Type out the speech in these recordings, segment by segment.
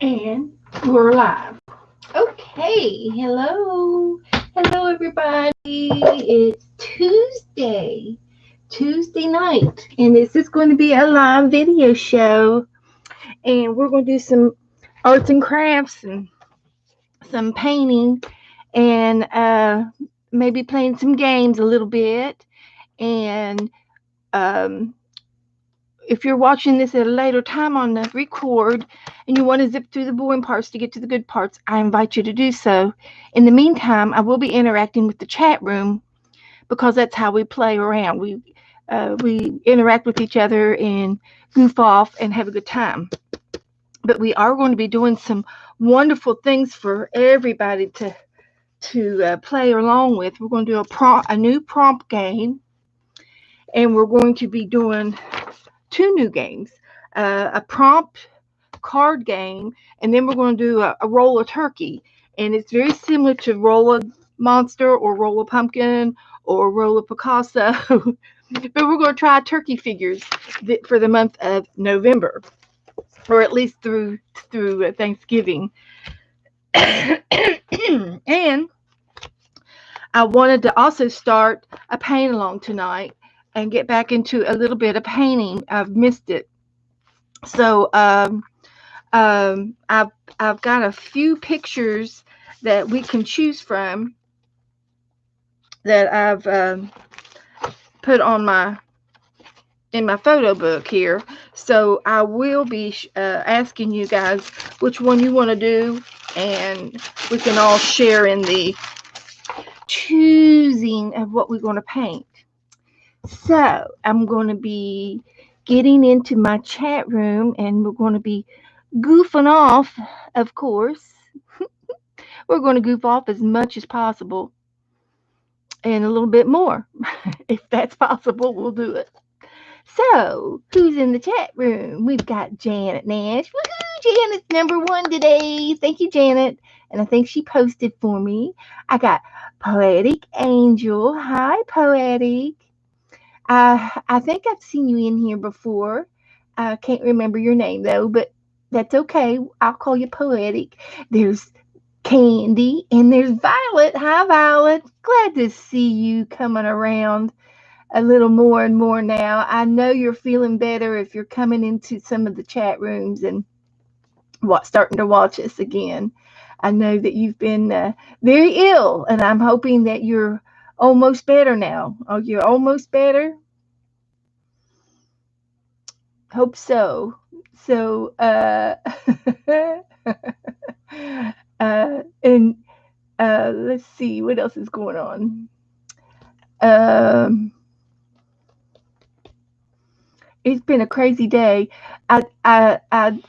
And we're live. Okay, hello everybody. It's Tuesday night, and this is going to be a live video show. And we're going to do some arts and crafts and some painting, and maybe playing some games a little bit. And um, if you're watching this at a later time on the record and you want to zip through the boring parts to get to the good parts, I invite you to do so. In the meantime, I will be interacting with the chat room because that's how we play around. We interact with each other and goof off and have a good time. But we are going to be doing some wonderful things for everybody to play along with. We're going to do a new prompt game, and we're going to be doing two new games, a prompt card game, and then we're going to do a roll of turkey. And it's very similar to roll a monster or roll a pumpkin or roll a Picasso. But we're going to try turkey figures for the month of November, or at least through Thanksgiving. And I wanted to also start a paint along tonight and get back into a little bit of painting. I've missed it. So I've got a few pictures that we can choose from that I've put on in my photo book here. So I will be asking you guys which one you want to do, and we can all share in the choosing of what we're going to paint. So I'm going to be getting into my chat room, and we're going to be goofing off, of course. We're going to goof off as much as possible and a little bit more. If that's possible, we'll do it. So, who's in the chat room? We've got Janet Nash. Woohoo! Janet's number one today. Thank you, Janet. And I think she posted for me. I got Poetic Angel. Hi, Poetic. I think I've seen you in here before. I can't remember your name, though, but that's okay. I'll call you Poetic. There's Candy, and there's Violet. Hi, Violet. Glad to see you coming around a little more and more now. I know you're feeling better if you're coming into some of the chat rooms and starting to watch us again. I know that you've been very ill, and I'm hoping that you're almost better now. Oh, you're almost better? Hope so. So, and let's see what else is going on. It's been a crazy day. I I I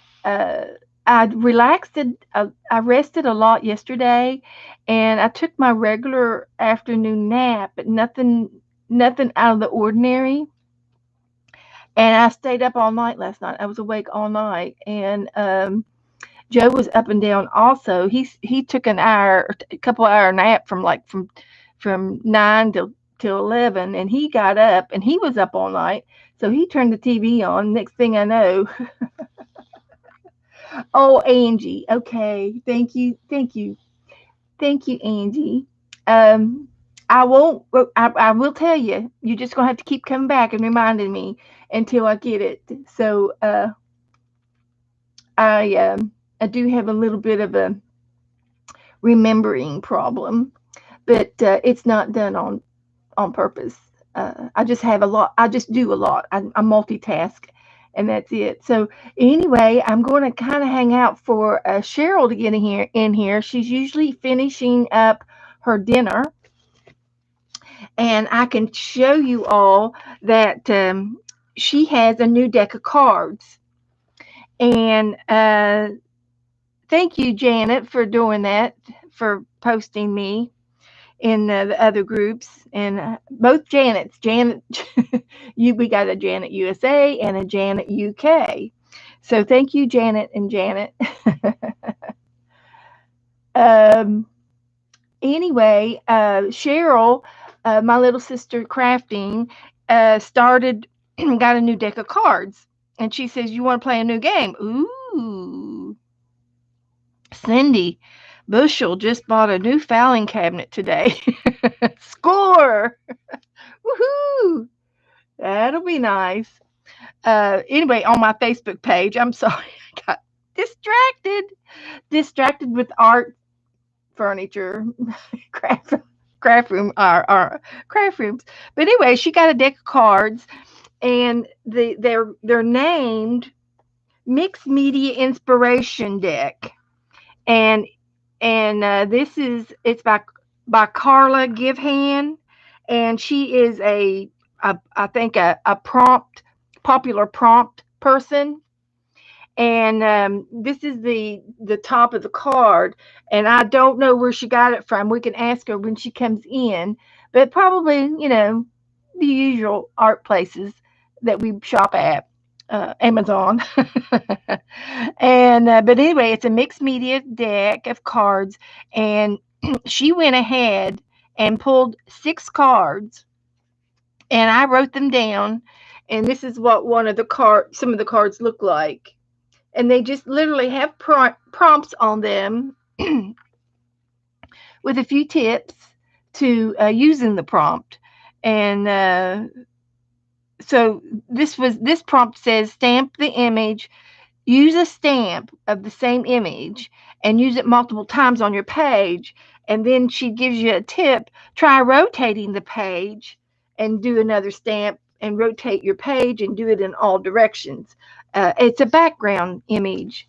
I relaxed. I rested a lot yesterday, and I took my regular afternoon nap, but nothing out of the ordinary. And I stayed up all night last night. I was awake all night, and Joe was up and down also. He took a couple hour nap from 9 till 11, and he got up and he was up all night. So he turned the TV on. Next thing I know, oh, Angie. Okay, thank you, Angie. Um, I won't. I will tell you. You're just gonna have to keep coming back and reminding me until I get it. So I do have a little bit of a remembering problem, but it's not done on purpose. I just have a lot. I just do a lot. I multitask, and that's it. So anyway, I'm going to kind of hang out for Cheryl to get in here. She's usually finishing up her dinner, and I can show you all that she has a new deck of cards. And thank you, Janet, for doing that, for posting me in the other groups, and both Janets. We got a Janet USA and a Janet UK. So thank you, Janet and Janet. um, anyway, Cheryl, my little sister crafting, started got a new deck of cards, and she says, "You want to play a new game?" Ooh. Cindy Bushel just bought a new filing cabinet today. Score! Woohoo! That'll be nice. Anyway, on my Facebook page, I'm sorry, I got distracted with art, furniture, craft, craft room, our craft rooms. But anyway, she got a deck of cards, and they're named Mixed Media Inspiration Deck, and this is it's by Carla Givehan, and she is a I think a popular prompt person. And this is the top of the card, and I don't know where she got it from. We can ask her when she comes in, but probably the usual art places that we shop at, Amazon. And but anyway, it's a mixed media deck of cards, and she went ahead and pulled 6 cards, and I wrote them down. And this is what some of the cards look like, and they just literally have prompts on them with a few tips to using the prompt. And so this prompt says stamp the image, use a stamp of the same image, and use it multiple times on your page. And then she gives you a tip: try rotating the page and do another stamp, and rotate your page and do it in all directions. It's a background image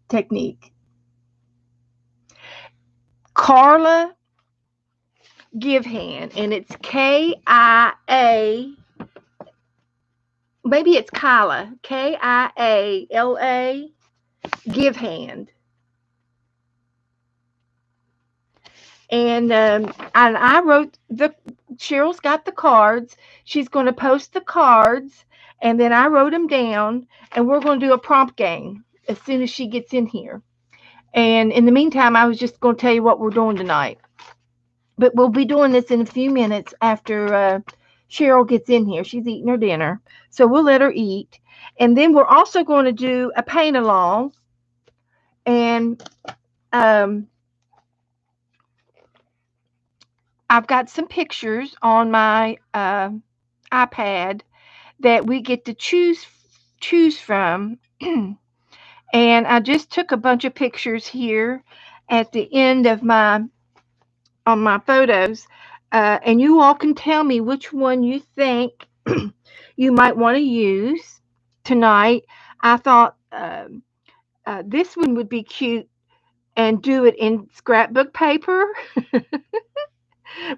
technique. Carla Givehan, and it's Kia. Maybe it's Kyla, Kiala, Givehand. And I wrote Cheryl's got the cards. She's going to post the cards, and then I wrote them down, and we're going to do a prompt game as soon as she gets in here. And in the meantime, I was just going to tell you what we're doing tonight. But we'll be doing this in a few minutes after Cheryl gets in here. She's eating her dinner, so we'll let her eat. And then we're also going to do a paint along. And I've got some pictures on my iPad that we get to choose from. And I just took a bunch of pictures here at the end of my photos, and you all can tell me which one you think you might want to use tonight. I thought this one would be cute, and do it in scrapbook paper.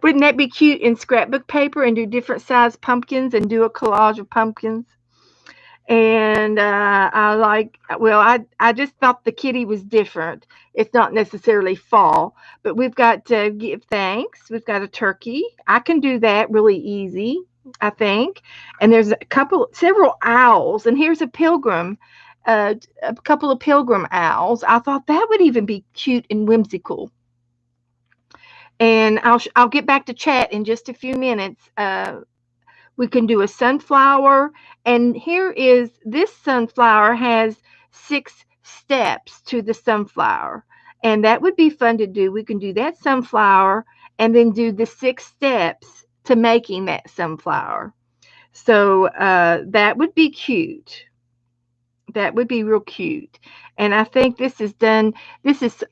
Wouldn't that be cute, in scrapbook paper, and do different size pumpkins and do a collage of pumpkins? And I just thought the kitty was different. It's not necessarily fall, but we've got to give thanks. We've got a turkey. I can do that really easy, I think. And there's several owls, and here's a pilgrim, a couple of pilgrim owls. I thought that would even be cute and whimsical. And I'll get back to chat in just a few minutes. We can do a sunflower, and this sunflower has 6 steps to the sunflower, and that would be fun to do. We can do that sunflower and then do the 6 steps to making that sunflower. So that would be cute. That would be real cute. And I think this is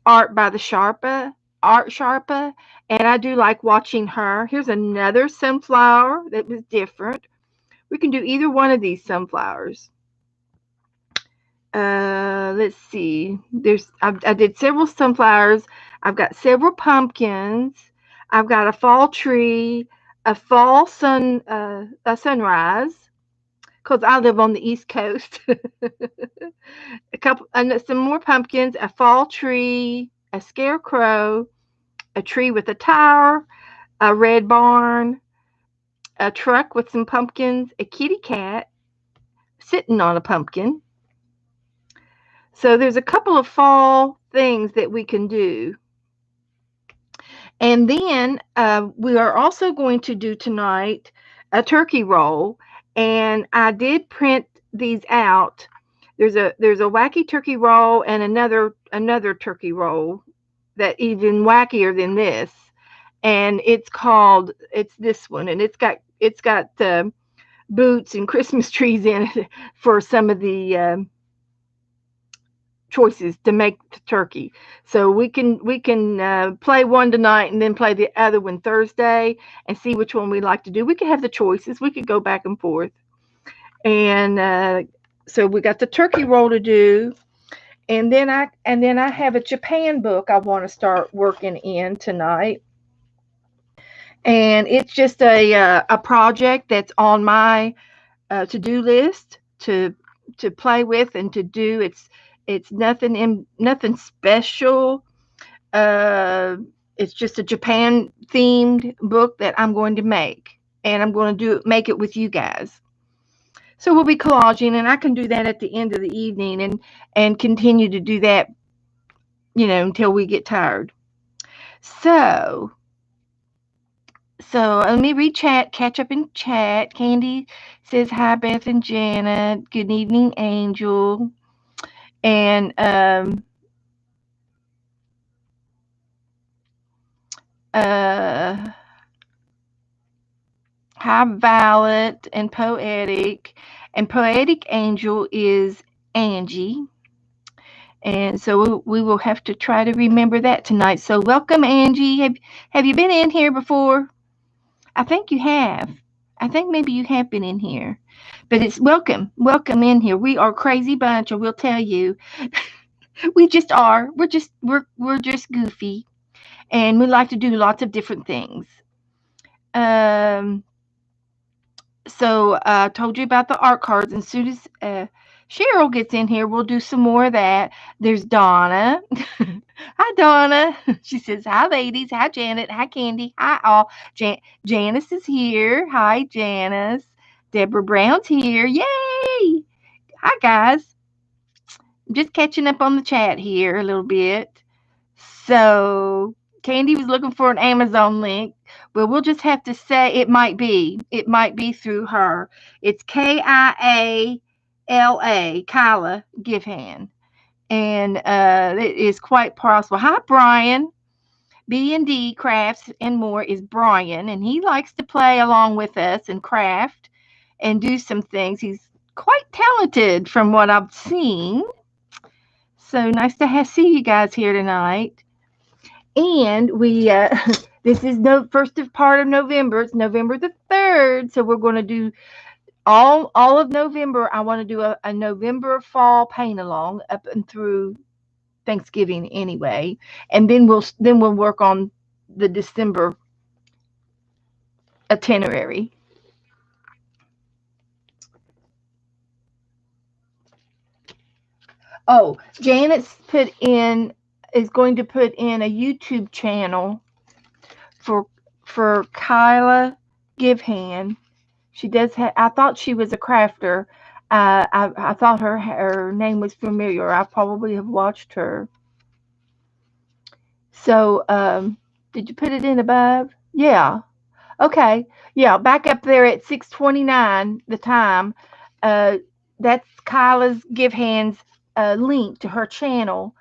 art by the Art Sharpa, and I do like watching her. Here's another sunflower that was different. We can do either one of these sunflowers. Let's see. I did several sunflowers. I've got several pumpkins. I've got a fall tree, a fall sunrise, because I live on the East Coast. Some more pumpkins, a fall tree, a scarecrow, a tree with a tower, a red barn, a truck with some pumpkins, a kitty cat sitting on a pumpkin. So there's a couple of fall things that we can do. And then we are also going to do tonight a turkey roll. And I did print these out there's a wacky turkey roll and another turkey roll that even wackier than this, and it's this one, and it's got boots and Christmas trees in it for some of the choices to make the turkey. So we can play one tonight and then play the other one Thursday and see which one we like to do. We could have the choices. We could go back and forth. And so we got the turkey roll to do, and then I have a Japan book I want to start working in tonight. And it's just a project that's on my to-do list to play with and to do. It's nothing special. Uh, it's just a Japan themed book that I'm going to make, and I'm going to make it with you guys. So we'll be collaging, and I can do that at the end of the evening, and continue to do that, until we get tired. So let me read chat, catch up in chat. Candy says hi, Beth and Janet. Good evening, Angel. And hi, Violet and Poetic. And Poetic Angel is Angie. And so we will have to try to remember that tonight. So welcome, Angie. Have you been in here before? I think you have. I think maybe you have been in here. But it's welcome in here. We are a crazy bunch, I will tell you. We just are. We're just goofy, and we like to do lots of different things. Um, so I told you about the art cards, and as soon as Cheryl gets in here, we'll do some more of that. There's Donna. Hi, Donna. She says, hi, ladies. Hi, Janet. Hi, Candy. Hi, all. Janice is here. Hi, Janice. Deborah Brown's here. Yay! Hi, guys. I'm just catching up on the chat here a little bit. So, Candy was looking for an Amazon link. Well, we'll just have to say it might be. It might be through her. It's Kyla Gifhan. And it is quite possible. Hi, Brian. B&D Crafts and More is Brian, and he likes to play along with us and craft and do some things. He's quite talented from what I've seen. So nice to see you guys here tonight. And we this is no first part of November. It's November the 3rd, so we're going to do all of November. I want to do a November fall paint along up and through Thanksgiving anyway, and then we'll work on the December itinerary. Oh, Janet's is going to put in a YouTube channel for Kyla Gifhan. She does have. I thought she was a crafter. I thought her name was familiar. I probably have watched her. So, did you put it in above? Yeah. Okay. Yeah. Back up there at 6:29, the time. That's Kyla's Gifhan's link to her channel,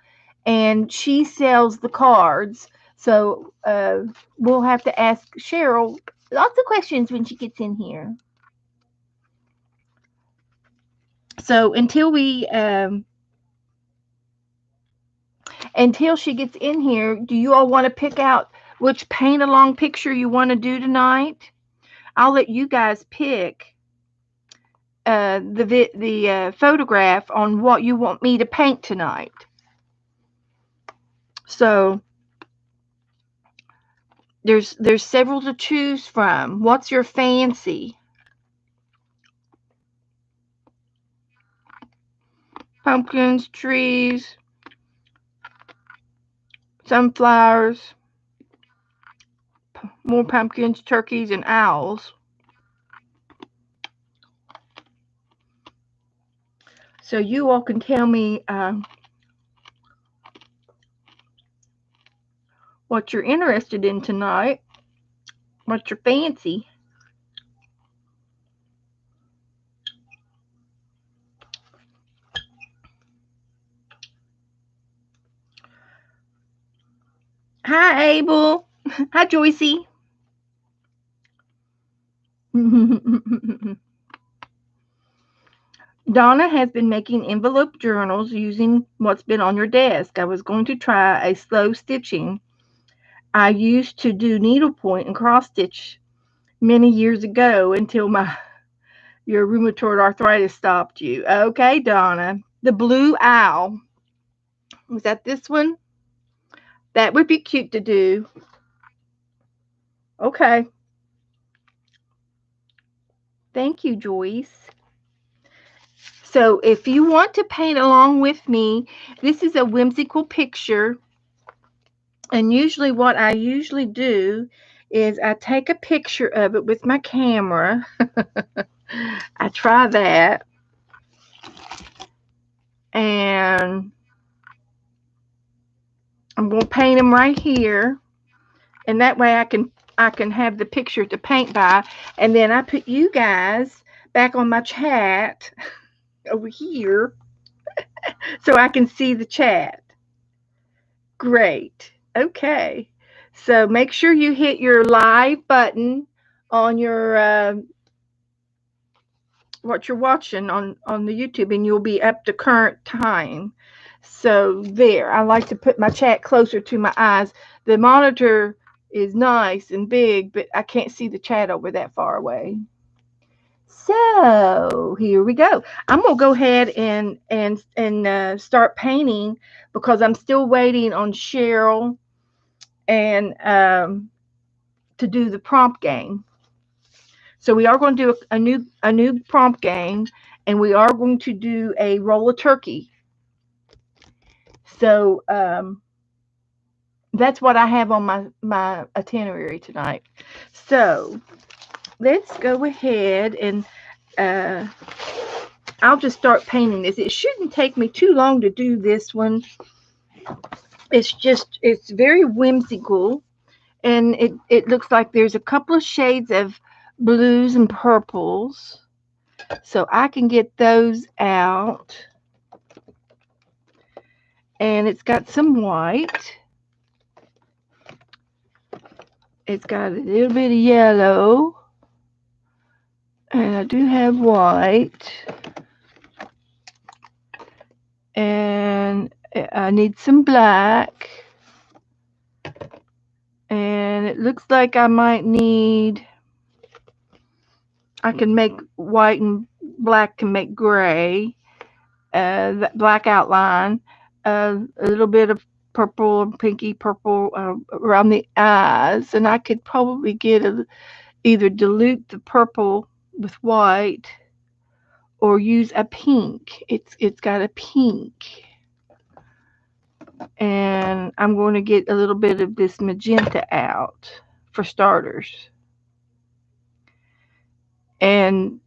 and she sells the cards. So we'll have to ask Cheryl lots of questions when she gets in here. So until she gets in here, do you all want to pick out which paint along picture you want to do tonight? I'll let you guys pick the photograph on what you want me to paint tonight. So there's several to choose from. What's your fancy? Pumpkins, trees, sunflowers, more pumpkins, turkeys, and owls. So you all can tell me what you're interested in tonight. What's your fancy? Hi, Abel. Hi, Joycey. Donna has been making envelope journals using what's been on your desk. I was going to try a slow stitching. I used to do needlepoint and cross stitch many years ago until your rheumatoid arthritis stopped you. Okay, Donna. The blue owl. Was that this one? That would be cute to do. Okay. Thank you, Joyce. So if you want to paint along with me, this is a whimsical picture. And usually what I usually do is I take a picture of it with my camera. I try that. And I'm going to paint them right here. And that way I can have the picture to paint by. And then I put you guys back on my chat over here so I can see the chat. Great. Okay. So make sure you hit your live button on your what you're watching on the YouTube, and you'll be up to current time. So there, I like to put my chat closer to my eyes. The monitor is nice and big, but I can't see the chat over that far away. So here we go. I'm gonna go ahead and start painting because I'm still waiting on Cheryl and to do the prompt game. So we are going to do a new prompt game, and we are going to do a roll of turkey. So that's what I have on my itinerary tonight. So let's go ahead and uh, I'll just start painting this. It shouldn't take me too long to do this one. It's very whimsical, and it looks like there's a couple of shades of blues and purples. So I can get those out. And it's got some white. It's got a little bit of yellow. And I do have white. And I need some black. And it looks like I might need, I can make white and black can make gray. That black outline. A little bit of purple, pinky purple around the eyes. And I could probably get either dilute the purple with white or use a pink. It's got a pink. And I'm going to get a little bit of this magenta out for starters. And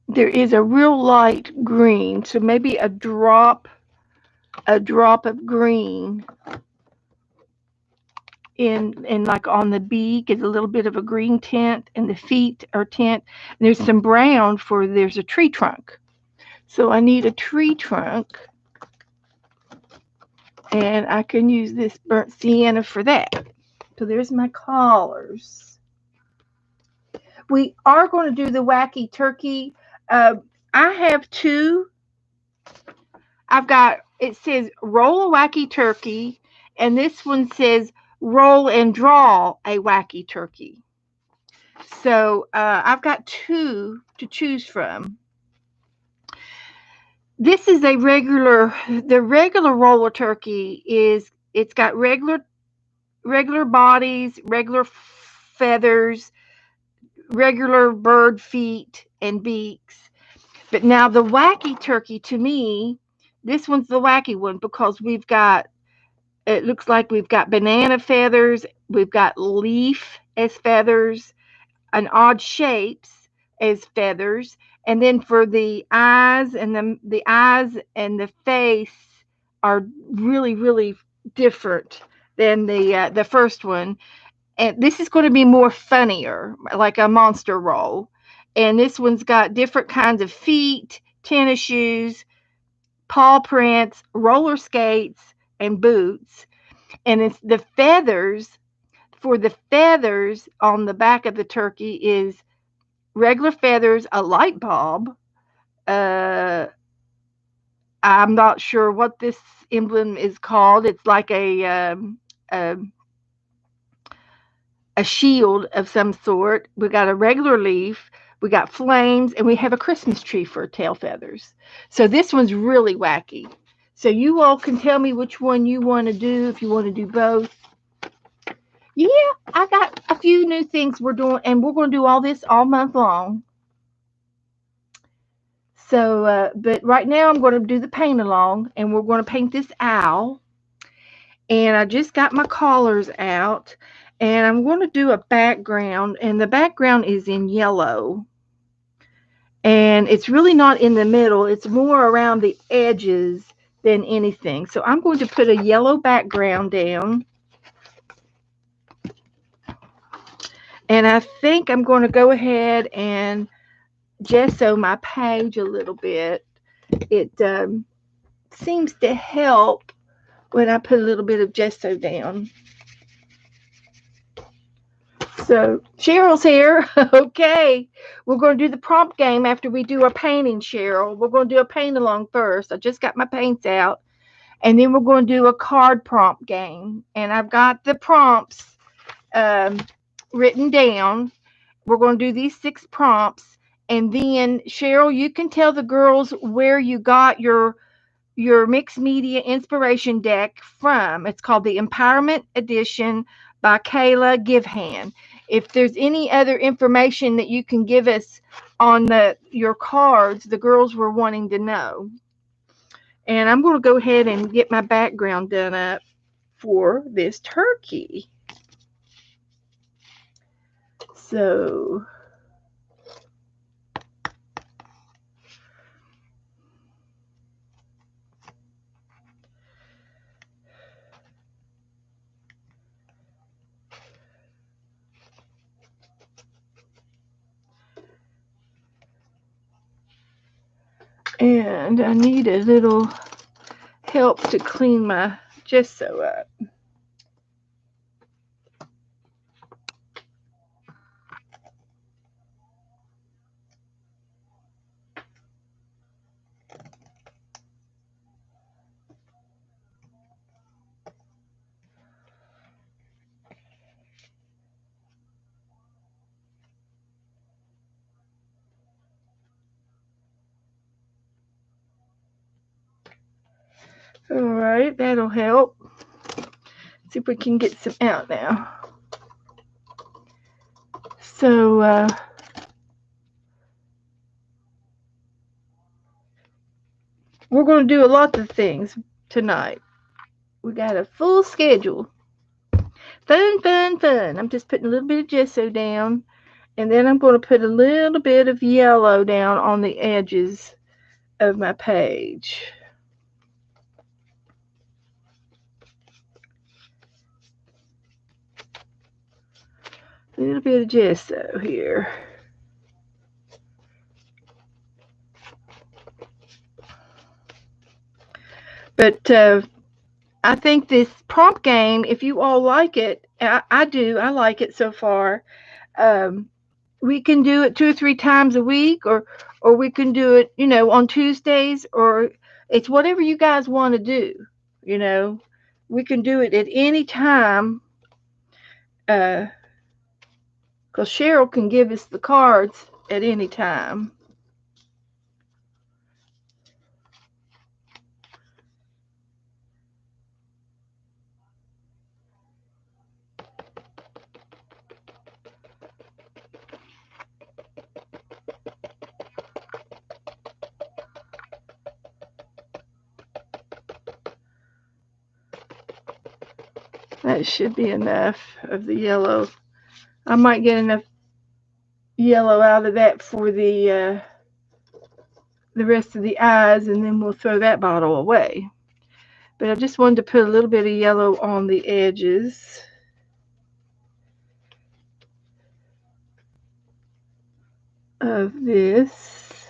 there is a real light green, so maybe a drop of green in like on the beak is a little bit of a green tint, and the feet are tint. And there's some brown for there's a tree trunk. So I need a tree trunk, and I can use this burnt sienna for that. So there's my collars. We are going to do the wacky turkey. I have two. I've got, it says roll a wacky turkey, and this one says roll and draw a wacky turkey. So I've got two to choose from. This is the regular roller turkey it's got regular bodies, regular feathers, regular bird feet and beaks. But now the wacky turkey, to me, this one's the wacky one because it looks like we've got banana feathers, we've got leaf as feathers, and odd shapes as feathers. And then for the eyes and the eyes and the face are really, really different than the first one. And this is going to be more funnier, like a monster roll. And this one's got different kinds of feet, tennis shoes, paw prints, roller skates, and boots. And it's the feathers. For the feathers on the back of the turkey is regular feathers, a light bulb. Uh, I'm not sure what this emblem is called. It's like a a shield of some sort. We got a regular leaf, we got flames, and we have a Christmas tree for tail feathers. So this one's really wacky. So you all can tell me which one you want to do, if you want to do both. Yeah, I got a few new things we're doing, and we're going to do all this all month long. So, but right now I'm going to do the paint along, and we're going to paint this owl. And I just got my colors out, and I'm going to do a background, and the background is in yellow. And it's really not in the middle, it's more around the edges than anything. So I'm going to put a yellow background down. And I think I'm going to go ahead and gesso my page a little bit. It seems to help when I put a little bit of gesso down. So Cheryl's here. Okay. We're going to do the prompt game after we do our painting, Cheryl. We're going to do a paint along first. I just got my paints out. And then we're going to do a card prompt game. And I've got the prompts um, written down. We're going to do these 6 prompts. And then, Cheryl, you can tell the girls where you got your mixed media inspiration deck from. It's called the Empowerment Edition by Kayla Givehan. If there's any other information that you can give us on your cards, the girls were wanting to know. And I'm going to go ahead and get my background done up for this turkey. So and I need a little help to clean my gesso up. All right, that'll help. See if we can get some out now. So we're going to do a lot of things tonight. We got a full schedule. Fun, fun, fun. I'm just putting a little bit of gesso down, and then I'm going to put a little bit of yellow down on the edges of my page. A little bit of gesso here. But I think this prompt game, if you all like it, I do. I like it so far. We can do it 2 or 3 times a week, or we can do it, on Tuesdays, or it's whatever you guys want to do. We can do it at any time. Because Cheryl can give us the cards at any time. That should be enough of the yellow. I might get enough yellow out of that for the rest of the eyes, and then we'll throw that bottle away. But I just wanted to put a little bit of yellow on the edges of this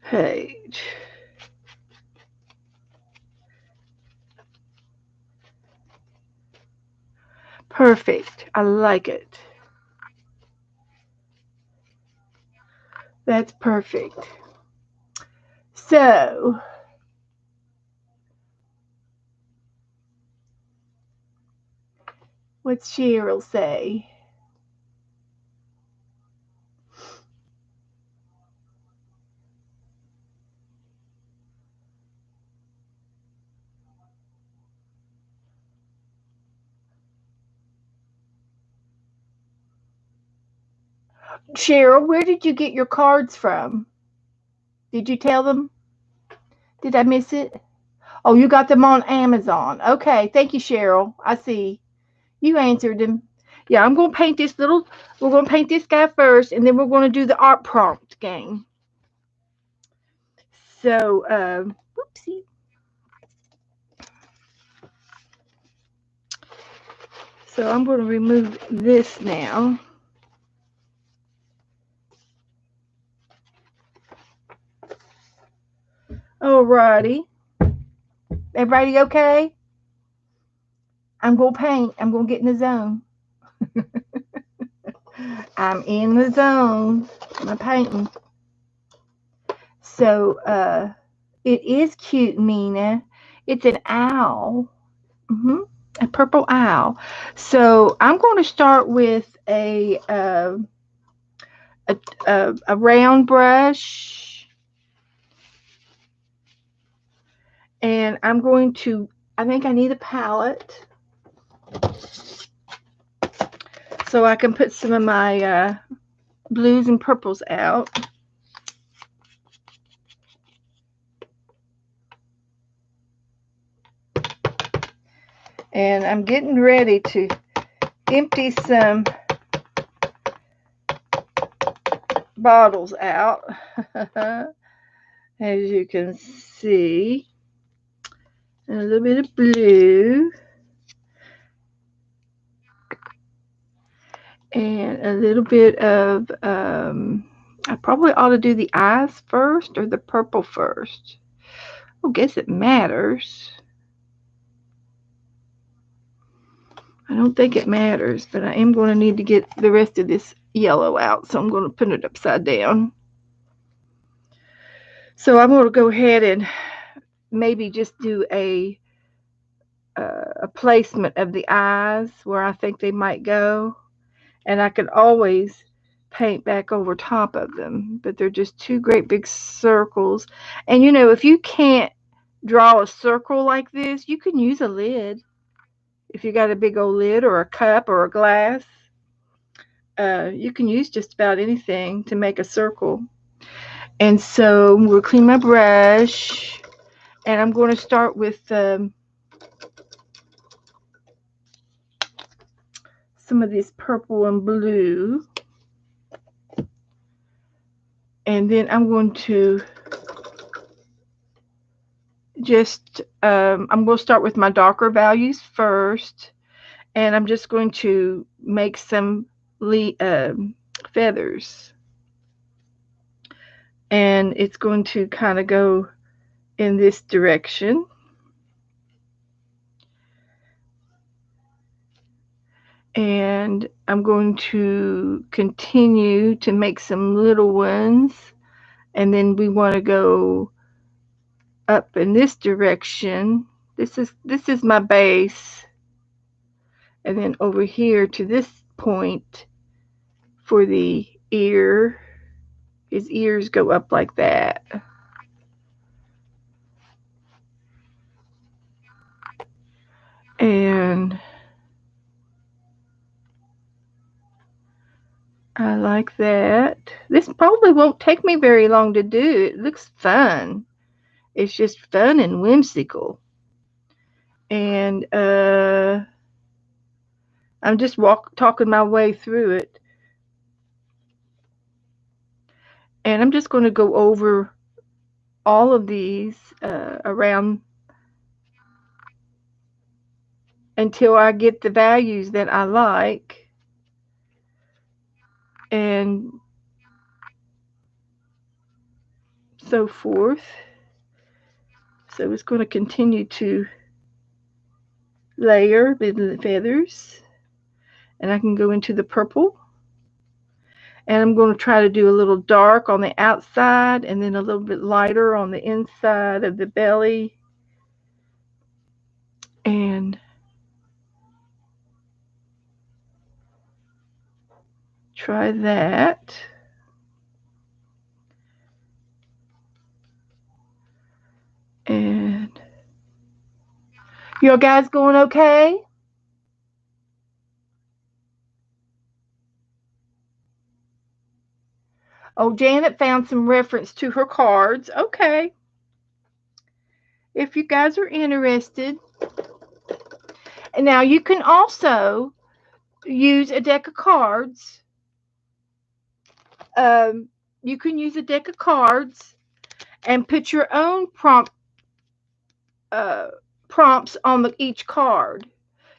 page. Perfect. I like it. That's perfect. So, what's Cheryl say? Cheryl, where did you get your cards from? Did you tell them? Did I miss it? Oh, you got them on Amazon. Okay, thank you, Cheryl. I see. You answered them. Yeah, I'm gonna paint this little. We're gonna paint this guy first, and then we're gonna do the art prompt game. So, whoopsie. So I'm gonna remove this now. Alrighty. Everybody okay? I'm gonna paint. I'm gonna get in the zone. I'm in the zone. I'm painting. So, it is cute, Mina. It's an owl. A purple owl. So I'm going to start with a round brush, and I'm going to. I think I need a palette so I can put some of my blues and purples out. And I'm getting ready to empty some bottles out. As you can see, and a little bit of blue and a little bit of I probably ought to do the eyes first or the purple first. I guess it matters. I don't think it matters, but I am going to need to get the rest of this yellow out, so I'm going to put it upside down. So I'm going to go ahead and maybe just do a placement of the eyes where I think they might go, and I can always paint back over top of them, but they're just two great big circles. And you know, if you can't draw a circle like this, you can use a lid. If you got a big old lid or a cup or a glass, you can use just about anything to make a circle. And so we'll clean my brush, and I'm going to start with some of this purple and blue. And then I'm going to I'm going to start with my darker values first, and I'm just going to make some feathers, and it's going to kind of go in this direction. And I'm going to continue to make some little ones, and then we want to go up in this direction. This is my base, and then over here to this point for the ear. His ears go up like that. And I like that. This probably won't take me very long to do. It looks fun. It's just fun and whimsical. And I'm just talking my way through it. And I'm just going to go over all of these around until I get the values that I like. And so forth. So it's going to continue to layer the feathers. And I can go into the purple. And I'm going to try to do a little dark on the outside and then a little bit lighter on the inside of the belly. And try that. And you guys going okay? Oh, Janet found some reference to her cards. Okay. If you guys are interested. And now you can also use a deck of cards. You can use a deck of cards and put your own prompts on each card.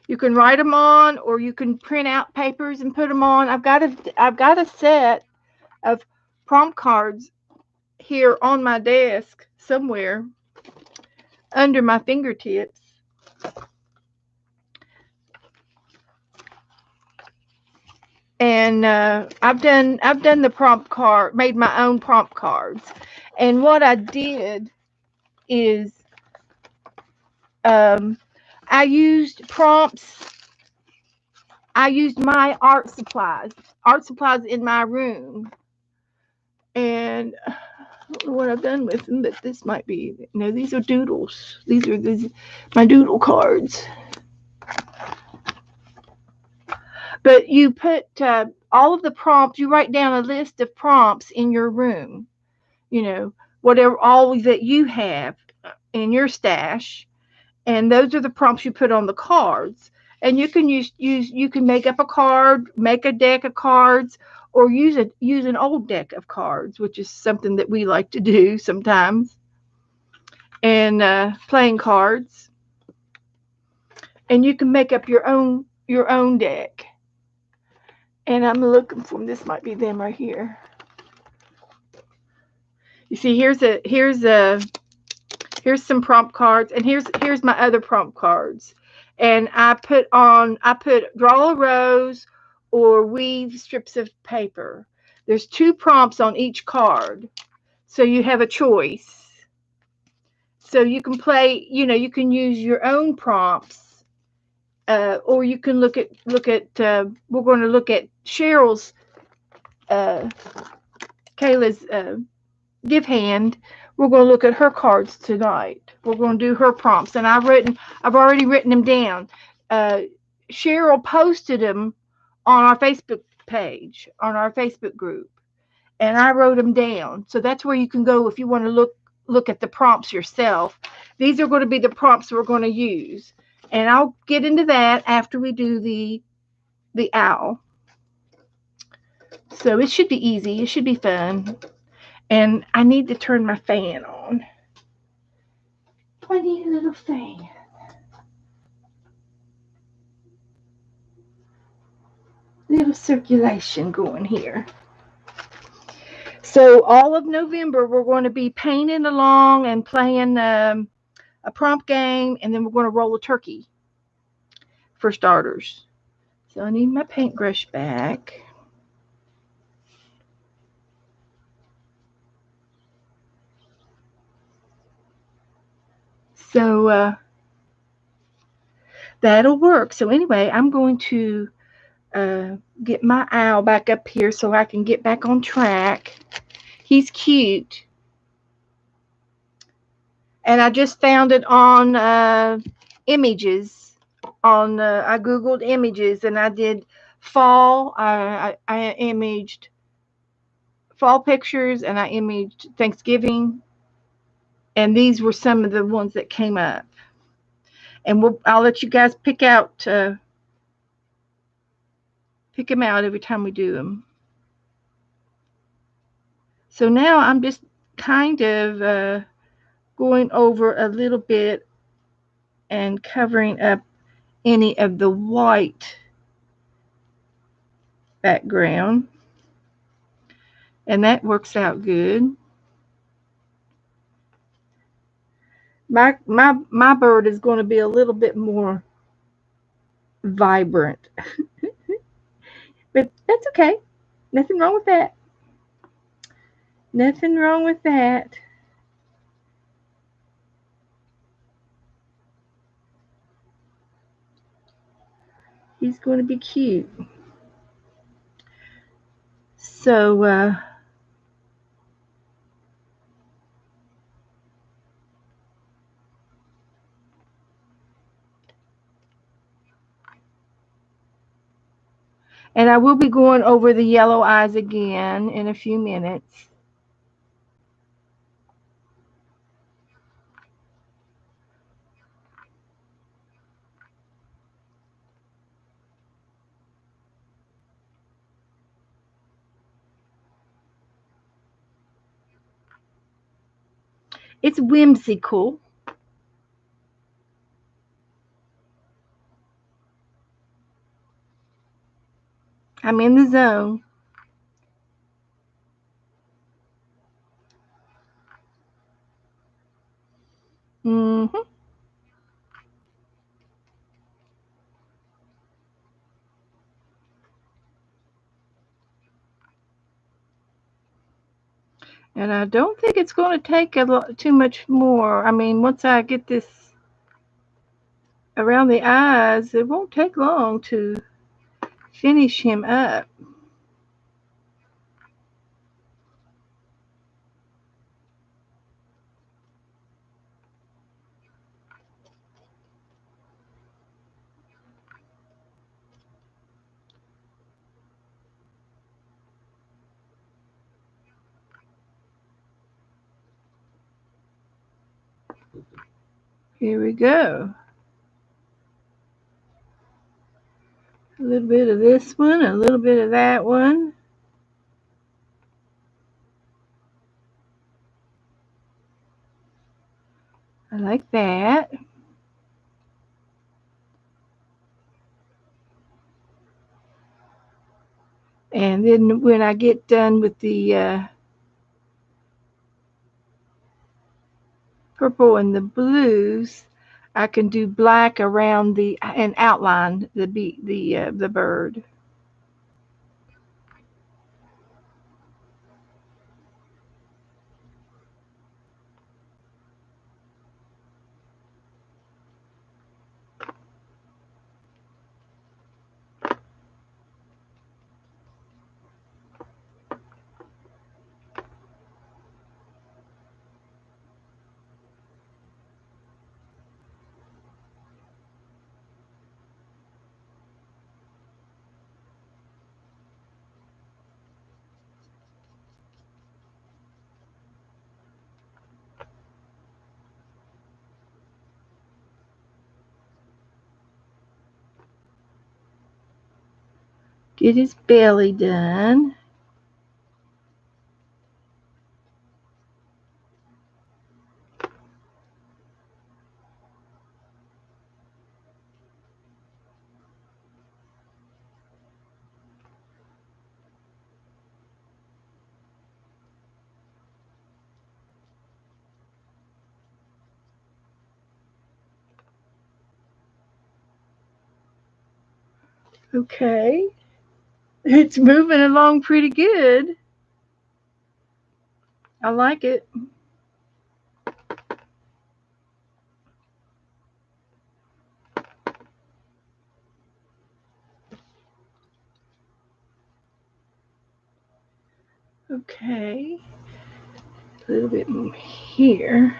You can write them on, or you can print out papers and put them on. I've got a set of prompt cards here on my desk somewhere under my fingertips. And I've done the prompt card, made my own prompt cards. And what I did is I used prompts. I used my art supplies in my room. And I don't know what I've done with them, but this might be, no, these are doodles. These are my doodle cards. But you put all of the prompts, you write down a list of prompts in your room, whatever, all that you have in your stash. And those are the prompts you put on the cards. And you can you can make up a card, make a deck of cards, or use an old deck of cards, which is something that we like to do sometimes. And playing cards. And you can make up your own deck. And I'm looking for them. This might be them right here. You see, here's some prompt cards, and here's my other prompt cards. And I put draw a rose or weave strips of paper. There's 2 prompts on each card, so you have a choice. So you can play, you can use your own prompts, or you can look at. We're going to look at Cheryl's, Kayla's give hand. We're going to look at her cards tonight. We're going to do her prompts, and I've already written them down. Cheryl posted them on our Facebook page, on our Facebook group, and I wrote them down. So that's where you can go if you want to look at the prompts yourself. These are going to be the prompts we're going to use, and I'll get into that after we do the owl. So it should be easy. It should be fun. And I need to turn my fan on. I need a little fan. Little circulation going here. So all of November, we're going to be painting along and playing a prompt game, and then we're going to roll a turkey for starters. So I need my paintbrush back. So that'll work. So anyway, I'm going to get my owl back up here so I can get back on track. He's cute. And I just found it on images. I Googled images, and I did fall. I imaged fall pictures, and I imaged Thanksgiving. And these were some of the ones that came up. And I'll let you guys pick them out every time we do them. So now I'm just kind of going over a little bit and covering up any of the white background. And that works out good. My bird is going to be a little bit more vibrant. But that's okay. Nothing wrong with that. Nothing wrong with that. He's going to be cute. So, and I will be going over the yellow eyes again in a few minutes. It's whimsical. I'm in the zone. Mm-hmm. And I don't think it's going to take too much more. I mean, once I get this around the eyes, it won't take long to finish him up. Here we go. A little bit of this one, a little bit of that one. I like that. And then when I get done with the purple and the blues, I can do black around the and outline the bird. Get his belly done. Okay. It's moving along pretty good. I like it. Okay. A little bit more here.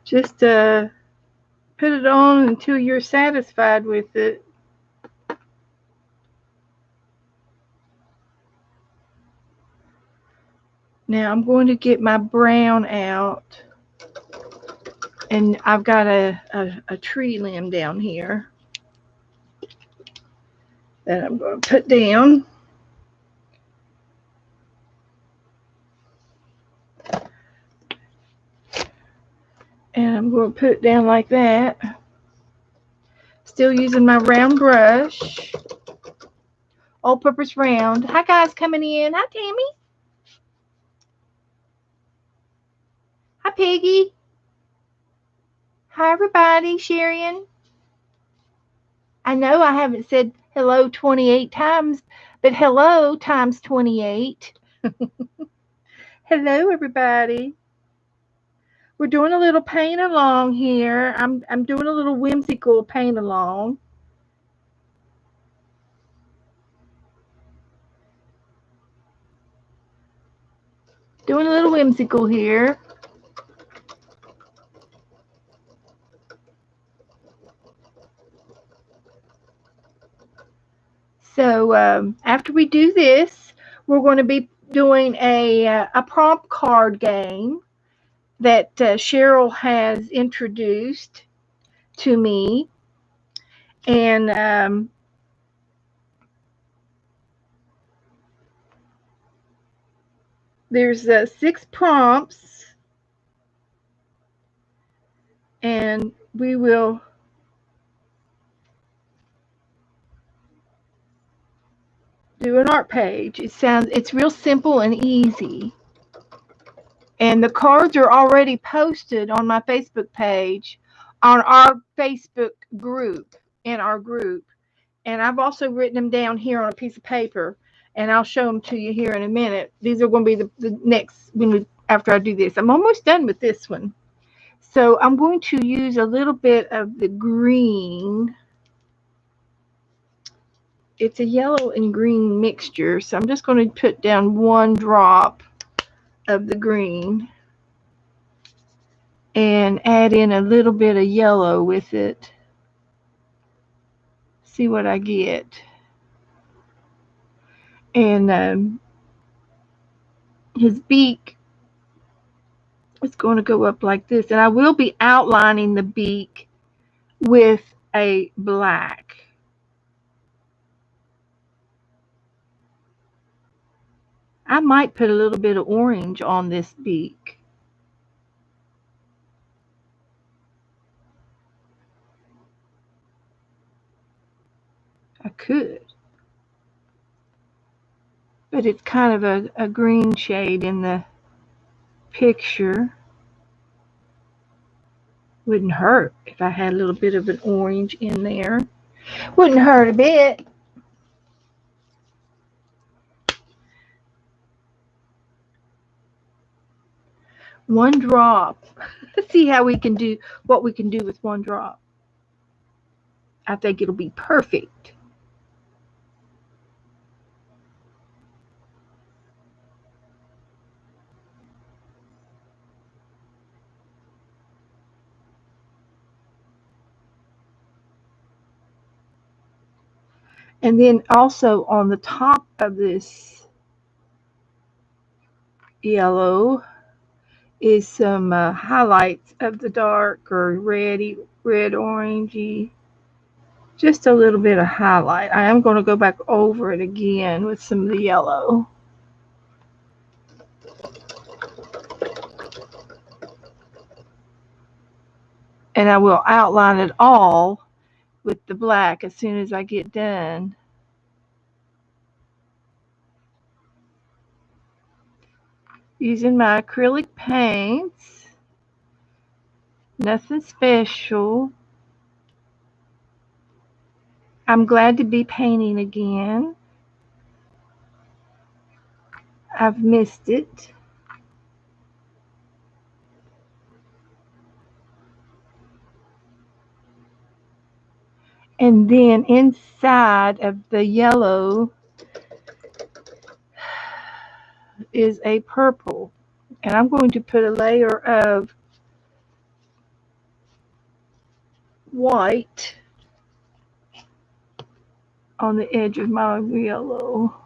Just put it on until you're satisfied with it. Now I'm going to get my brown out. And I've got a tree limb down here that I'm going to put down. And I'm going to put it down like that. Still using my round brush. All-purpose round. Hi, guys, coming in. Hi, Tammy. Hi, Piggy. Hi, everybody. Sharon. I know I haven't said hello 28 times, but hello times 28. Hello, everybody. We're doing a little paint along here. I'm doing a little whimsical paint along. Doing a little whimsical here. So after we do this, we're going to be doing a prompt card game that Cheryl has introduced to me, and there's 6 prompts, and we will do an art page. It's real simple and easy. And the cards are already posted on my Facebook page, on our Facebook group, in our group. And I've also written them down here on a piece of paper, and I'll show them to you here in a minute. These are going to be the next, after I do this. I'm almost done with this one. So I'm going to use a little bit of the green. It's a yellow and green mixture, so I'm just going to put down 1 drop of the green and add in a little bit of yellow with it. See what I get. And his beak is going to go up like this, and I will be outlining the beak with a black. I might put a little bit of orange on this beak. I could. But it's kind of a green shade in the picture. Wouldn't hurt if I had a little bit of an orange in there. Wouldn't hurt a bit. One drop. Let's see how we can do what we can do with 1 drop. I think it'll be perfect. And then also on the top of this yellow is some highlights of the dark or red orangey. Just a little bit of highlight. I am going to go back over it again with some of the yellow. And I will outline it all with the black as soon as I get done. Using my acrylic paints. Nothing special. I'm glad to be painting again. I've missed it. And then inside of the yellow is a purple. And I'm going to put a layer of white on the edge of my yellow.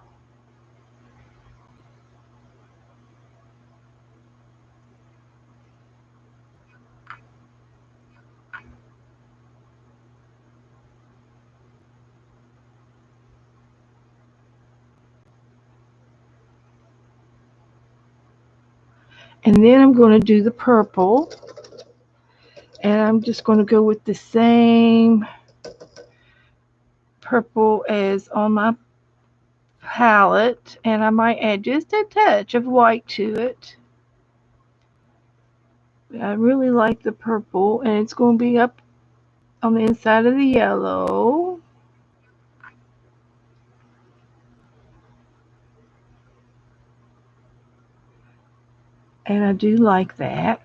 And then I'm going to do the purple. And I'm just going to go with the same purple as on my palette. And I might add just a touch of white to it. I really like the purple, and it's going to be up on the inside of the yellow. And I do like that.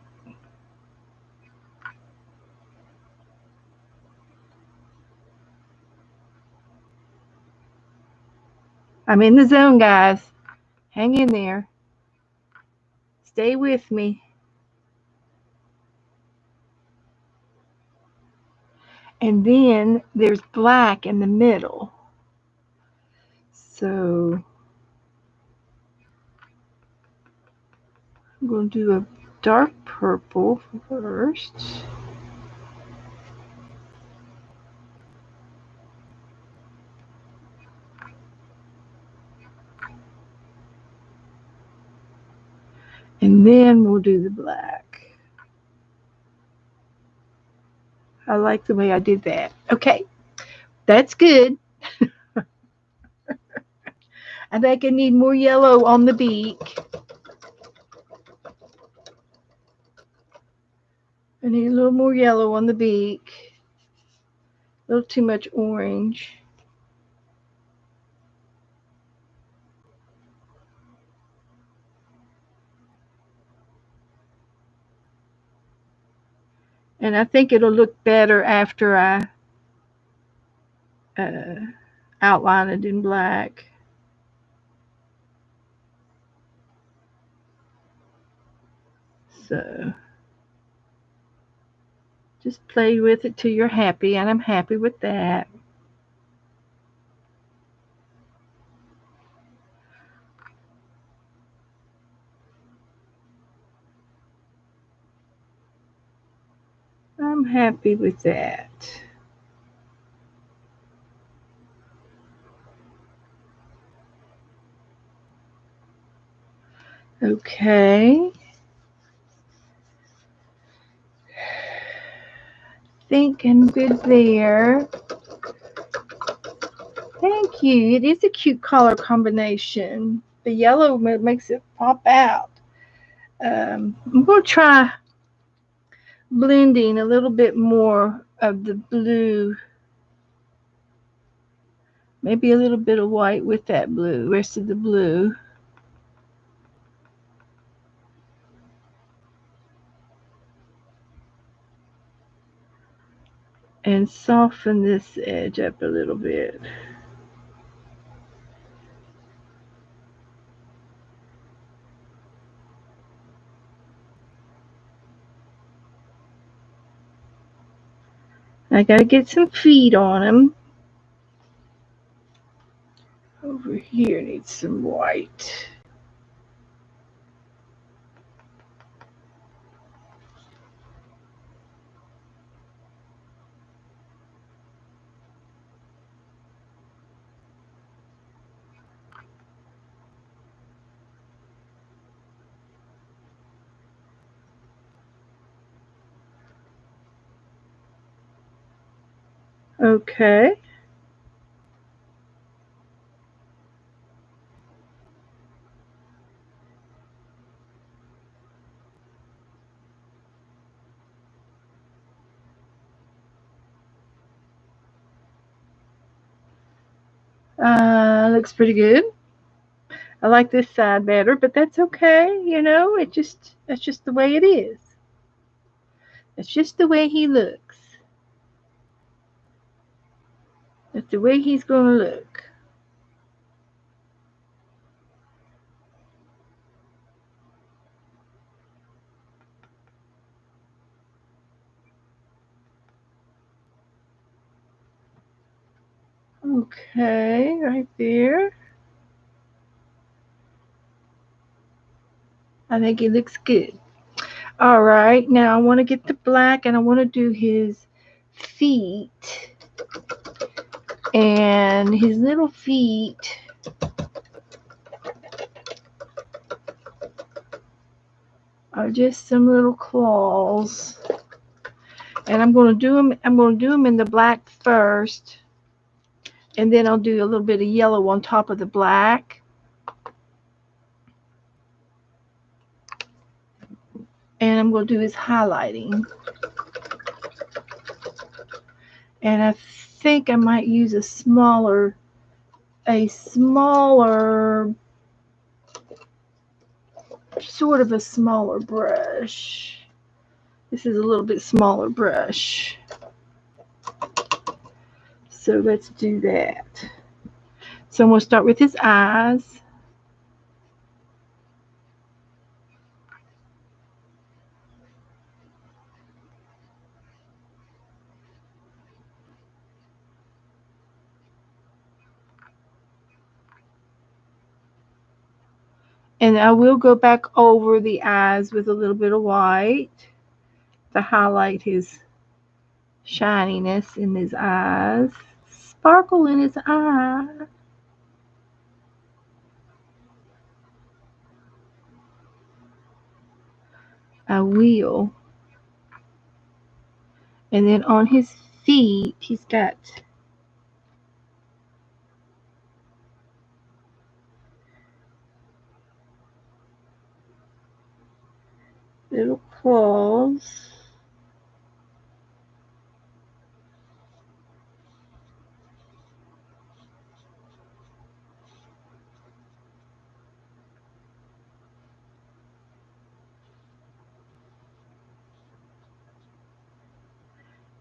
I'm in the zone, guys. Hang in there. Stay with me. And then there's black in the middle. So I'm going to do a dark purple first. And then we'll do the black. I like the way I did that. Okay, that's good. I think I need more yellow on the beak. I need a little more yellow on the beak. A little too much orange. And I think it'll look better after I uh, outline it in black. So just play with it till you're happy, and I'm happy with that. I'm happy with that. Okay. Think I'm good there. Thank you. It is a cute color combination. The yellow makes it pop out. I'm going to try blending a little bit more of the blue. Maybe a little bit of white with that blue, rest of the blue. And soften this edge up a little bit. I gotta get some feet on him. Over here needs some white. Okay. Looks pretty good. I like this side better, but that's okay. You know, that's just the way it is. That's just the way he looks. That's the way he's gonna look. Okay, right there. I think he looks good. All right, now I want to get the black and I want to do his feet. And his little feet are just some little claws. And I'm going to do them in the black first. And then I'll do a little bit of yellow on top of the black. And I'm going to do his highlighting. And I think I might use a smaller, sort of a smaller brush. This is a little bit smaller brush. So let's do that. So I'm going to start with his eyes. And I will go back over the eyes with a little bit of white to highlight his shininess in his eyes. Sparkle in his eye. I will. And then on his feet, he's got little claws.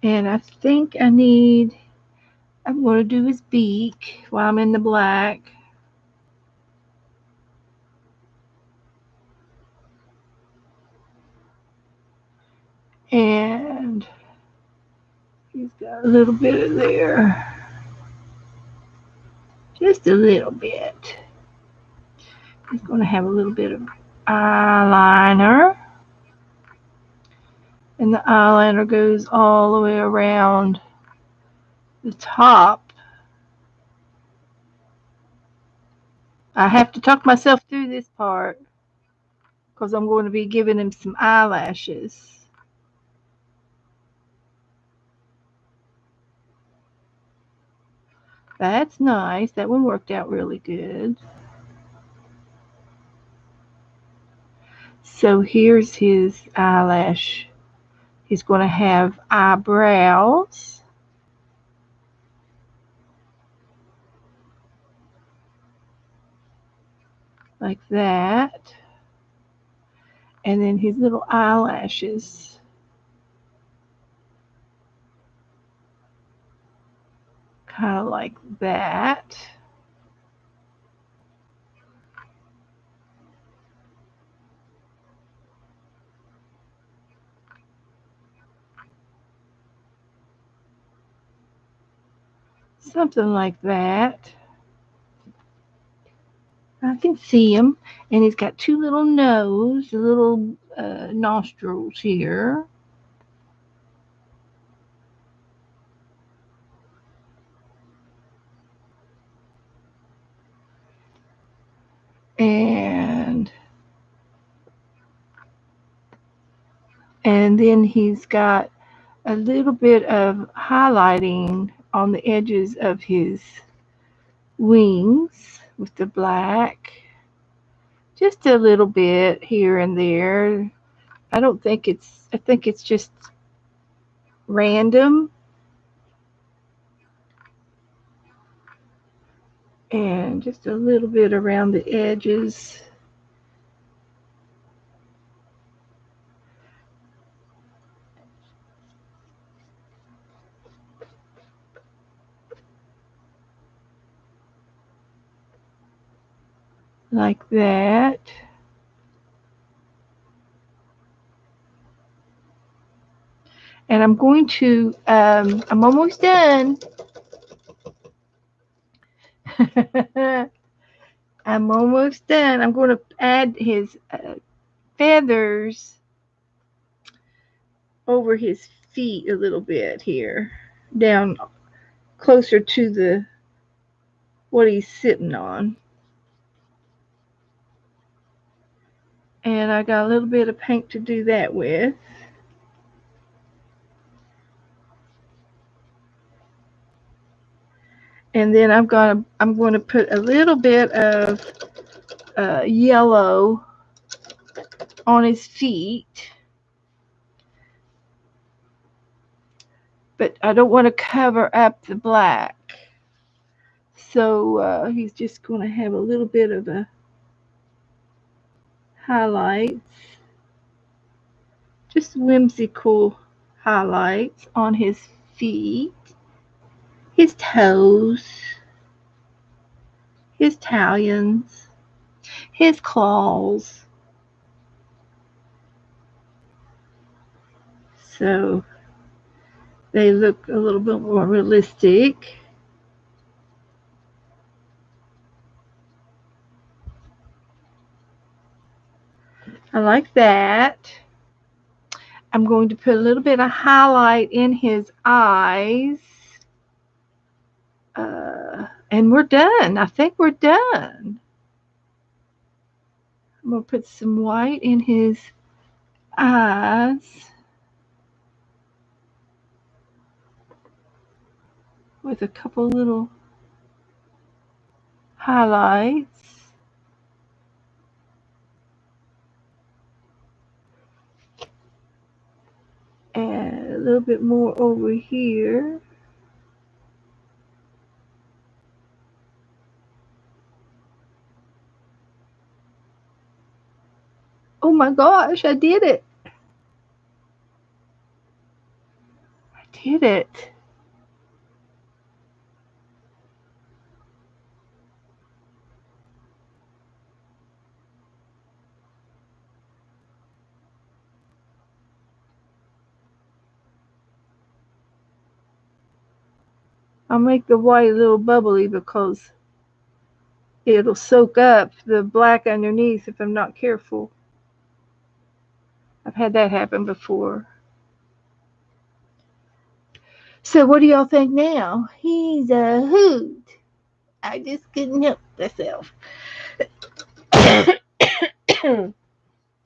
And I think I'm going to do his beak while I'm in the black. And he's got a little bit of there. Just a little bit. He's going to have a little bit of eyeliner. And the eyeliner goes all the way around the top. I have to talk myself through this part because I'm going to be giving him some eyelashes. That's nice. That one worked out really good. So here's his eyelash. He's going to have eyebrows. Like that. And then his little eyelashes. Kind of like that. Something like that. I can see him. And he's got two little little nostrils here. And then he's got a little bit of highlighting on the edges of his wings with the black. Just a little bit here and there. I think it's just random. And just a little bit around the edges. Like that. And I'm going to, I'm almost done. I'm almost done. I'm going to add his feathers over his feet a little bit here, down closer to what he's sitting on. And I got a little bit of paint to do that with. And then I'm going to put a little bit of yellow on his feet. but I don't want to cover up the black. So he's just going to have a little bit of a highlights, just whimsical highlights on his feet, his toes, his talons, his claws. So they look a little bit more realistic. I like that. I'm going to put a little bit of highlight in his eyes. And we're done. I think we're done. I'm going to put some white in his eyes. With a couple little highlights. And a little bit more over here. Oh my gosh, I did it. I did it. I'll make the white a little bubbly because it'll soak up the black underneath if I'm not careful. I've had that happen before. So what do y'all think now? He's a hoot. I just couldn't help myself.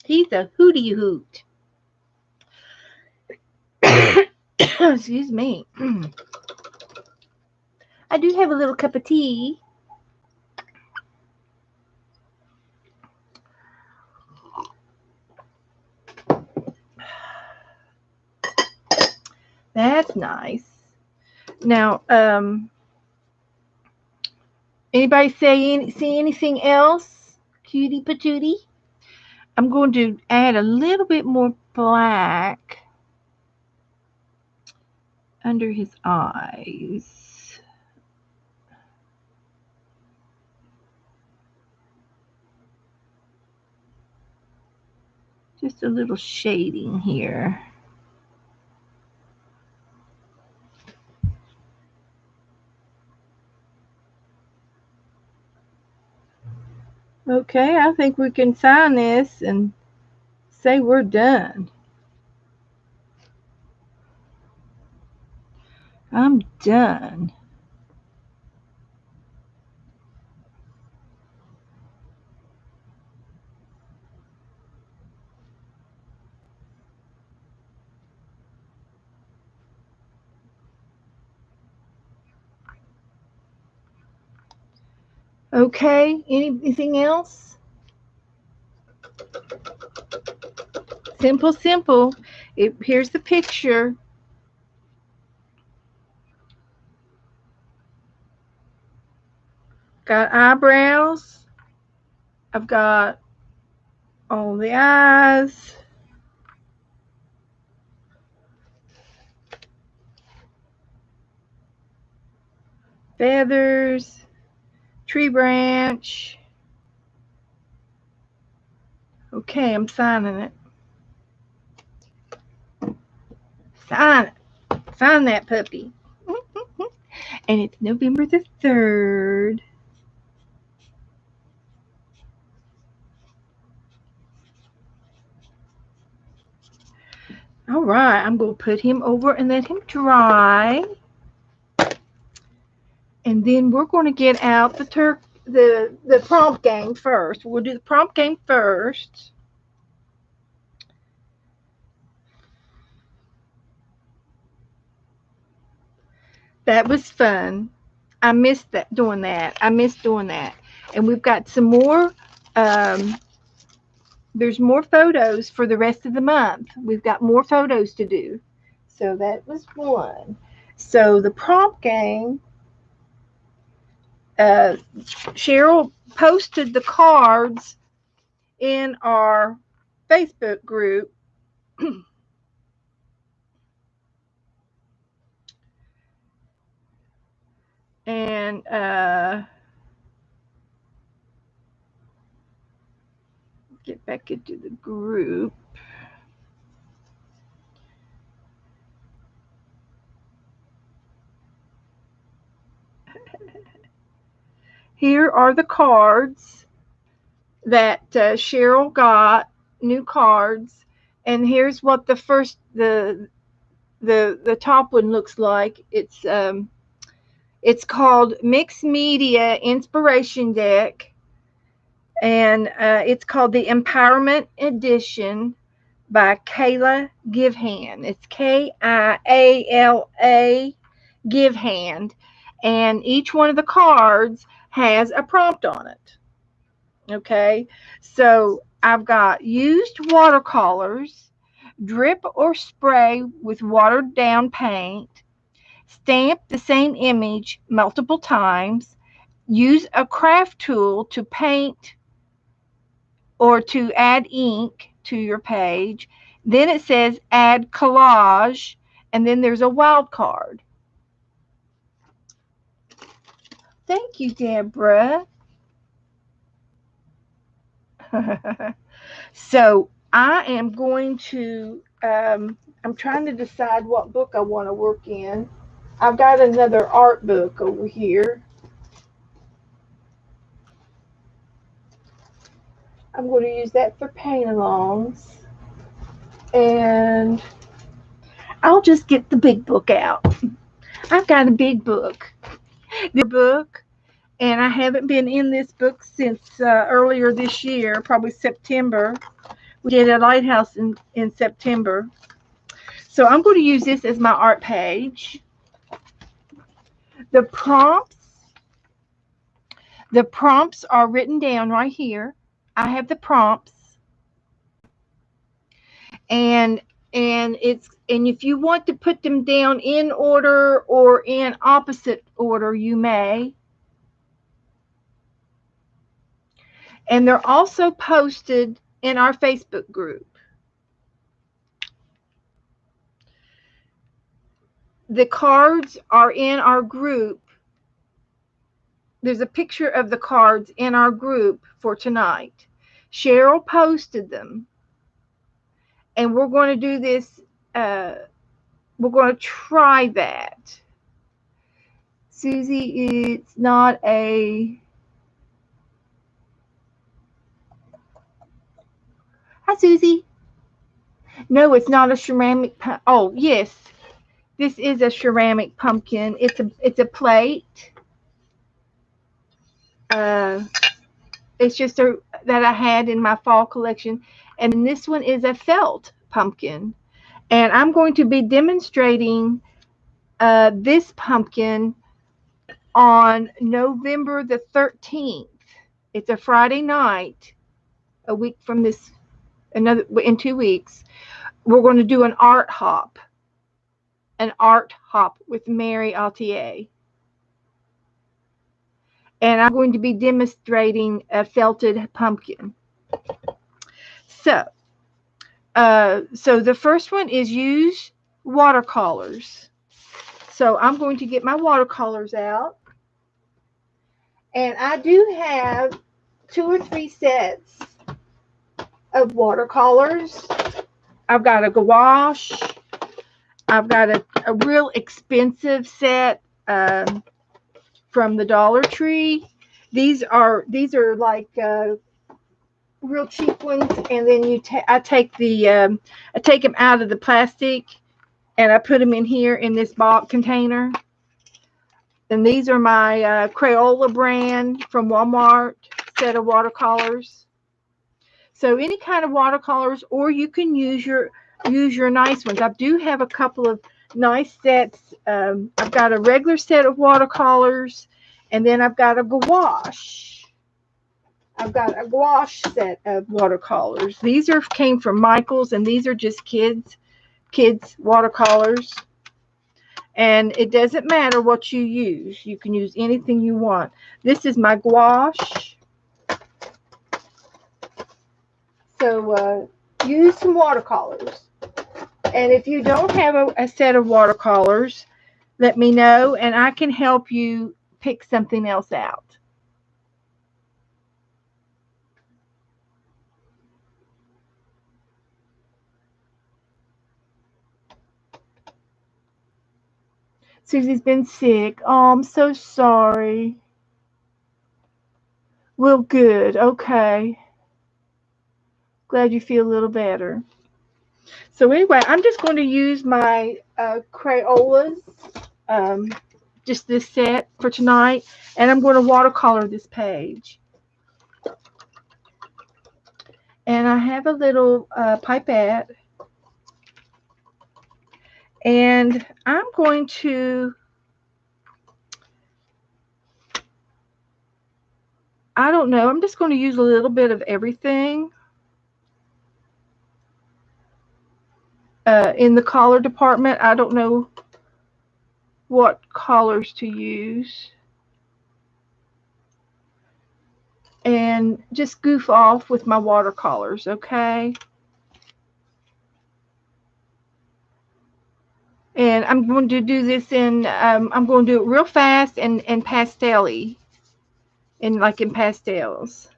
He's a hooty hoot. Excuse me. I do have a little cup of tea. That's nice. Now, anybody see anything else? Cutie patootie? I'm going to add a little bit more black under his eyes. Just a little shading here. Okay, I think we can sign this and say we're done. I'm done. Okay, anything else? Simple, simple. Here's the picture. Got eyebrows. I've got all the eyes. Feathers. Tree branch. Okay, I'm signing it. Sign it. Sign that puppy. And it's November the 3rd. All right, I'm going to put him over and let him dry. And then we're going to get out the prompt game first. We'll do the prompt game first. That was fun. I missed doing that. And we've got some more. There's more photos for the rest of the month. We've got more photos to do. So that was one. So the prompt game, Cheryl posted the cards in our Facebook group. And get back into the group. Here are the cards that Cheryl got, new cards. And here's what the first, the top one looks like. It's called Mixed Media Inspiration Deck, and it's called the Empowerment Edition by Kayla Givehand. It's Kiala Givehand, and each one of the cards has a prompt on it. Okay, so I've got used watercolors, drip or spray with watered down paint, stamp the same image multiple times, use a craft tool to paint or to add ink to your page. Then it says add collage, and then there's a wild card. Thank you, Deborah. So I am going to, I'm trying to decide what book I want to work in. I've got another art book over here. I'm going to use that for paint-alongs. And I'll just get the big book out. I've got a big book. The book, and I haven't been in this book since earlier this year, probably September. We did a lighthouse in September. So I'm going to use this as my art page. The prompts are written down right here. I have the prompts. And if you want to put them down in order or in opposite order, you may. And they're also posted in our Facebook group. The cards are in our group. There's a picture of the cards in our group for tonight. Cheryl posted them. And we're going to do this. We're going to try that. Susie, it's not a... Hi, Susie. No, it's not a ceramic. Oh, yes. This is a ceramic pumpkin. It's a plate. It's just that I had in my fall collection. And this one is a felt pumpkin. And I'm going to be demonstrating this pumpkin on November the 13th. It's a Friday night, a week from this, in 2 weeks. We're going to do an art hop with Mary Altier. And I'm going to be demonstrating a felted pumpkin. So the first one is use watercolors. So I'm going to get my watercolors out. And I do have 2 or 3 sets of watercolors. I've got a gouache. I've got a real expensive set from the Dollar Tree. These are like real cheap ones, and then I take them out of the plastic, and I put them in here in this box container. And these are my Crayola brand from Walmart set of watercolors. So any kind of watercolors, or you can use your nice ones. I do have a couple of nice sets. I've got a regular set of watercolors, and then I've got a gouache. I've got a gouache set of watercolors. These came from Michael's, and these are just kids' kids' watercolors. And it doesn't matter what you use. You can use anything you want. This is my gouache. So use some watercolors. And if you don't have a set of watercolors, let me know and I can help you pick something else out. Susie's been sick. Oh, I'm so sorry. Well, good. Okay. Glad you feel a little better. So anyway, I'm just going to use my Crayolas, um, just this set for tonight, and I'm going to watercolor this page. And I have a little pipette, and I'm going to, I don't know, I'm just going to use a little bit of everything in the color department. I don't know what colors to use. And just goof off with my watercolors, okay? And I'm going to do this in, I'm going to do it real fast and pastel-y, in pastels.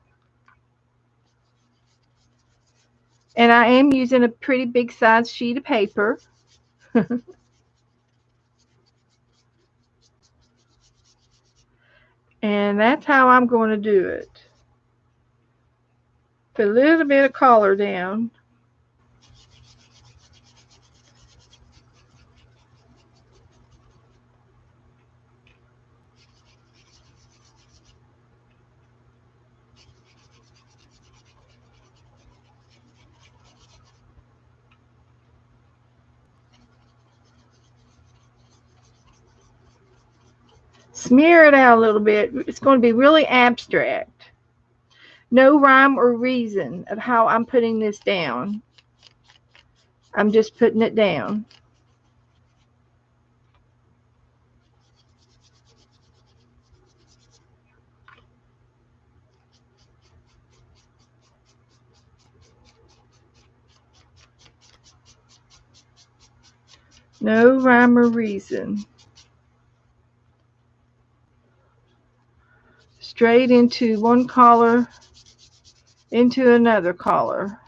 And I am using a pretty big size sheet of paper. And that's how I'm going to do it. Put a little bit of color down. Smear it out a little bit. It's going to be really abstract. No rhyme or reason of how I'm putting this down. I'm just putting it down. No rhyme or reason. Straight into one color, into another color.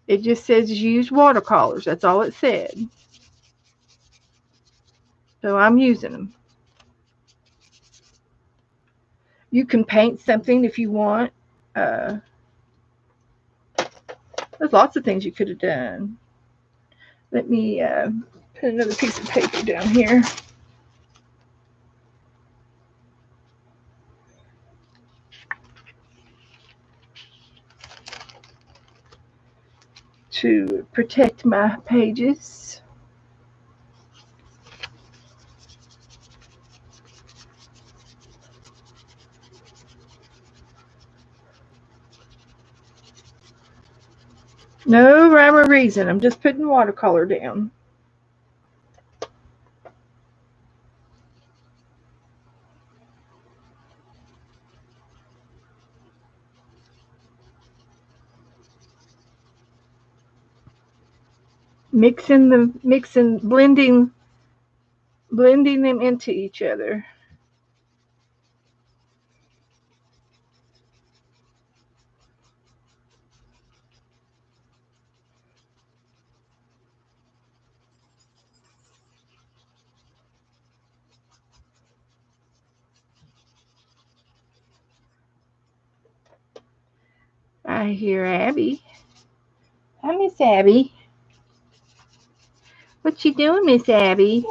It just says use watercolors. That's all it said. So I'm using them. You can paint something if you want. There's lots of things you could have done. Let me put another piece of paper down here. To protect my pages. No rhyme or reason. I'm just putting watercolor down. Blending them into each other. I hear Abby. Hi, Miss Abby. What you doing, Miss Abby?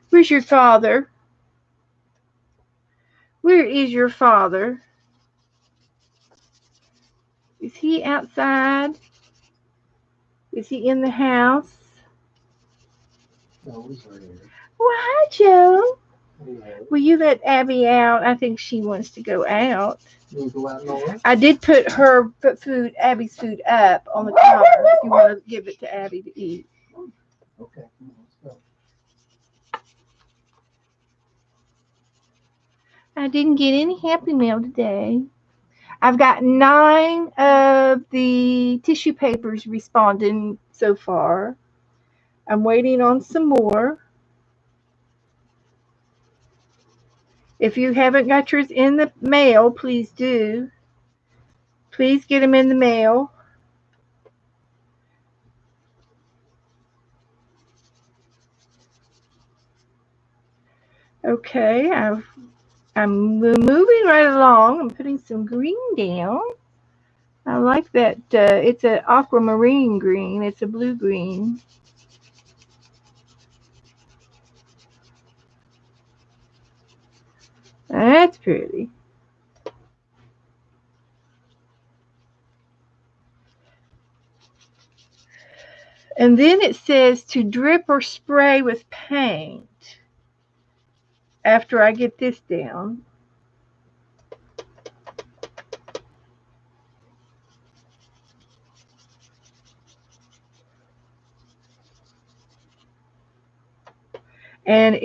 Where's your father? Where is your father? Is he outside? Is he in the house? No, he's right here. Well, hi, Joe. Will you let Abby out? I think she wants to go out. You want to go out, Nora? I did put Abby's food up on the counter if you want to give it to Abby to eat. Okay, come on, let's go. I didn't get any Happy Meal today. I've got 9 of the tissue papers responding so far. I'm waiting on some more. If you haven't got yours in the mail, please do. Please get them in the mail. Okay, I'm moving right along. I'm putting some green down. I like that. It's an aquamarine green. It's a blue green. That's pretty. And then it says to drip or spray with paint after I get this down. And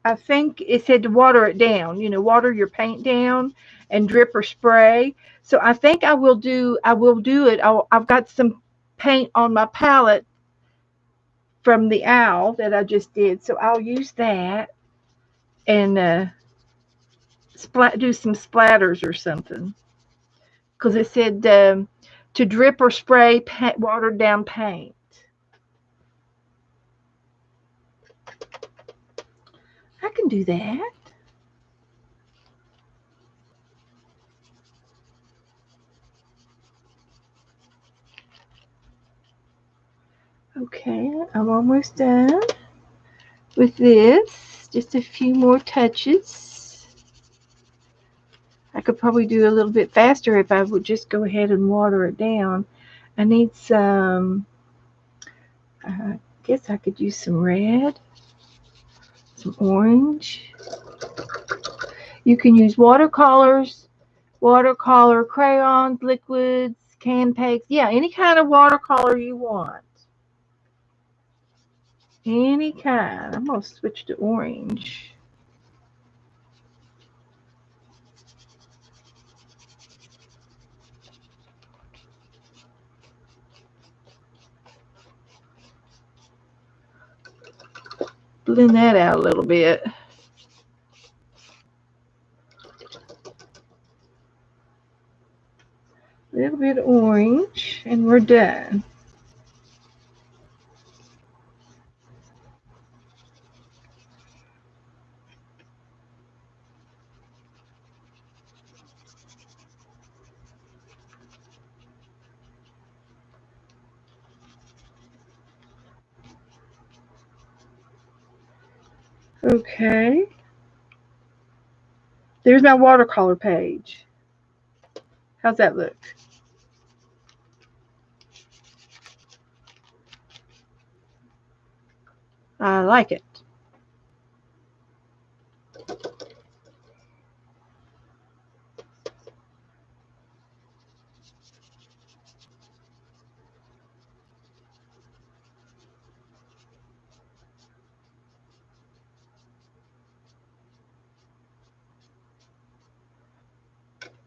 I think it said to water it down, water your paint down and drip or spray. So I think I will do it. I've got some paint on my palette from the owl that I just did. So I'll use that and do some splatters or something. Because it said to drip or spray watered down paint. I can do that. Okay, I'm almost done with this. Just a few more touches. I could probably do a little bit faster if I would just go ahead and water it down. I need some, I guess I could use some red, some orange. You can use watercolors, watercolor crayons, liquids, can paints. Yeah, any kind of watercolor you want. Any kind. I'm going to switch to orange. Blend that out a little bit. A little bit of orange, and we're done. Okay. There's my watercolor page. How's that look? I like it.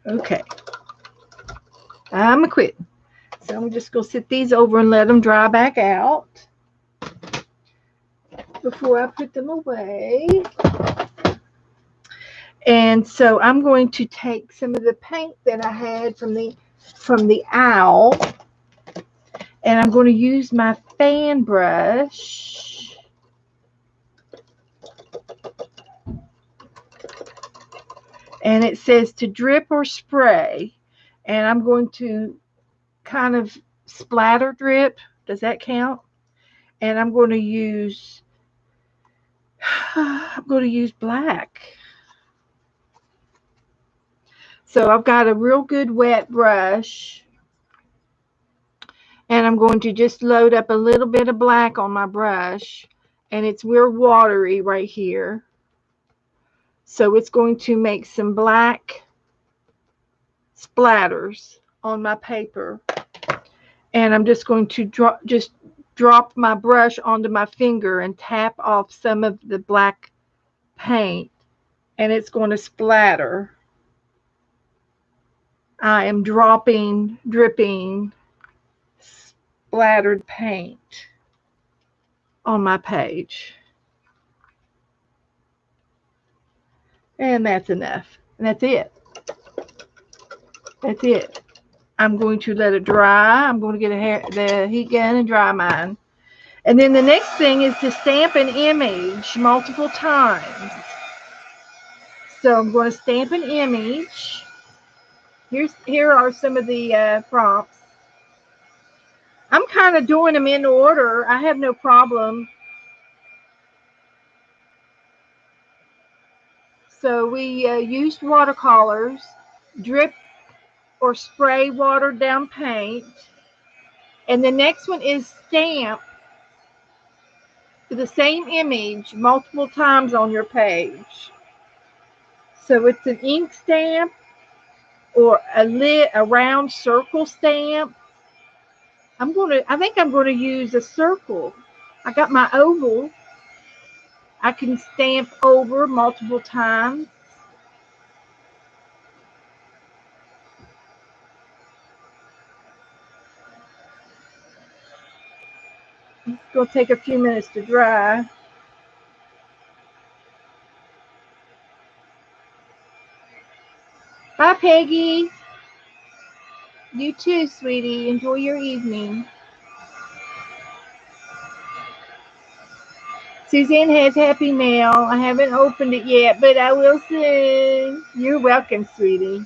Okay. I'm quit. So I'm just going to sit these over and let them dry back out before I put them away. And so I'm going to take some of the paint that I had from the owl, and I'm going to use my fan brush. And it says to drip or spray, and I'm going to kind of splatter drip. Does that count? And I'm going to use black. So I've got a real good wet brush, And I'm going to just load up a little bit of black on my brush. And it's real watery right here. So it's going to make some black splatters on my paper. And I'm just going to drop my brush onto my finger and tap off some of the black paint. And it's going to splatter. I am dripping splattered paint on my page. And that's enough. And that's it. That's it. I'm going to let it dry. I'm going to get the heat gun and dry mine. And then the next thing is to stamp an image multiple times. So I'm going to stamp an image. Here are some of the prompts. I'm kind of doing them in order. I have no problem. So we used watercolors, drip or spray watered down paint. And the next one is stamp the same image multiple times on your page. So it's an ink stamp or a round circle stamp. I think I'm going to use a circle. I got my oval. I can stamp over multiple times. It's going to take a few minutes to dry. Bye, Peggy. You too, sweetie. Enjoy your evening. Suzanne has Happy Mail. I haven't opened it yet, but I will soon. You're welcome, sweetie.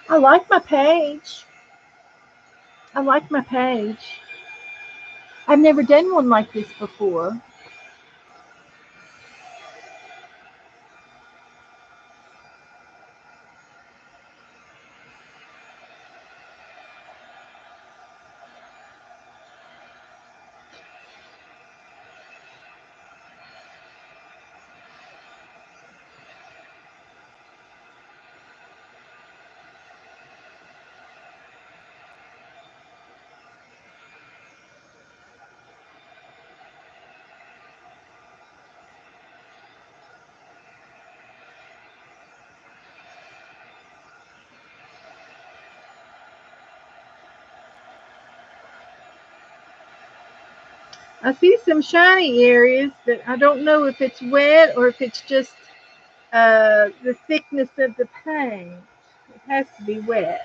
I like my page. I like my page. I've never done one like this before. I see some shiny areas, but I don't know if it's wet or if it's just the thickness of the paint. It has to be wet.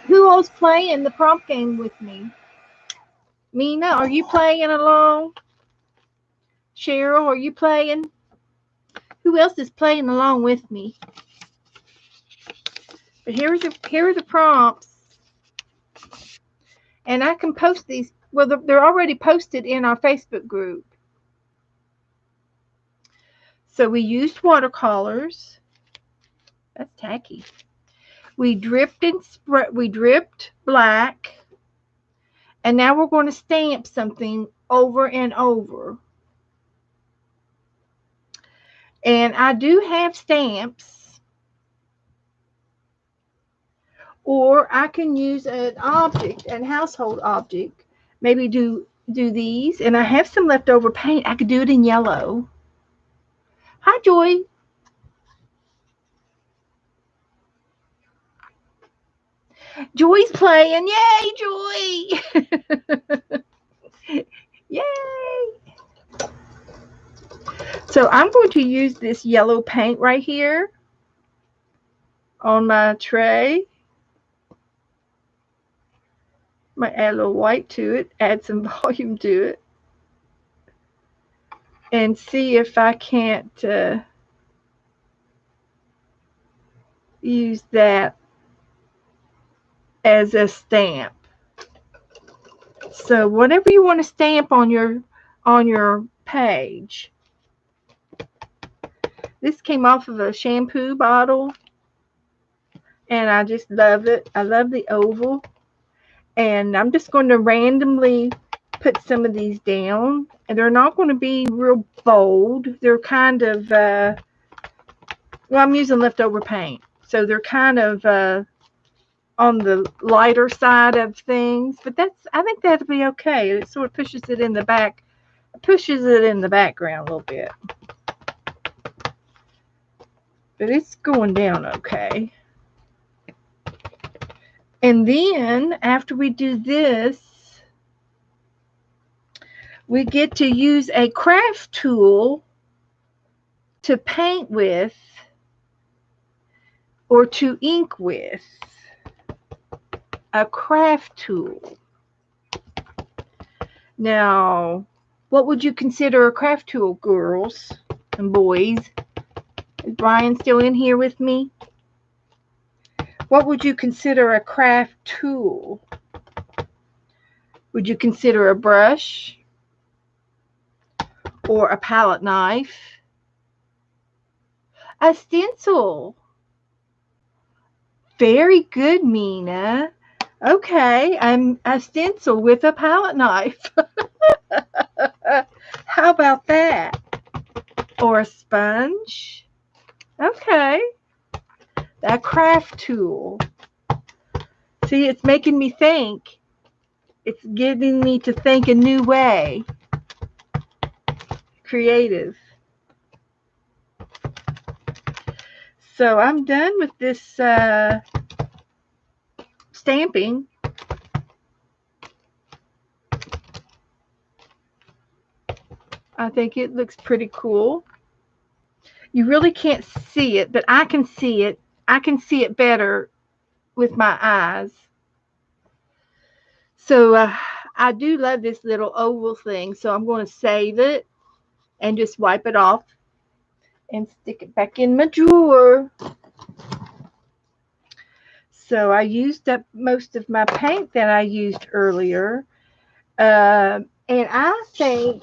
Who all's playing the prompt game with me? Mina, are you playing along? Cheryl, are you playing? Who else is playing along with me? But here are the prompts. And I can post these. Well, they're already posted in our Facebook group. So we used watercolors. That's tacky. We dripped black. And now we're going to stamp something over and over. And I do have stamps. Or I can use an object, a household object. Maybe do these. And I have some leftover paint. I could do it in yellow. Hi, Joy. Joy's playing. Yay, Joy! Yay! So I'm going to use this yellow paint right here on my tray. Might add a little white to it, add some volume to it, and see if I can't use that as a stamp. So whatever you want to stamp on your page. This came off of a shampoo bottle, and I just love it. I love the oval. And I'm just going to randomly put some of these down. And they're not going to be real bold. They're kind of, well, I'm using leftover paint. So they're kind of on the lighter side of things. But I think that'll be okay. It sort of pushes it in the back, pushes it in the background a little bit. But it's going down okay. And then after we do this, we get to use a craft tool to paint with or to ink with. A craft tool. Now, what would you consider a craft tool, girls and boys? Is Brian still in here with me? What would you consider a craft tool? Would you consider a brush or a palette knife? A stencil. Very good, Mina. Okay, I'm a stencil with a palette knife. How about that? Or a sponge? Okay. A craft tool. See, it's making me think. It's getting me to think a new way. Creative. So I'm done with this stamping. I think it looks pretty cool. You really can't see it, but I can see it. I can see it better with my eyes. So I do love this little oval thing. So I'm going to save it and just wipe it off and stick it back in my drawer. So I used up most of my paint that I used earlier. And I think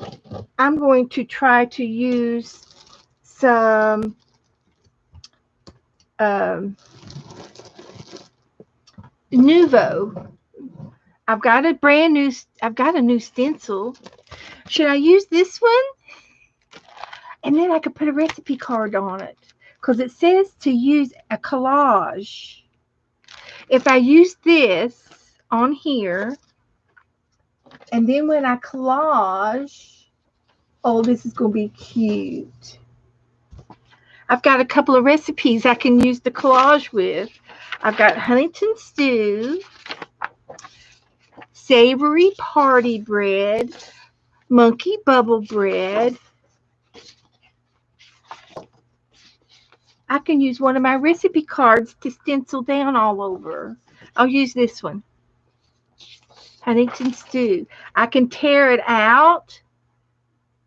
I'm going to try to use some Nuvo. I've got a new stencil. Should I use this one? And then I could put a recipe card on it because it says to use a collage. If I use this on here, and then when I collage, oh, this is going to be cute. I've got a couple of recipes I can use the collage with. I've got Huntington stew, savory party bread, monkey bubble bread. I can use one of my recipe cards to stencil down all over. I'll use this one. Huntington stew. I can tear it out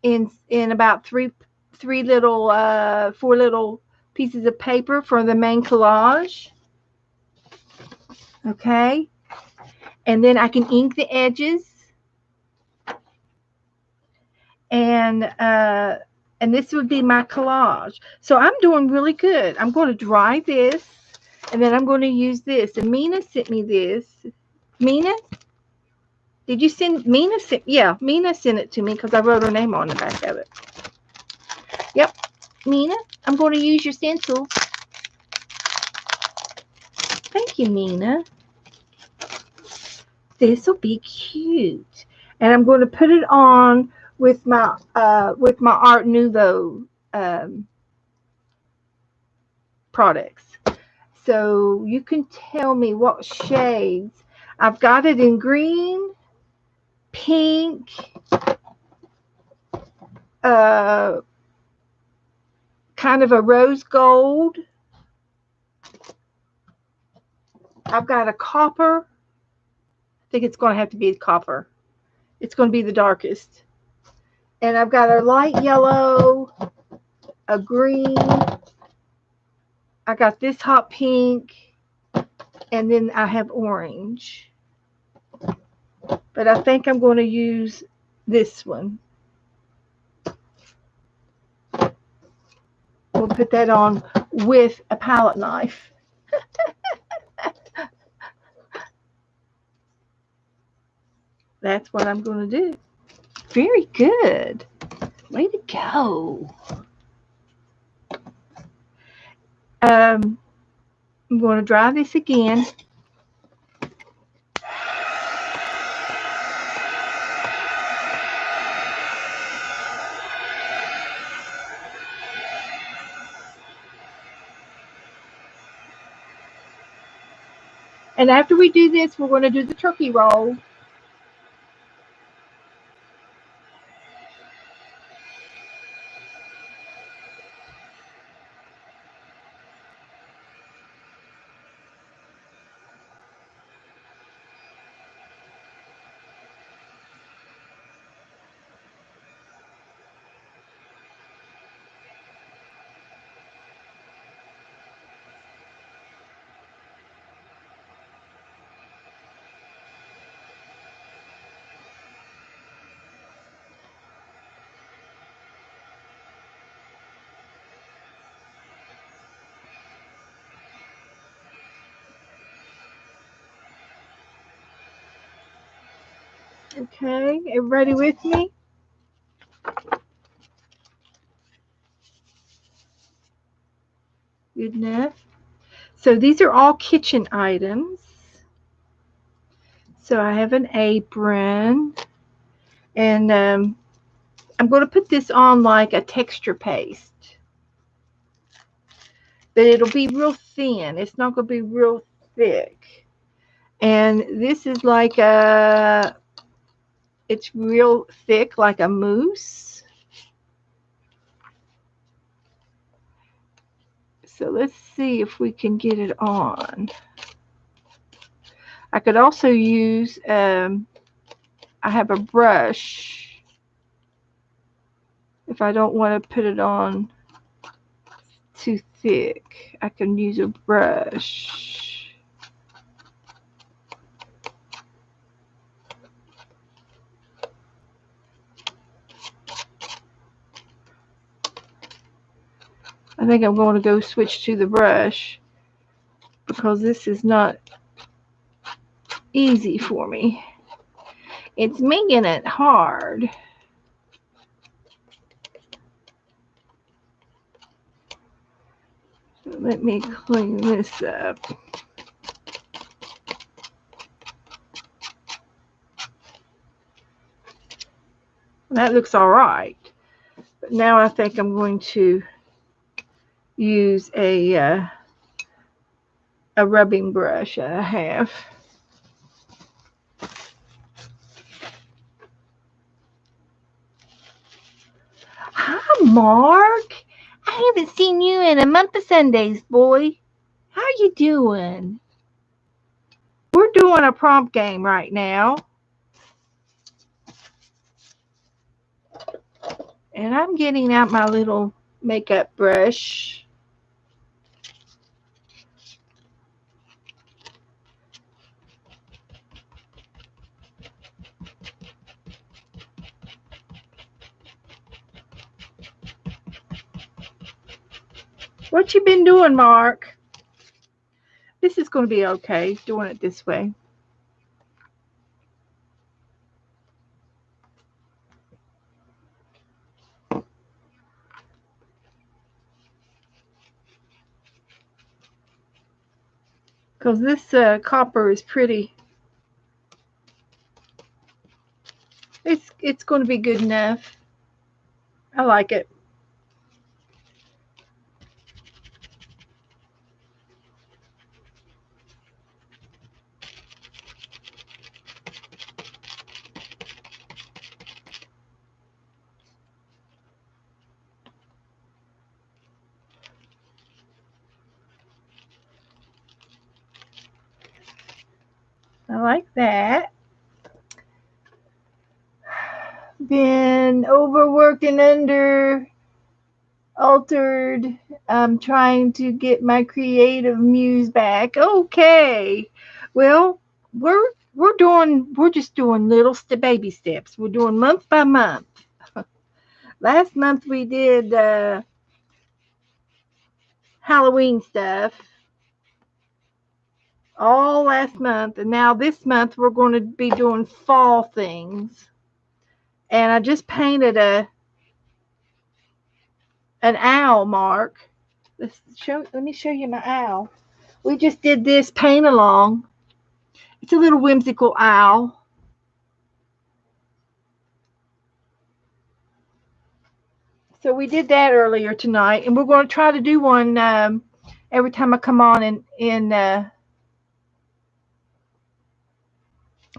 in about four little pieces of paper for the main collage. Okay. And then I can ink the edges. And this would be my collage. So I'm doing really good. I'm going to dry this, and then I'm going to use this. And Mina sent me this. Mina? Did you send Mina? Yeah, Mina sent it to me because I wrote her name on the back of it. Yep. Mina, I'm going to use your stencil. Thank you, Mina. This will be cute. And I'm going to put it on with my Art Nouveau products. So you can tell me what shades. I've got it in green, pink, kind of a rose gold. I've got a copper. I think it's going to have to be copper. It's going to be the darkest. And I've got a light yellow, a green. I got this hot pink. And then I have orange. But I think I'm going to use this one. We'll put that on with a palette knife. That's what I'm going to do. Very good. Way to go. I'm going to dry this again. And after we do this, we're going to do the turkey roll. Okay, everybody with me? Good enough. So these are all kitchen items. So I have an apron. And I'm going to put this on like a texture paste. But it'll be real thin. It's not going to be real thick. And this is like it's real thick, like a mousse. So let's see if we can get it on. I could also use, I have a brush. If I don't want to put it on too thick, I can use a brush. I think I'm going to go switch to the brush because this is not easy for me. It's making it hard. So let me clean this up. That looks all right. But now I think I'm going to use a rubbing brush that I have. Hi, Mark. I haven't seen you in a month of Sundays, boy. How you doing? We're doing a prompt game right now. And I'm getting out my little makeup brush. What you been doing, Mark? This is going to be okay, doing it this way. Because this copper is pretty. It's going to be good enough. I like it. I like that. Been overworking under altered. I'm trying to get my creative muse back. Okay. Well, we're just doing little baby steps. We're doing month by month. Last month we did Halloween stuff all last month, and now this month we're going to be doing fall things. And I just painted an owl, Mark. Let me show you my owl. We just did this paint along. It's a little whimsical owl. So we did that earlier tonight, and we're going to try to do one every time I come on.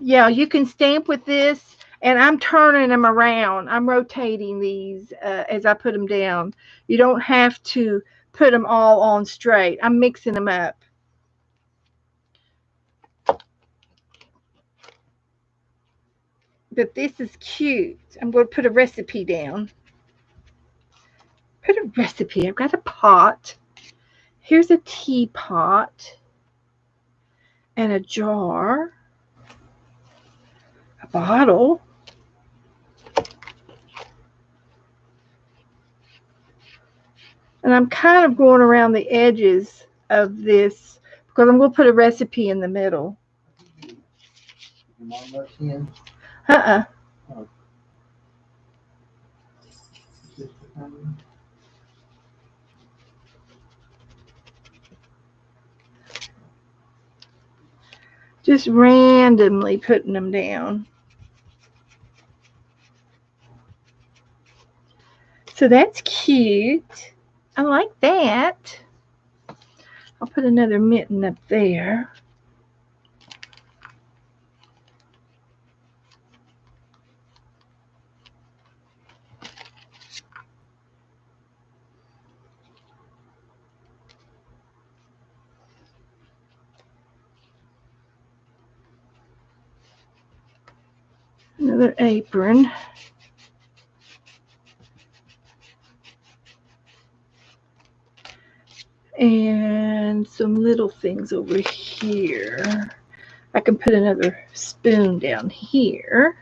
Yeah, you can stamp with this, and I'm turning them around. I'm rotating these as I put them down. You don't have to put them all on straight. I'm mixing them up. But this is cute. I'm going to put a recipe down. Put a recipe. I've got a pot. Here's a teapot and a jar, a bottle. And I'm kind of going around the edges of this because I'm going to put a recipe in the middle. Uh-uh. Oh. Just randomly putting them down. So that's cute. I like that. I'll put another mitten up there. Another apron. And some little things over here. I can put another spoon down here.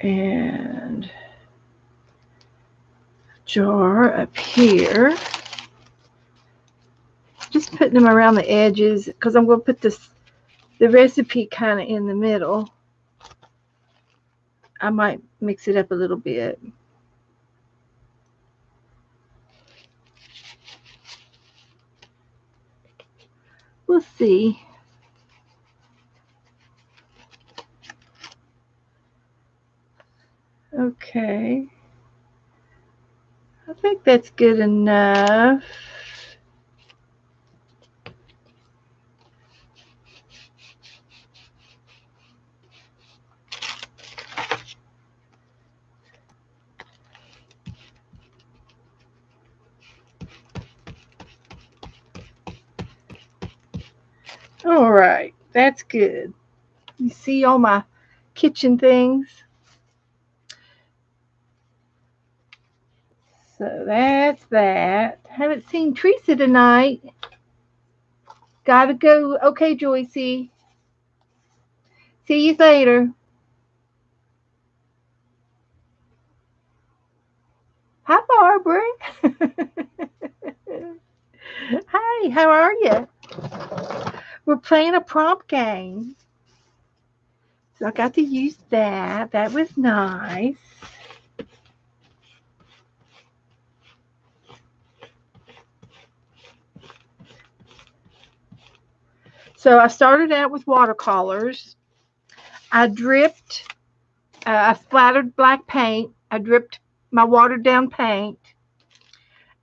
And jar up here. Just putting them around the edges because I'm going to put the recipe kind of in the middle. I might mix it up a little bit. We'll see. Okay. I think that's good enough. All right, that's good. You see all my kitchen things? So that's that. Haven't seen Teresa tonight. Gotta go. Okay, Joycey. See you later. Hi, Barbara. Hi, how are you? We're playing a prompt game. So I got to use that. That was nice. So I started out with watercolors. I splattered black paint. I dripped my watered down paint.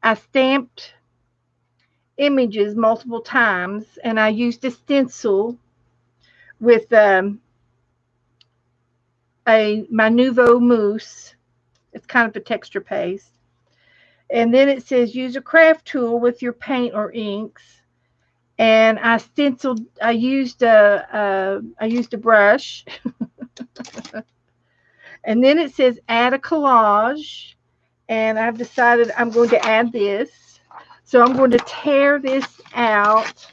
I stamped images multiple times, and I used a stencil with my Nuvo mousse. It's kind of a texture paste. And then it says use a craft tool with your paint or inks. And I stenciled. I used a brush. And then it says add a collage. And I've decided I'm going to add this. So I'm going to tear this out.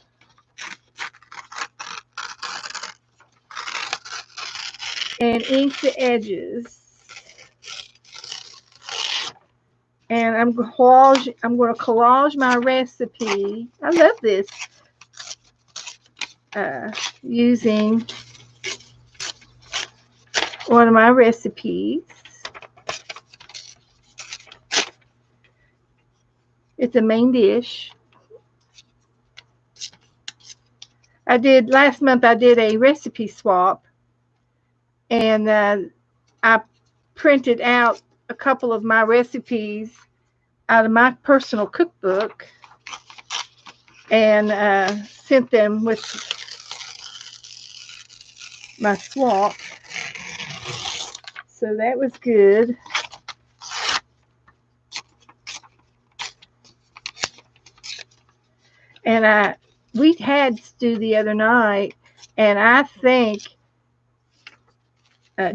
And ink the edges. And I'm going to collage my recipe. I love this. Using one of my recipes. It's a main dish. Last month I did a recipe swap, and I printed out a couple of my recipes out of my personal cookbook and sent them with my swap. So that was good. And we had stew the other night, and I think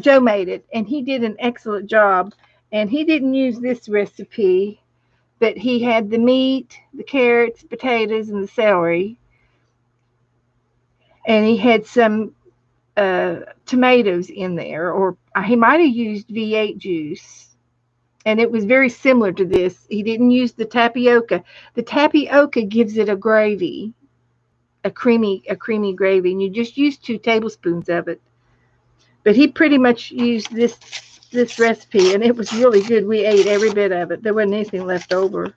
Joe made it, and he did an excellent job. And he didn't use this recipe, but he had the meat, the carrots, potatoes, and the celery. And he had some tomatoes in there, or he might have used V8 juice. And it was very similar to this. He didn't use the tapioca. The tapioca gives it a gravy, a creamy gravy, and you just use 2 tablespoons of it. But he pretty much used this recipe, and it was really good. We ate every bit of it. There wasn't anything left over.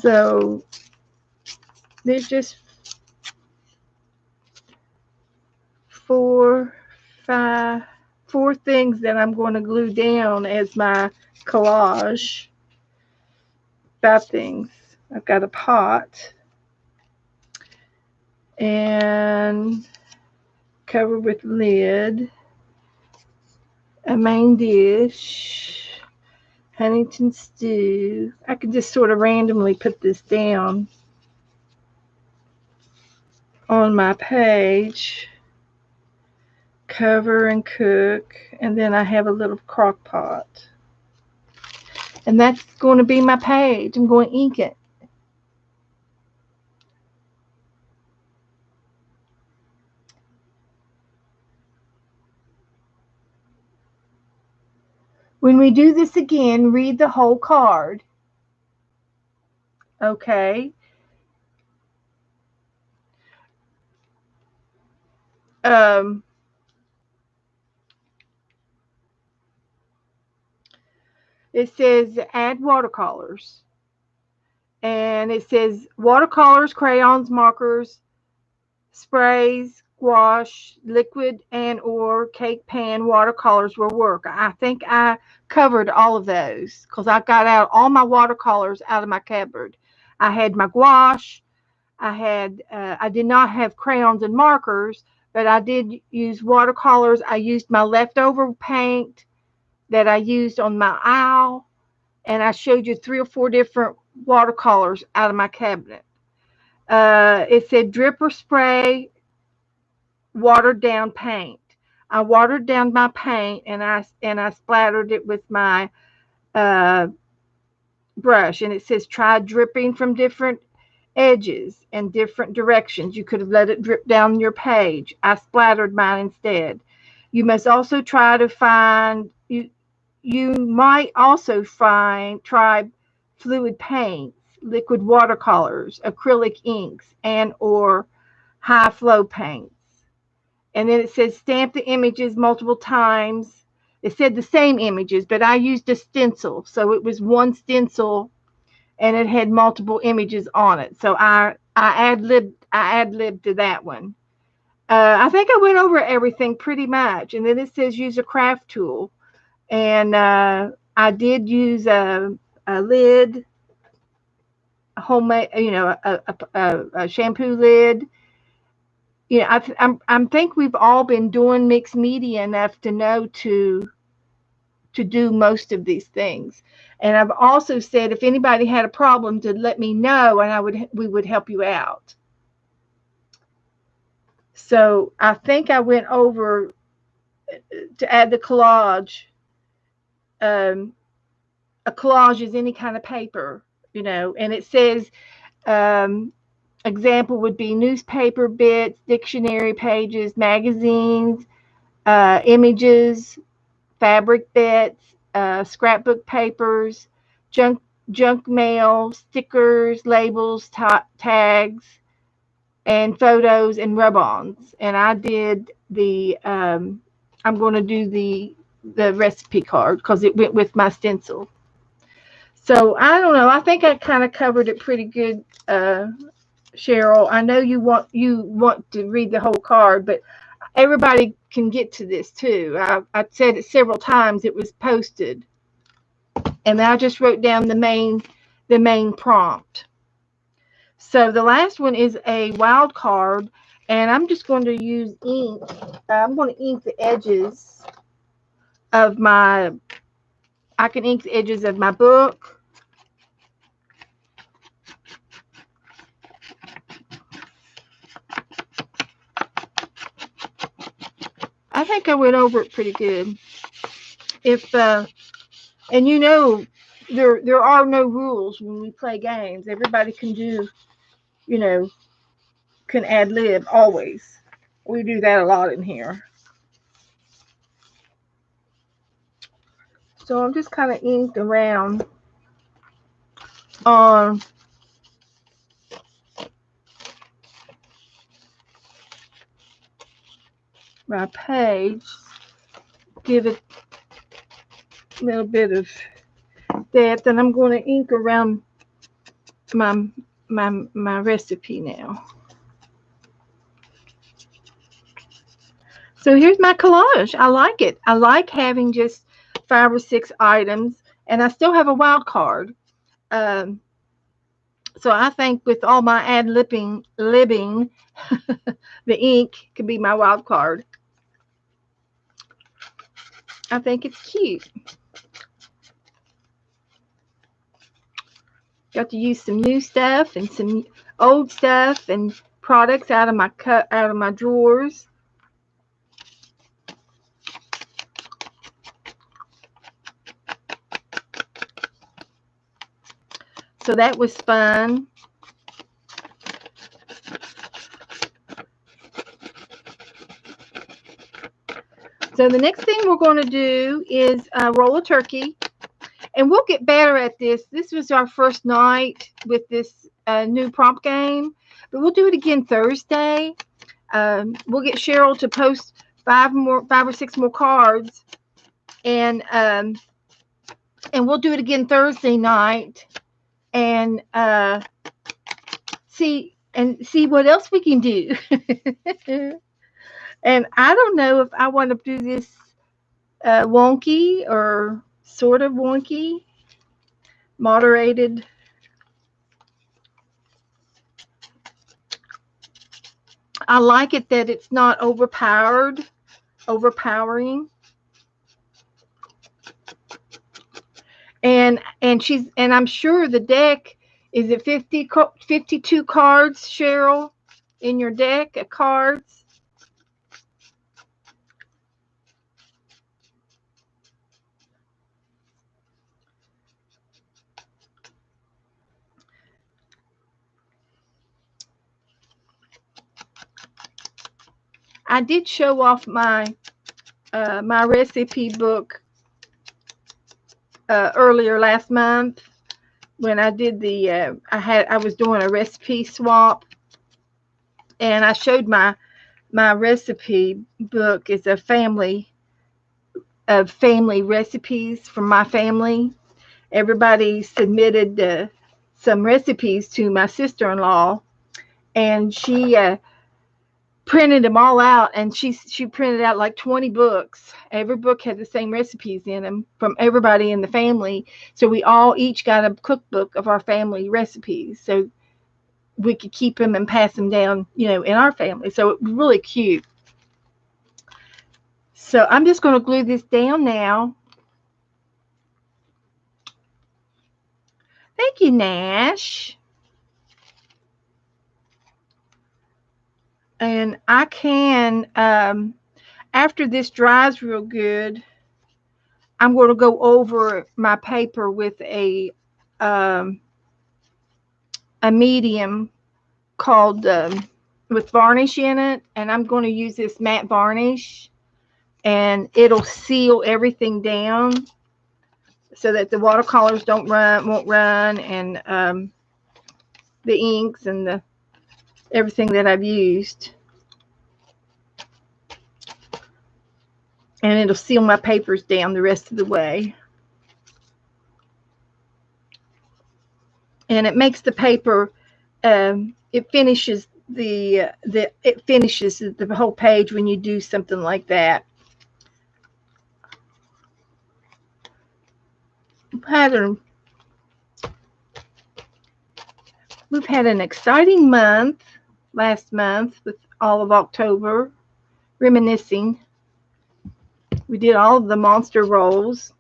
So there's just 4 things that I'm going to glue down as my collage. 5 things. I've got a pot and cover with lid, a main dish, Huntington stew. I can just sort of randomly put this down on my page. Cover and cook, and then I have a little crock pot. And that's going to be my page. I'm going to ink it. When we do this again, read the whole card. Okay. It says add watercolors. And it says watercolors, crayons, markers, sprays, gouache, liquid and or cake pan watercolors will work. I think I covered all of those because I got out all my watercolors out of my cupboard. I had my gouache. I did not have crayons and markers, but I did use watercolors. I used my leftover paint that I used on my owl, and I showed you 3 or 4 different watercolors out of my cabinet. It said drip or spray watered down paint. I watered down my paint, and I splattered it with my brush, and it says try dripping from different edges and different directions. You could have let it drip down your page. I splattered mine instead. You must also try to find you might also try fluid paints, liquid watercolors, acrylic inks, and or high flow paints. And then it says stamp the images multiple times. It said the same images, but I used a stencil. So it was one stencil and it had multiple images on it. So I ad-libbed to that one. I think I went over everything pretty much. And then it says use a craft tool. And I did use a lid, a homemade, a shampoo lid. I think we've all been doing mixed media enough to know to to do most of these things. And I've also said if anybody had a problem to let me know, and we would help you out. So I think I went over to add the collage. A collage is any kind of paper, and it says example would be newspaper bits, dictionary pages, magazines, images, fabric bits, scrapbook papers, junk mail, stickers, labels, tags, and photos and rub-ons. And I did the I'm going to do the recipe card because it went with my stencil. So I don't know. I think I kind of covered it pretty good, Cheryl. I know you want to read the whole card, but everybody can get to this too. I said it several times. It was posted, and I just wrote down the main prompt. So the last one is a wild card, and I'm just going to use ink. I'm going to ink the edges of my. I can ink the edges of my book. I think I went over it pretty good. And there are no rules when we play games. Everybody can do, can ad lib always. We do that a lot in here. So I'm just kind of inked around on my page. Give it a little bit of depth, and I'm going to ink around my recipe now. So here's my collage. I like it. I like having just 5 or 6 items, and I still have a wild card. So I think with all my ad-libbing, the ink could be my wild card. I think it's cute. Got to use some new stuff and some old stuff and products out of my drawers. So that was fun. So the next thing we're going to do is roll a turkey. And we'll get better at this. This was our first night with this new prompt game. But we'll do it again Thursday. We'll get Cheryl to post 5 or 6 more cards. And we'll do it again Thursday night. And see what else we can do. And I don't know if I want to do this wonky or sort of wonky, moderated. I like it that it's not overpowering. And I'm sure the deck is at 52 cards, Cheryl, in your deck of cards. I did show off my my recipe book earlier last month when I did the I was doing a recipe swap, and I showed my recipe book is a family of family recipes from my family. Everybody submitted some recipes to my sister-in-law, and she printed them all out, and she printed out like 20 books. Every book had the same recipes in them from everybody in the family. So we all each got a cookbook of our family recipes, so we could keep them and pass them down, in our family. So it was really cute. So I'm just going to glue this down now. Thank you, Nash. And I can, after this dries real good, I'm going to go over my paper with um, a medium called with varnish in it, and I'm going to use this matte varnish, and it'll seal everything down so that the watercolors won't run, and the inks and the everything that I've used, and it'll seal my papers down the rest of the way. And it makes the paper, it finishes the whole page when you do something like that. We've had an exciting month last month with all of October, reminiscing. We did all of the monster rolls.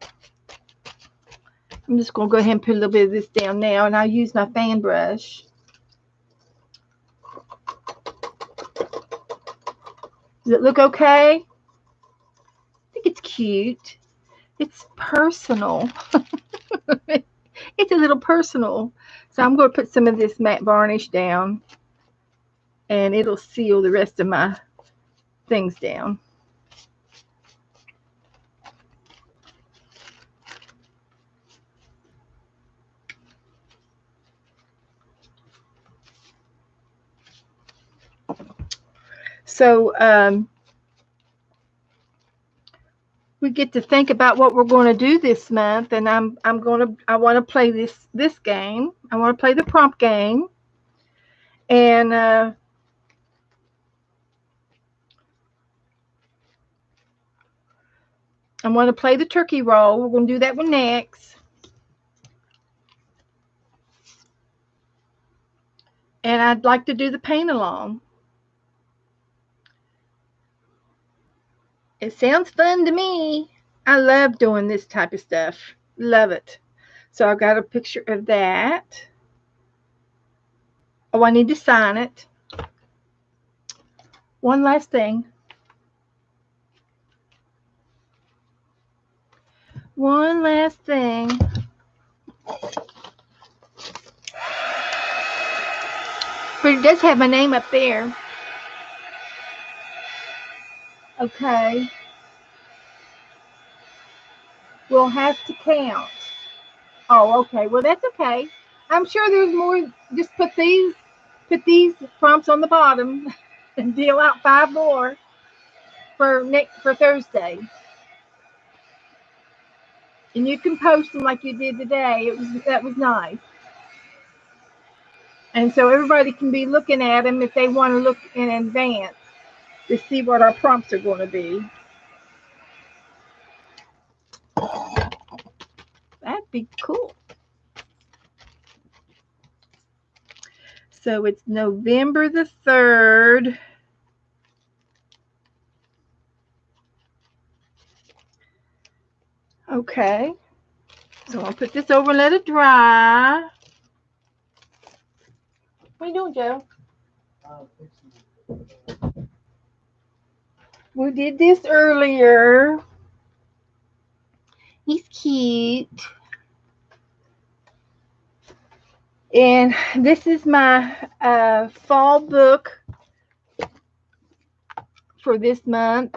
I'm just going to go ahead and put a little bit of this down now, and I'll use my fan brush. Does it look okay? I think it's cute. It's personal. It's a little personal. So I'm going to put some of this matte varnish down, and it'll seal the rest of my things down. So we get to think about what we're going to do this month, and I want to play this game. I want to play the prompt game, and I want to play the turkey roll. We're going to do that one next. And I'd like to do the paint along. It sounds fun to me. I love doing this type of stuff. Love it. So I got a picture of that. Oh, I need to sign it. One last thing. One last thing. But it does have my name up there. Okay. We'll have to count. Oh, okay. Well, that's okay. I'm sure there's more. Just put these prompts on the bottom and deal out 5 more for Thursday. And you can post them like you did today. That was nice. And so everybody can be looking at them if they want to look in advance to see what our prompts are going to be. That'd be cool. So it's November the 3rd. Okay. So I'll put this over and let it dry. What are you doing, Joe? We did this earlier. He's cute. And this is my fall book for this month.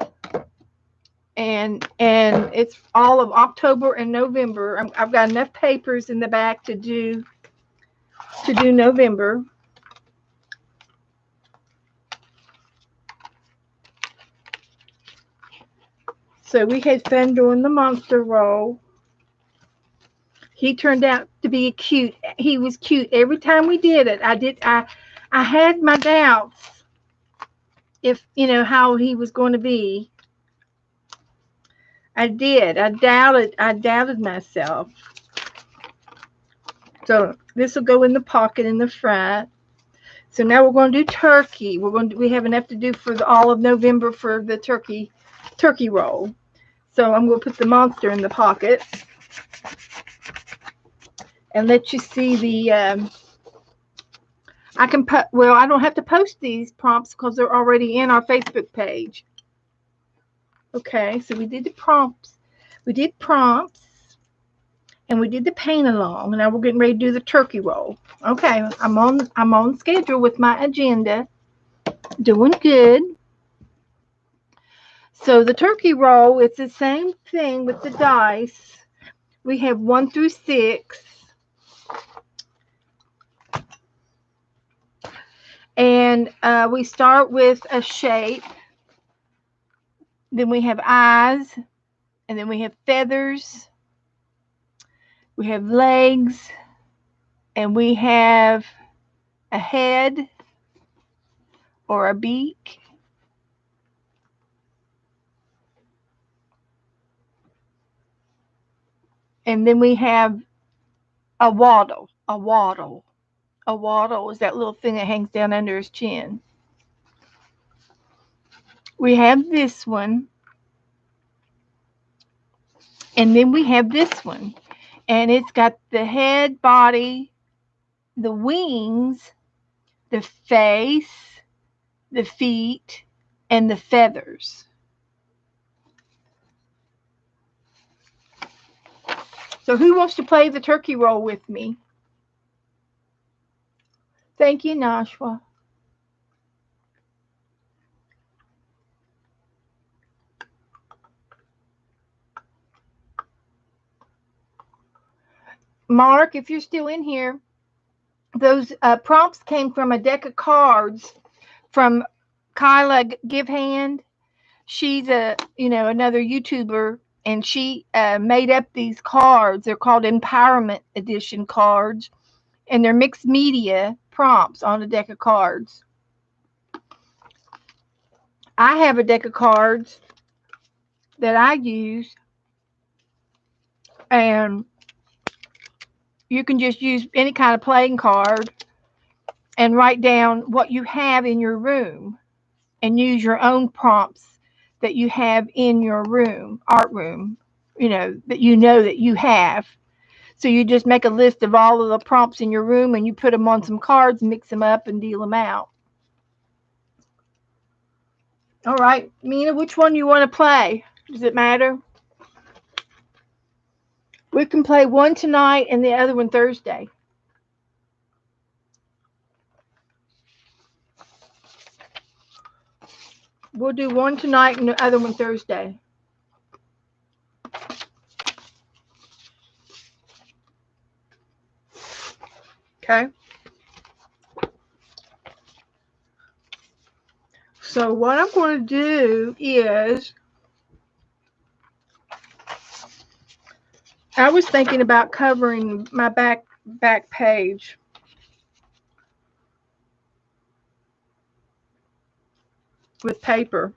And it's all of October and November. I've got enough papers in the back to do November. So we had fun doing the monster roll. He turned out to be cute. He was cute every time we did it. I had my doubts if how he was going to be. I did. I doubted myself. So this will go in the pocket in the front. So now we're going to do turkey. We have enough to do for all of November for the turkey roll. So I'm going to put the monster in the pocket. and let you see the, I can put, well, I don't have to post these prompts because they're already in our Facebook page. Okay, so we did the prompts. We did prompts, and we did the paint along. Now we're getting ready to do the turkey roll. Okay, I'm on schedule with my agenda. Doing good. So the turkey roll, it's the same thing with the dice. We have 1 through 6. And we start with a shape. Then we have eyes. And then we have feathers. We have legs. And we have a head or a beak. And then we have a wattle. A wattle. A wattle is that little thing that hangs down under his chin. We have this one. And then we have this one. And it's got the head, body, the wings, the face, the feet, and the feathers. So who wants to play the turkey roll with me? Thank you, Nashwa. Mark, if you're still in here, those prompts came from a deck of cards from Kyla Givehand. She's another YouTuber, and she made up these cards. They're called Empowerment Edition cards, and they're mixed media prompts on a deck of cards. I have a deck of cards that I use, and you can just use any kind of playing card and write down what you have in your room and use your own prompts that you have in your room, art room, that you have. So you just make a list of all of the prompts in your room and you put them on some cards, mix them up, and deal them out. All right, Mina, which one you want to play? Does it matter? We can play one tonight and the other one Thursday. We'll do one tonight and the other one Thursday. Okay. So what I'm going to do is, I was thinking about covering my back page with paper.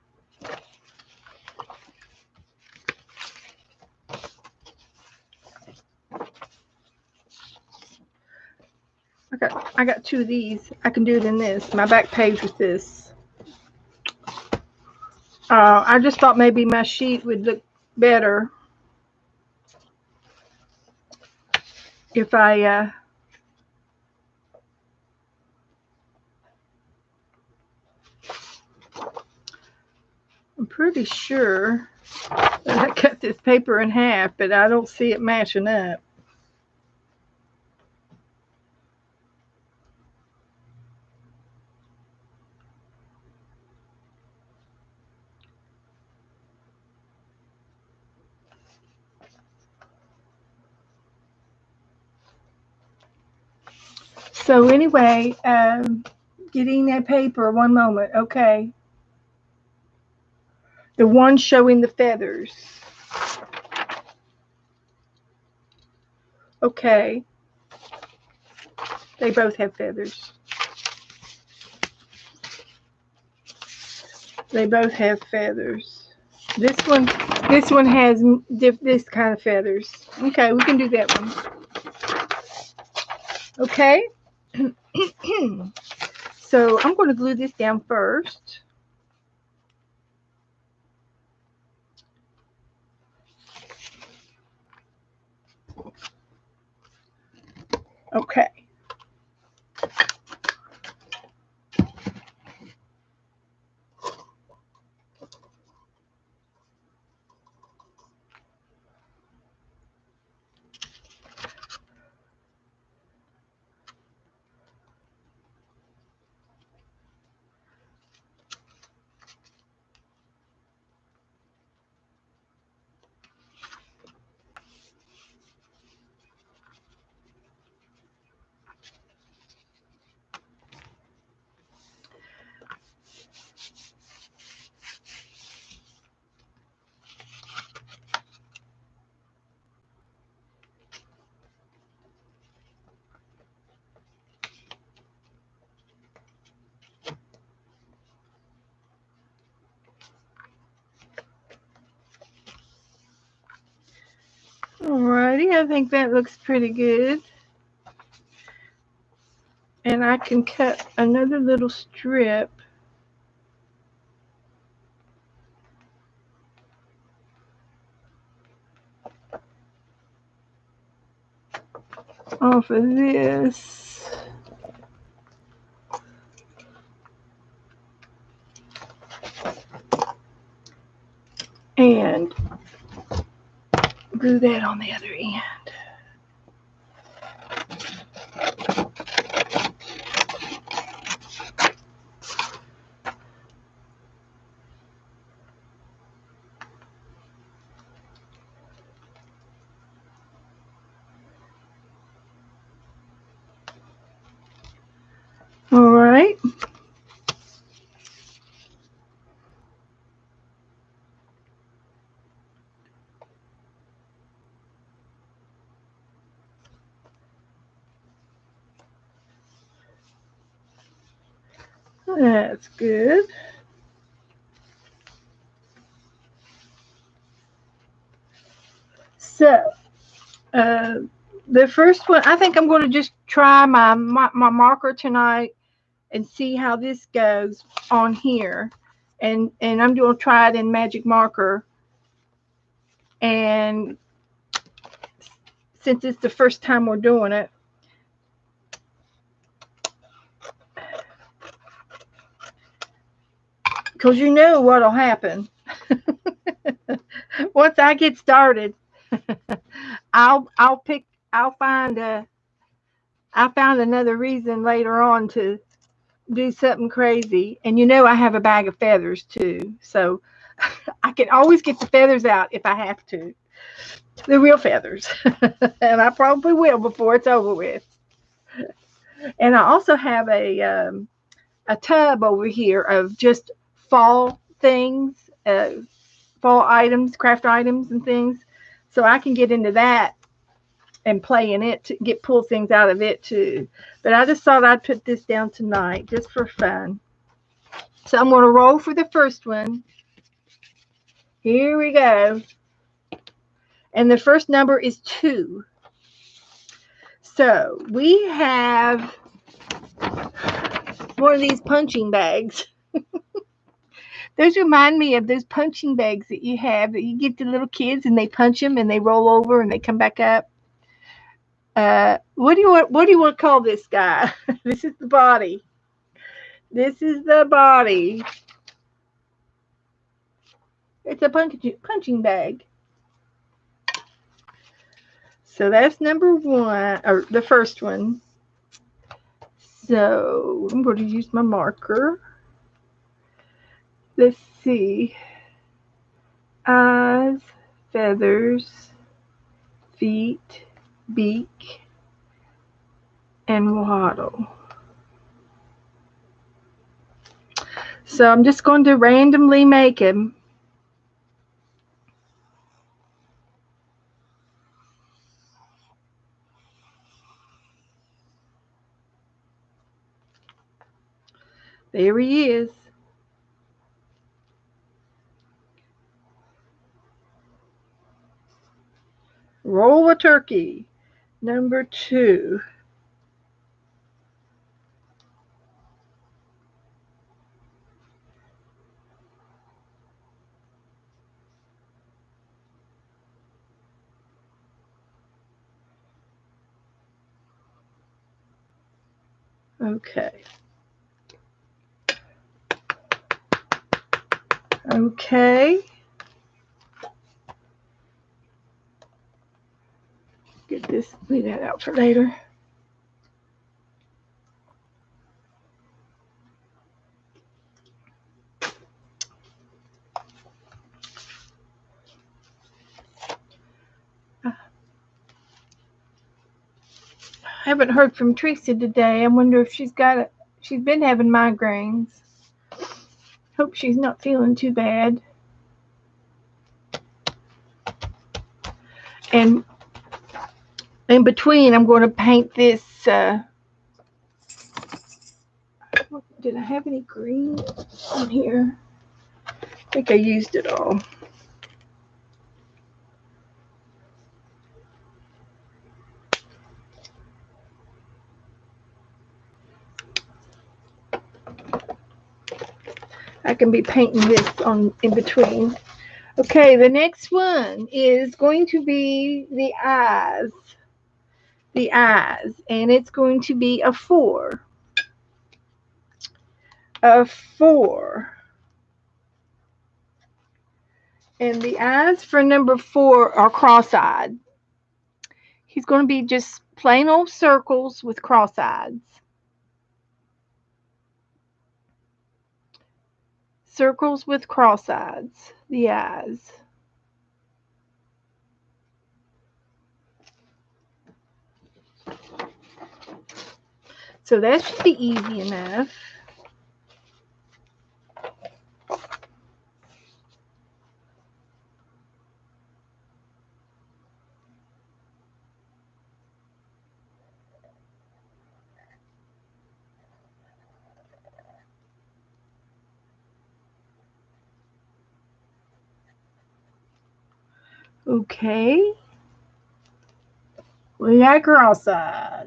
I got 2 of these. I can do it in this, my back page with this. I just thought maybe my sheet would look better if I I'm pretty sure that I cut this paper in half, but I don't see it matching up. So anyway, getting that paper, one moment, okay. The one showing the feathers. Okay. They both have feathers. They both have feathers. This one has this kind of feathers. Okay, we can do that one. Okay. So I'm going to glue this down first. Okay. Alrighty, I think that looks pretty good. And I can cut another little strip off of this. And glue that on the other end. All right. That's good. So, the first one, I think I'm going to just try my marker tonight and see how this goes on here. And I'm going to try it in magic marker. And since it's the first time we're doing it, because you know what'll happen. Once I get started, I found another reason later on to do something crazy. And you know I have a bag of feathers too. So I can always get the feathers out if I have to. The real feathers. And I probably will before it's over with. And I also have a tub over here of just fall things, fall items, craft items and things. So I can get into that and play in it to pull things out of it too. But I just thought I'd put this down tonight just for fun. So I'm going to roll for the first one. Here we go. And the first number is 2. So we have one of these punching bags. Those remind me of those punching bags that you have that you give to little kids and they punch them and they roll over and they come back up. What do you want to call this guy? This is the body. This is the body. It's a punching bag. So that's number 1, or the first one. So I'm going to use my marker. Let's see. Eyes, feathers, feet, beak, and waddle. So I'm just going to randomly make him. There he is. Roll a turkey. Number 2. Okay. Okay. Get this, leave that out for later. I haven't heard from Teresa today. I wonder if she's been having migraines. Hope she's not feeling too bad. And in between, I'm going to paint this. Did I have any green on here? I think I used it all. I can be painting this on in between. Okay, the next one is going to be the eyes. The eyes, and it's going to be a 4. A 4. And the eyes for number 4 are cross-eyed. He's going to be just plain old circles with cross-eyes. Circles with cross-eyes, the eyes. So that should be easy enough. Okay. We got cross-eyes.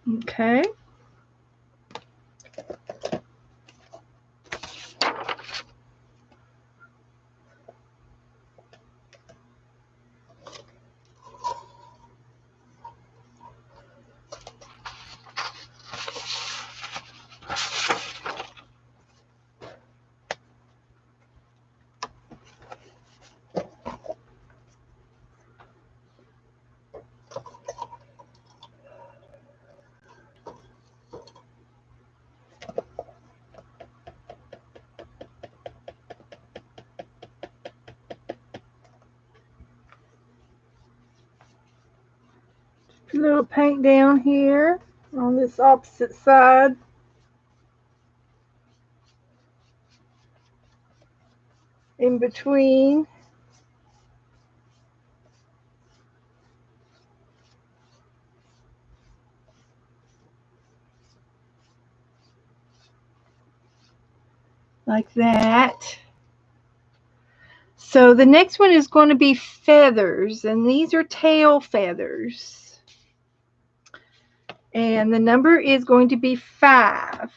Okay. A little paint down here on this opposite side. In between. Like that. So the next one is going to be feathers, and these are tail feathers. And the number is going to be 5.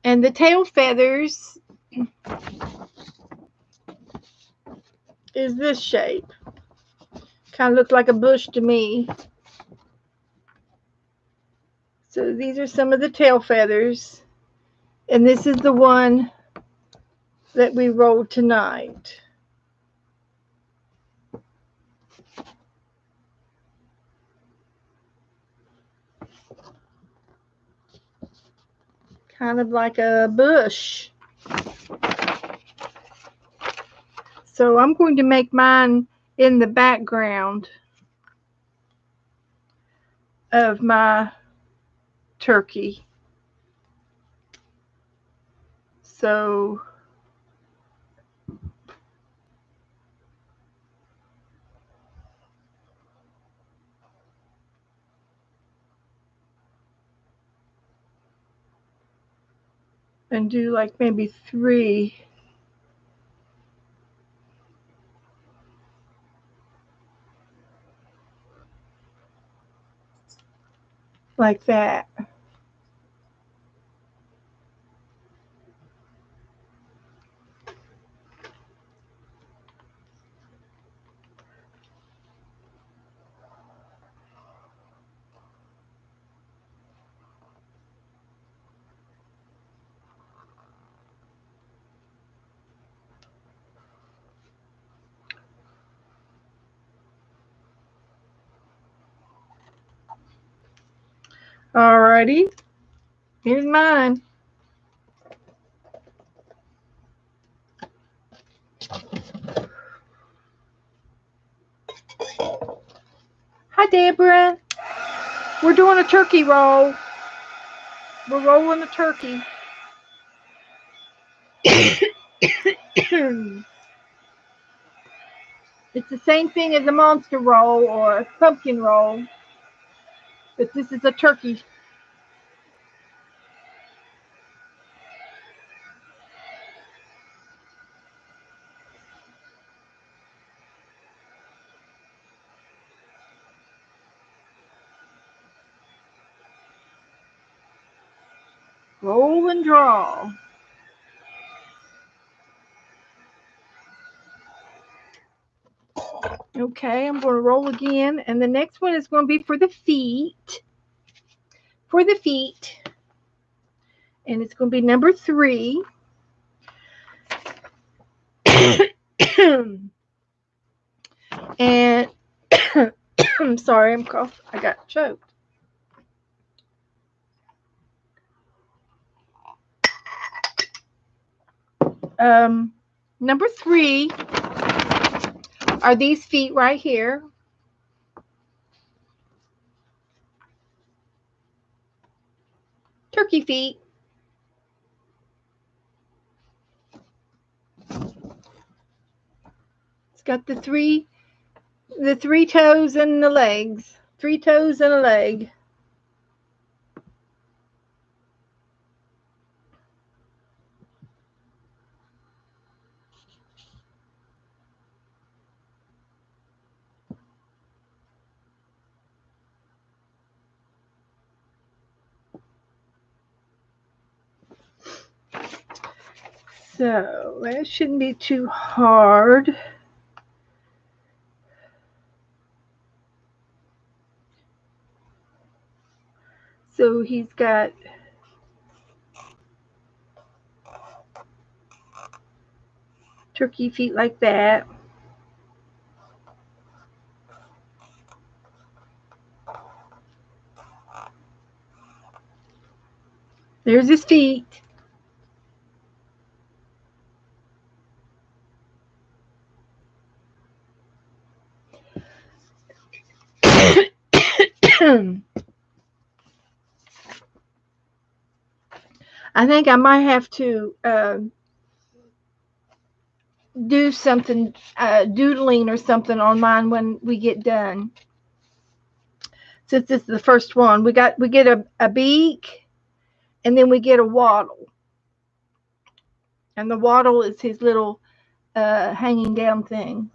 And the tail feathers is this shape. Kind of looks like a bush to me. So these are some of the tail feathers. And this is the one that we rolled tonight. Kind of like a bush. So I'm going to make mine in the background of my turkey. So and do like maybe 3. Like that. Alrighty. Here's mine. Hi, Deborah. We're doing a turkey roll. We're rolling a turkey. It's the same thing as a monster roll or a pumpkin roll, but this is a turkey. Roll and draw. Okay, I'm going to roll again, and the next one is going to be for the feet. For the feet. And it's going to be number 3. And I'm sorry, I'm coughing. I got choked. Number 3 are these feet right here. Turkey feet. It's got the three toes and the legs. 3 toes and a leg. So that shouldn't be too hard. So he's got turkey feet like that. There's his feet. I think I might have to do something, doodling or something on mine when we get done. Since this is the first one, we get a beak, and then we get a waddle. And the waddle is his little hanging down thing.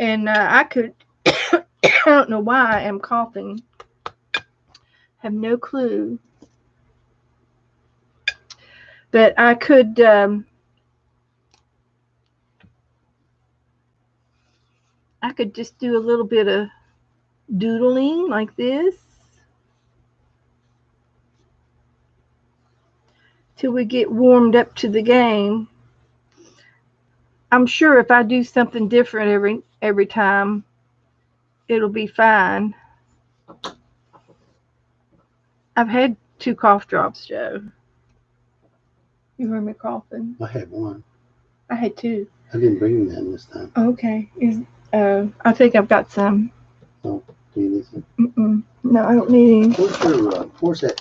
And I could, I don't know why I am coughing. Have no clue. But I could just do a little bit of doodling like this till we get warmed up to the game. I'm sure if I do something different every time, it'll be fine. I've had 2 cough drops, Joe. You heard me coughing? I had 1. I had 2. I didn't bring that this time. Okay. I think I've got some. Oh, do you need some? No, I don't need any. Where's that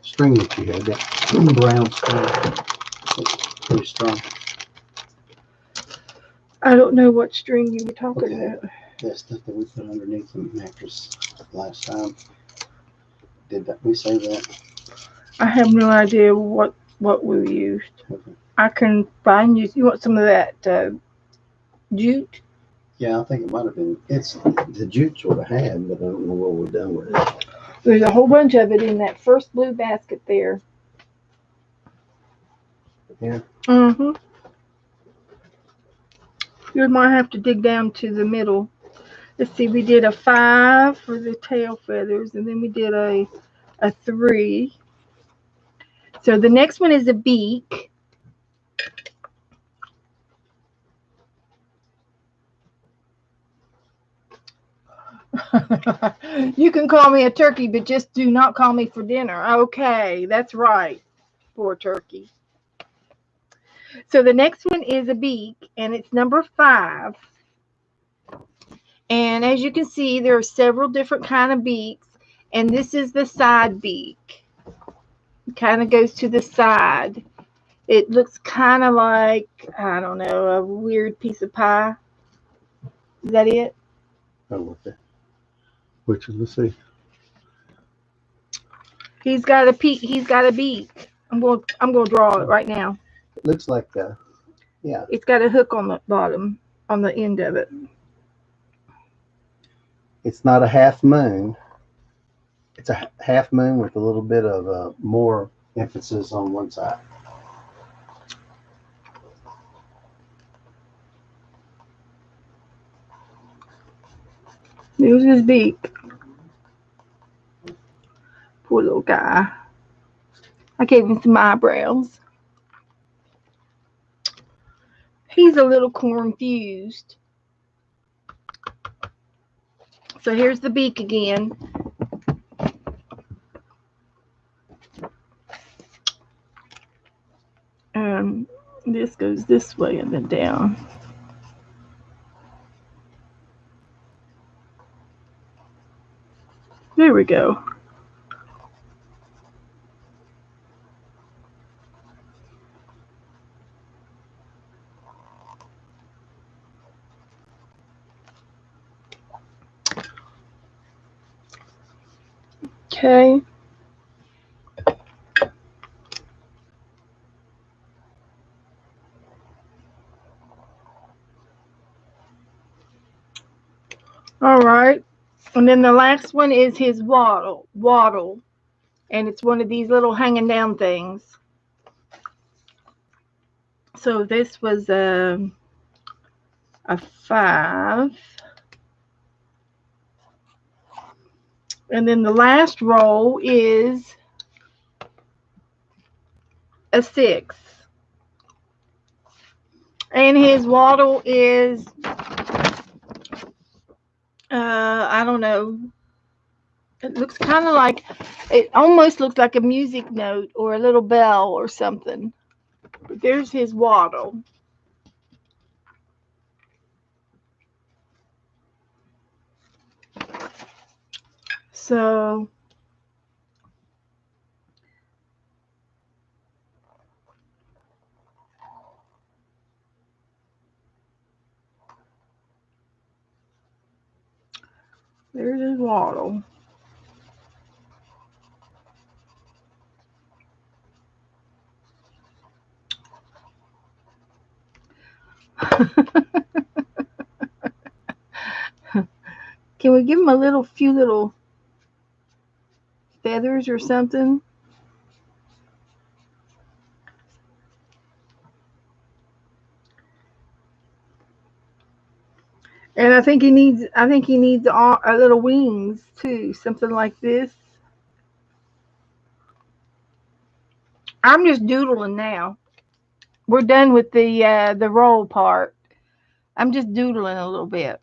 string that you had? That brown string. It's pretty strong. I don't know what string you were talking about. That stuff that we put underneath the mattress last time. Did we save that? I have no idea what we used. Okay. I can find you. You want some of that jute? Yeah, I think it might have been. It's the jute sort of had, but I don't know what we've done with it. There's a whole bunch of it in that first blue basket there. Yeah. Mm-hmm. You might have to dig down to the middle. Let's see, we did a 5 for the tail feathers, and then we did a 3. So the next one is a beak. You can call me a turkey, but just do not call me for dinner. Okay, that's right. Poor turkey. So the next one is a beak, and it's number 5. And as you can see, there are several different kind of beaks, and this is the side beak. It kind of goes to the side. It looks kind of like, I don't know, a weird piece of pie. Is that it? Oh, okay. Which is, let's see. He's got a peak. He's got a beak. I'm going to draw it right now. It looks like, yeah. It's got a hook on the bottom, on the end of it. It's not a half moon. It's a half moon with a little bit of more emphasis on one side. There's his beak. Poor little guy. I gave him some eyebrows. He's a little confused. So here's the beak again. This goes this way and then down. There we go. Okay. All right. And then the last one is his wattle. And it's one of these little hanging down things. So this was a 5. And then the last roll is a 6. And his wattle is, I don't know. It looks kind of like, it almost looks like a music note or a little bell or something. But there's his wattle. So there's his wattle. Can we give him a few little feathers or something? And I think he needs a little wings too, something like this. I'm just doodling now. We're done with the roll part. I'm just doodling a little bit.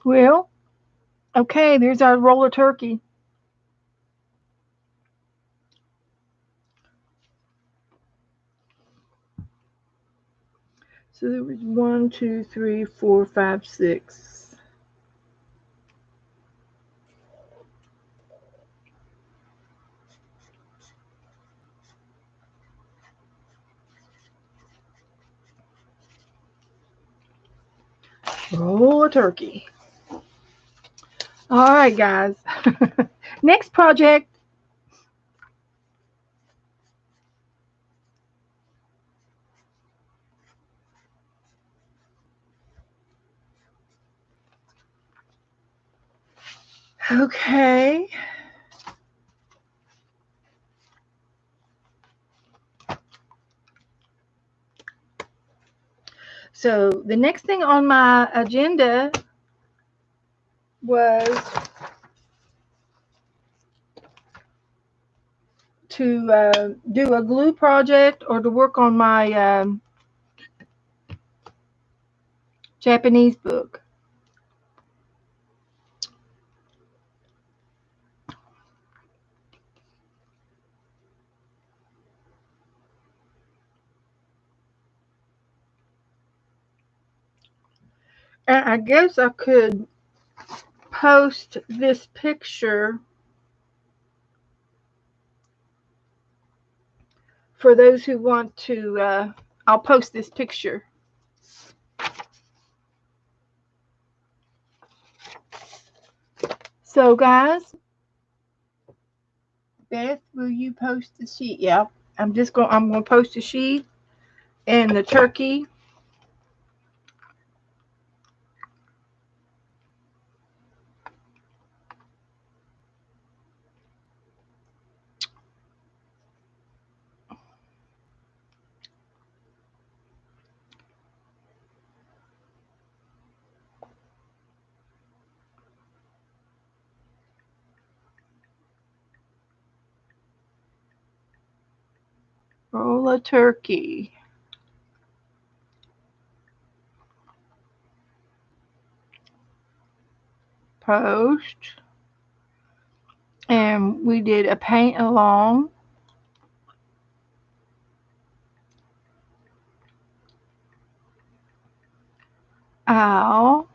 Well, okay, there's our roll of turkey. So there was 1, 2, 3, 4, 5, 6. Roll of turkey. All right, guys. Next project. Okay. So the next thing on my agenda was to do a glue project or to work on my Japanese book. And I guess I could post this picture for those who want to. I'll post this picture. So guys, Beth, will you post the sheet? Yeah, I'm gonna post the sheet and the turkey. Roll a turkey. Post. And we did a paint along. Ow.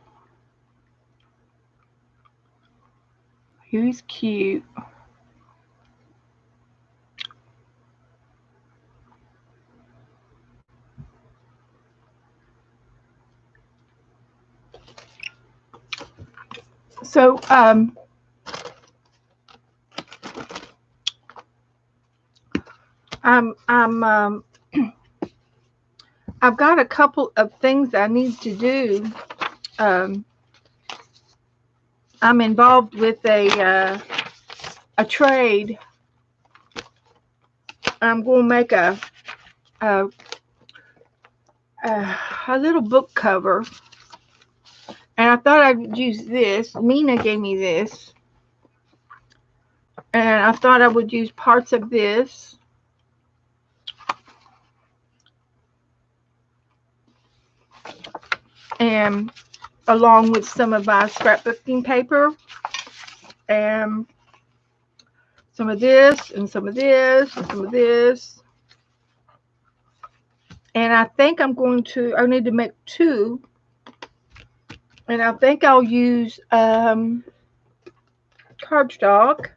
He's cute. So I've got a couple of things I need to do. I'm involved with a trade. I'm going to make a little book cover, and I thought I'd use this. Mina gave me this, and I thought I would use parts of this. And along with some of my scrapbooking paper, and some of this, and some of this, and some of this. And I think I need to make 2. And I think I'll use cardstock.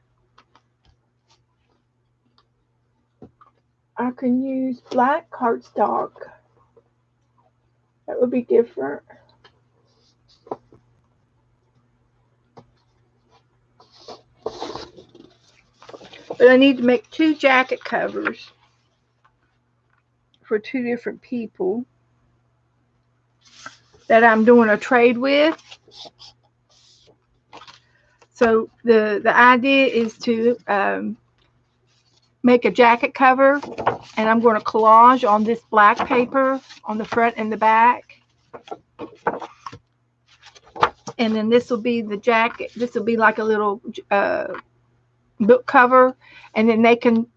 I can use black cardstock. That would be different. But I need to make 2 jacket covers for 2 different people that I'm doing a trade with. So the idea is to make a jacket cover, and I'm going to collage on this black paper on the front and the back. And then this will be the jacket. This will be like a little book cover. And then they can,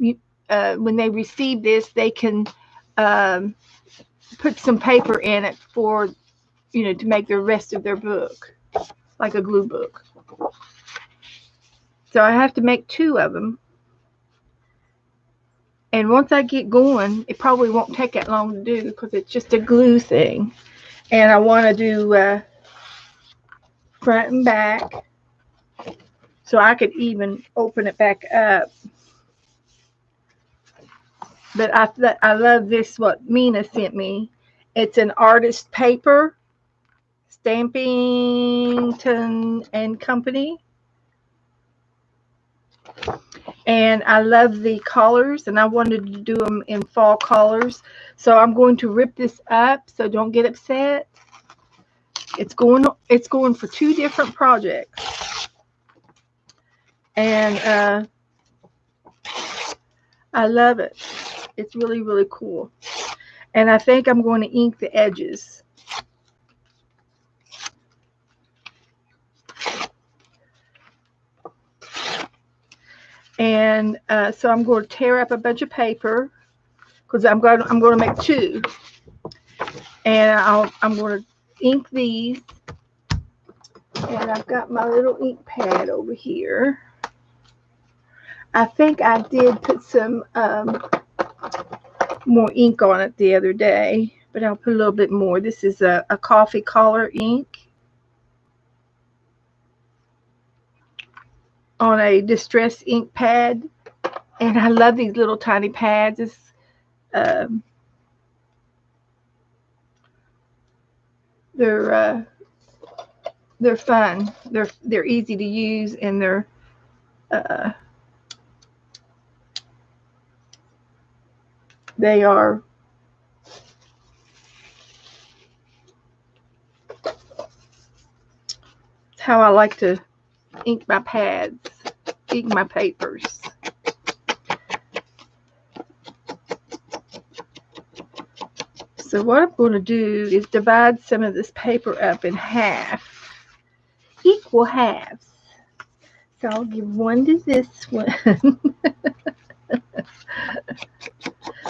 when they receive this, they can put some paper in it for, to make the rest of their book, like a glue book. So I have to make 2 of them. And once I get going, it probably won't take that long to do because it's just a glue thing. And I want to do front and back, so I could even open it back up. But I love this, what Mina sent me. It's an artist paper, Stampington and Company. And I love the colors, and I wanted to do them in fall colors. So I'm going to rip this up, so don't get upset. It's going for 2 different projects. And I love it. It's really, really cool. And I think I'm going to ink the edges. And so I'm going to tear up a bunch of paper because I'm going to make two. And I'm going to ink these. And I've got my little ink pad over here. I think I did put some more ink on it the other day, but I'll put a little bit more. This is a coffee color ink on a distress ink pad. And I love these little tiny pads. It's, they're fun. They're easy to use, and they are how I like to ink my pads, ink my papers. So what I'm going to do is divide some of this paper up in half, equal halves. So I'll give one to this one.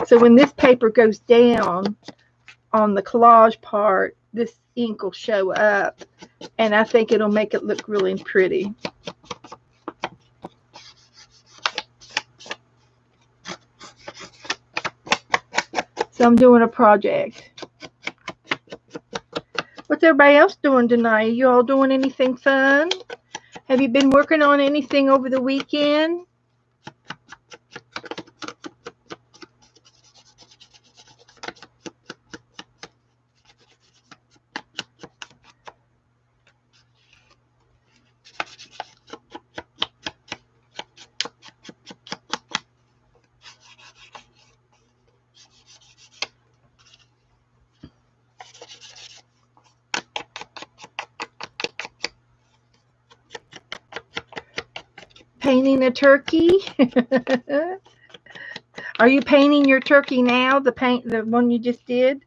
So when this paper goes down on the collage part, this ink will show up, and I think it'll make it look really pretty. So I'm doing a project. What's everybody else doing tonight? You all doing anything fun? Have you been working on anything over the weekend? Painting a turkey? Are you painting your turkey now? The one you just did?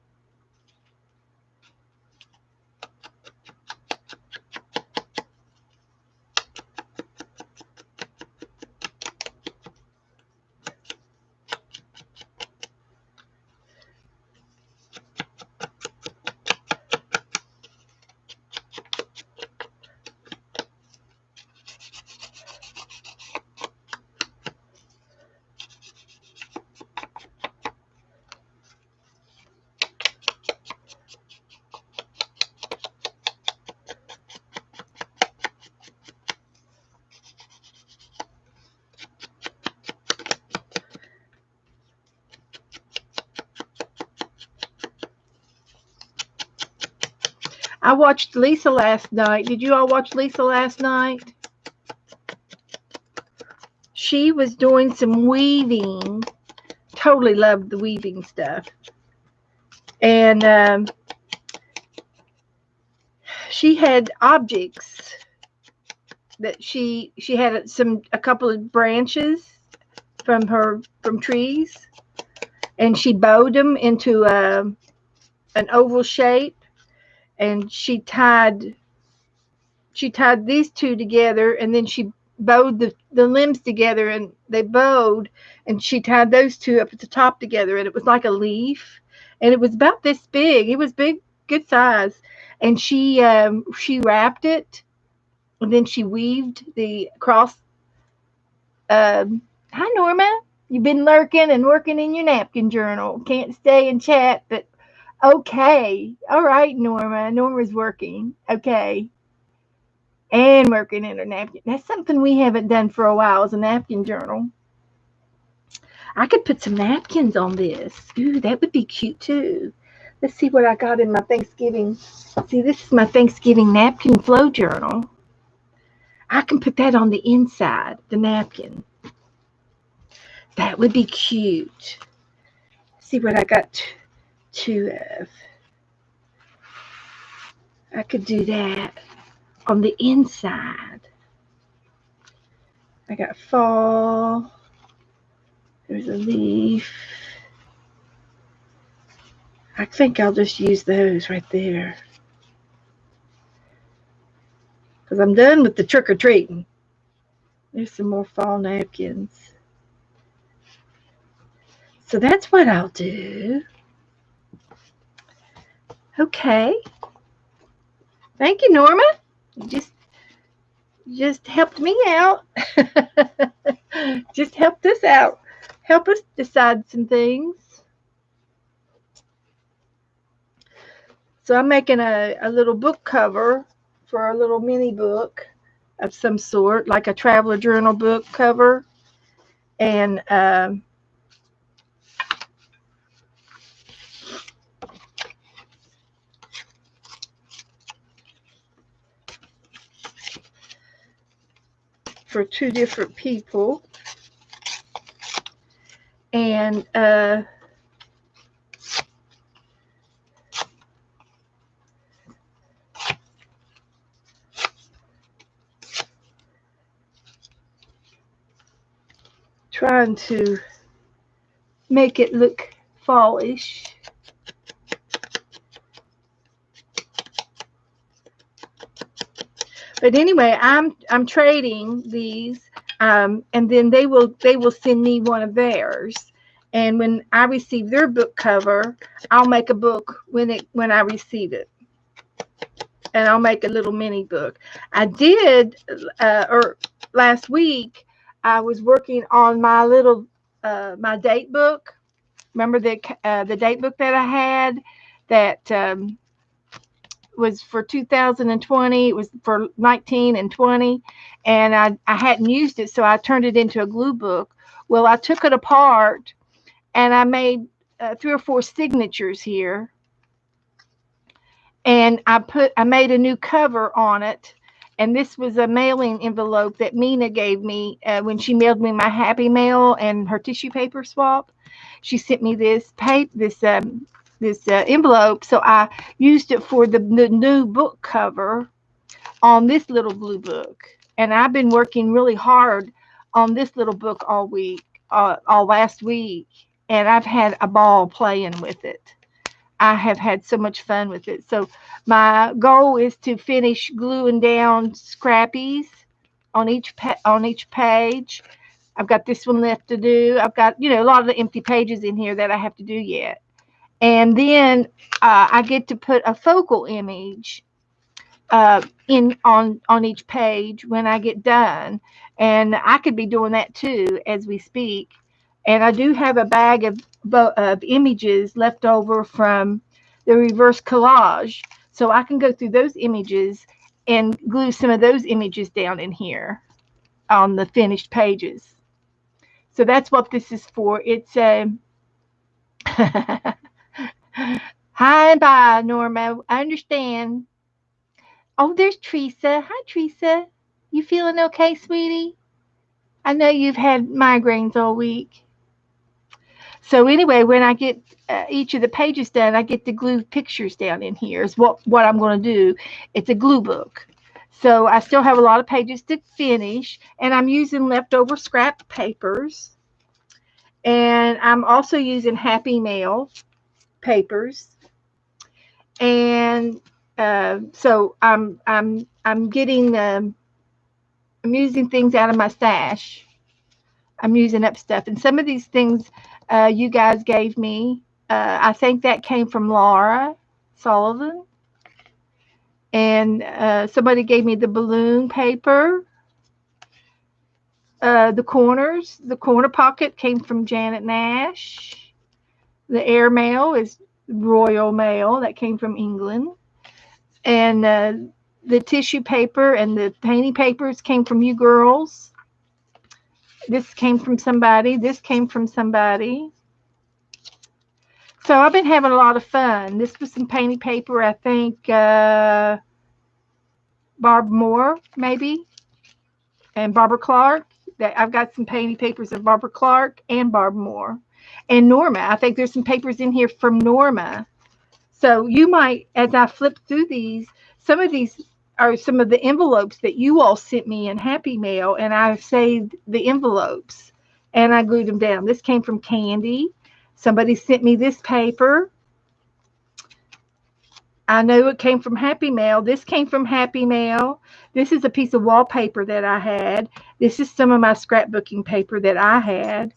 I watched Lisa last night. Did you all watch Lisa last night? She was doing some weaving. Totally loved the weaving stuff. And she had objects that she had a couple of branches from trees, and she bowed them into an oval shape, and she tied these two together, and then she bowed the limbs together, and they bowed, and she tied those two up at the top together, and it was like a leaf, and it was about this big. It was big, good size, and she wrapped it, and then she weaved the cross. Hi, Norma. You've been lurking and working in your napkin journal. Can't stay and chat, but okay. All right, Norma. Norma's working. Okay. And working in her napkin. That's something we haven't done for a while, is a napkin journal. I could put some napkins on this. Ooh, that would be cute too. Let's see what I got in my Thanksgiving. See, this is my Thanksgiving napkin flow journal. I can put that on the inside, the napkin. That would be cute. See what I got two of. I could do that on the inside. I got fall. There's a leaf. I think I'll just use those right there. Because I'm done with the trick-or-treating. There's some more fall napkins. So that's what I'll do. Okay. Thank you, Norma. You just helped me out. Just helped us out. Help us decide some things. So I'm making a little book cover for a little mini book of some sort, like a traveler journal book cover. And for 2 different people. And trying to make it look fallish. But anyway, I'm trading these, and then they will send me one of theirs. And when I receive their book cover, I'll make a book when I receive it, and I'll make a little mini book. I did, or last week, I was working on my little my date book. Remember the date book that I had that was for 2020. It was for 19 and 20, and I hadn't used it, so I turned it into a glue book. Well, I took it apart, and I made 3 or 4 signatures here, and I made a new cover on it. And this was a mailing envelope that Mina gave me when she mailed me my Happy Mail and her tissue paper swap. She sent me this envelope, so I used it for the new book cover on this little blue book. And I've been working really hard on this little book all week, all last week, and I've had a ball playing with it. I have had so much fun with it. So my goal is to finish gluing down scrappies on each page. I've got this one left to do. I've got, a lot of the empty pages in here that I have to do yet. And then I get to put a focal image on each page when I get done. And I could be doing that too as we speak. And I do have a bag of images left over from the reverse collage. So I can go through those images and glue some of those images down in here on the finished pages. So that's what this is for. It's a... Hi, bye, Norma. I understand. Oh, there's Teresa. Hi, Teresa. You feeling okay, sweetie? I know you've had migraines all week. So anyway, when I get each of the pages done, I get to glue pictures down in here is what I'm going to do. It's a glue book. So I still have a lot of pages to finish, and I'm using leftover scrap papers. And I'm also using Happy Mail papers. And so I'm getting I'm using things out of my stash. I'm using up stuff, and some of these things you guys gave me. I think that came from Laura Sullivan, and somebody gave me the balloon paper. The corner pocket came from Janet Nash. The airmail is Royal Mail that came from England, and the tissue paper and the painting papers came from you girls. This came from somebody. This came from somebody. So I've been having a lot of fun. This was some painting paper, I think Barb Moore, maybe, and Barbara Clark. I've got some painting papers of Barbara Clark and Barb Moore. And Norma. I think there's some papers in here from Norma. So you might, as I flip through these, some of these are some of the envelopes that you all sent me in Happy Mail, and I saved the envelopes and I glued them down. This came from Candy. Somebody sent me this paper. I know it came from Happy Mail. This came from Happy Mail. This is a piece of wallpaper that I had. This is some of my scrapbooking paper that I had.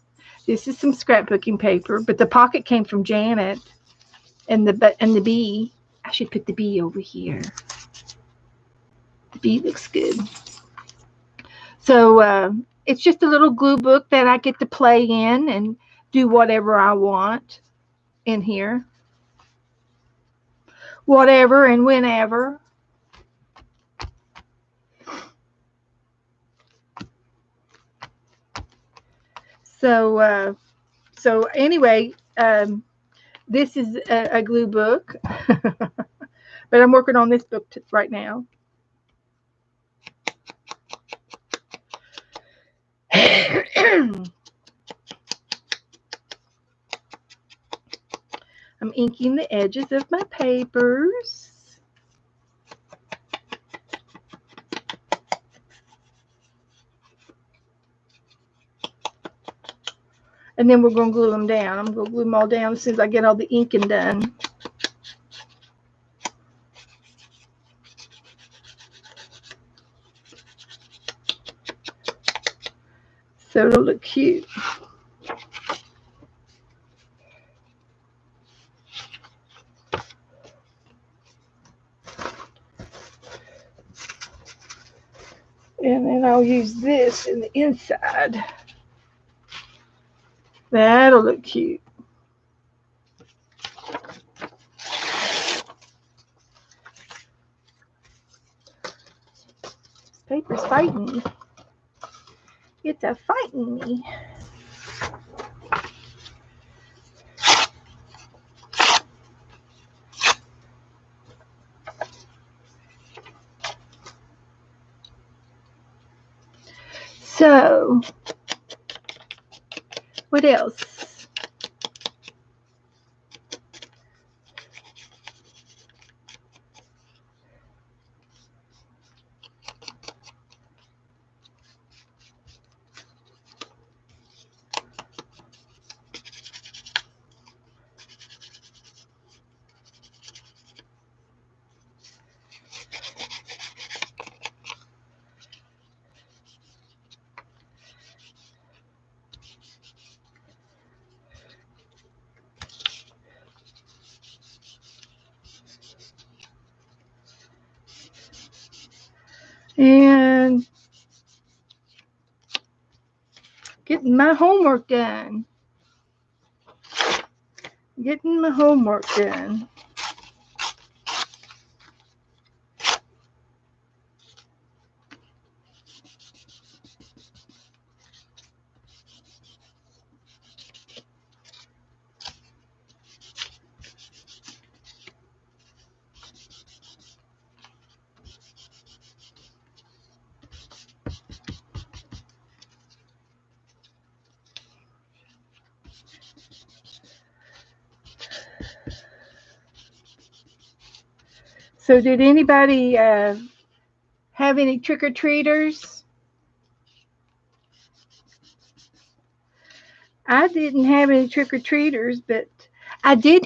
This is some scrapbooking paper, but the pocket came from Janet, and the bee. I should put the bee over here. The bee looks good. So it's just a little glue book that I get to play in and do whatever I want in here. Whatever and whenever. So anyway, this is a glue book, but I'm working on this book right now. I'm inking the edges of my papers. And then we're going to glue them down. I'm going to glue them all down as soon as I get all the inking done. So it'll look cute. And then I'll use this in the inside. That'll look cute. This paper's fighting me. It's a fighting me. So, what else? And getting my homework done. Getting my homework done. So did anybody have any trick-or-treaters? I didn't have any trick-or-treaters, but I did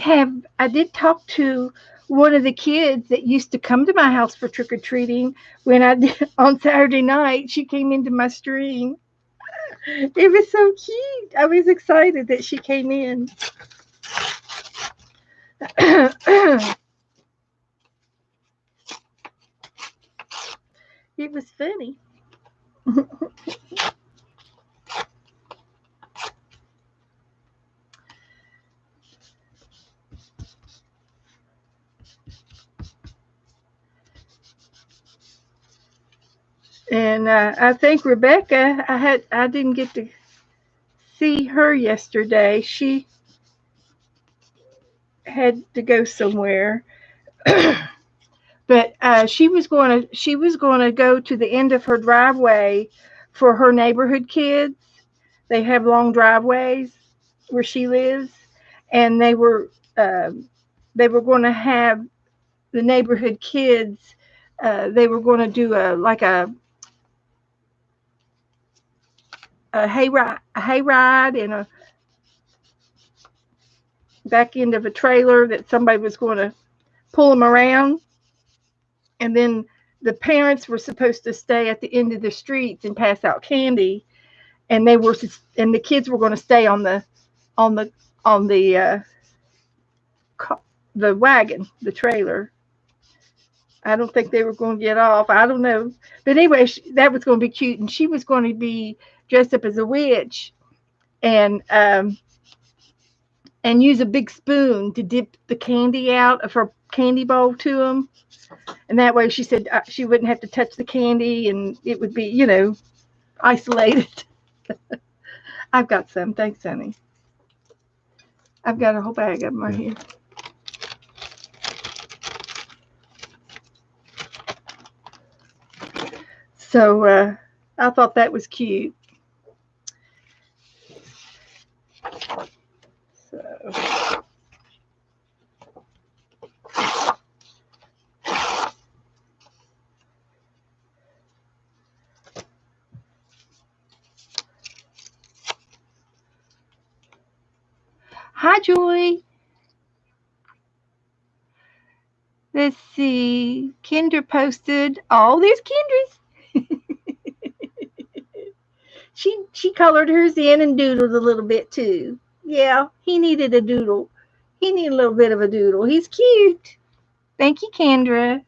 talk to one of the kids that used to come to my house for trick-or-treating when I did on Saturday night. She came into my stream. It was so cute. I was excited that she came in. It was funny. And I think Rebecca, I didn't get to see her yesterday. She had to go somewhere. But she was going to go to the end of her driveway for her neighborhood kids. They have long driveways where she lives, and they were going to have the neighborhood kids they were going to do a hayride in a back end of a trailer that somebody was going to pull them around, and then the parents were supposed to stay at the end of the streets and pass out candy, and the kids were going to stay on the on the on the wagon, the trailer. I don't think they were going to get off. I don't know. But anyway, that was going to be cute. And she was going to be dressed up as a witch and use a big spoon to dip the candy out of her candy bowl to them. And that way she said she wouldn't have to touch the candy and it would be, isolated. I've got some. Thanks, honey. I've got a whole bag of them right here. So I thought that was cute. So. Hi, Joy. Let's see. Kendra posted. Oh, there's Kendra's. She colored hers in and doodled a little bit too. Yeah, he needed a doodle. He needed a little bit of a doodle. He's cute. Thank you, Kendra.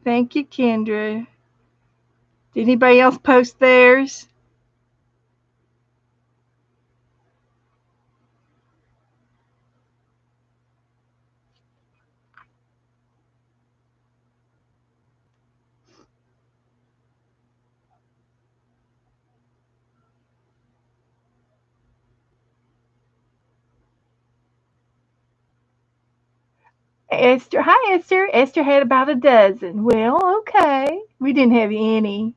Thank you, Kendra. Did anybody else post theirs? Esther. Hi, Esther. Esther had about a dozen. Well, okay. We didn't have any.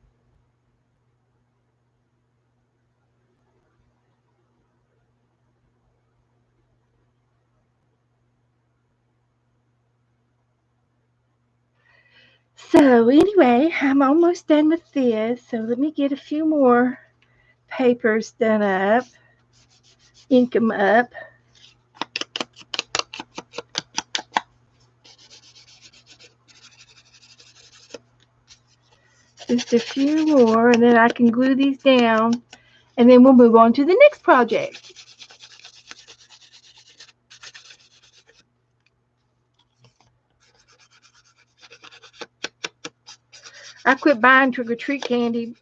So anyway, I'm almost done with this. So let me get a few more papers done up. Ink them up. Just a few more, and then I can glue these down, and then we'll move on to the next project. I quit buying trick-or-treat candy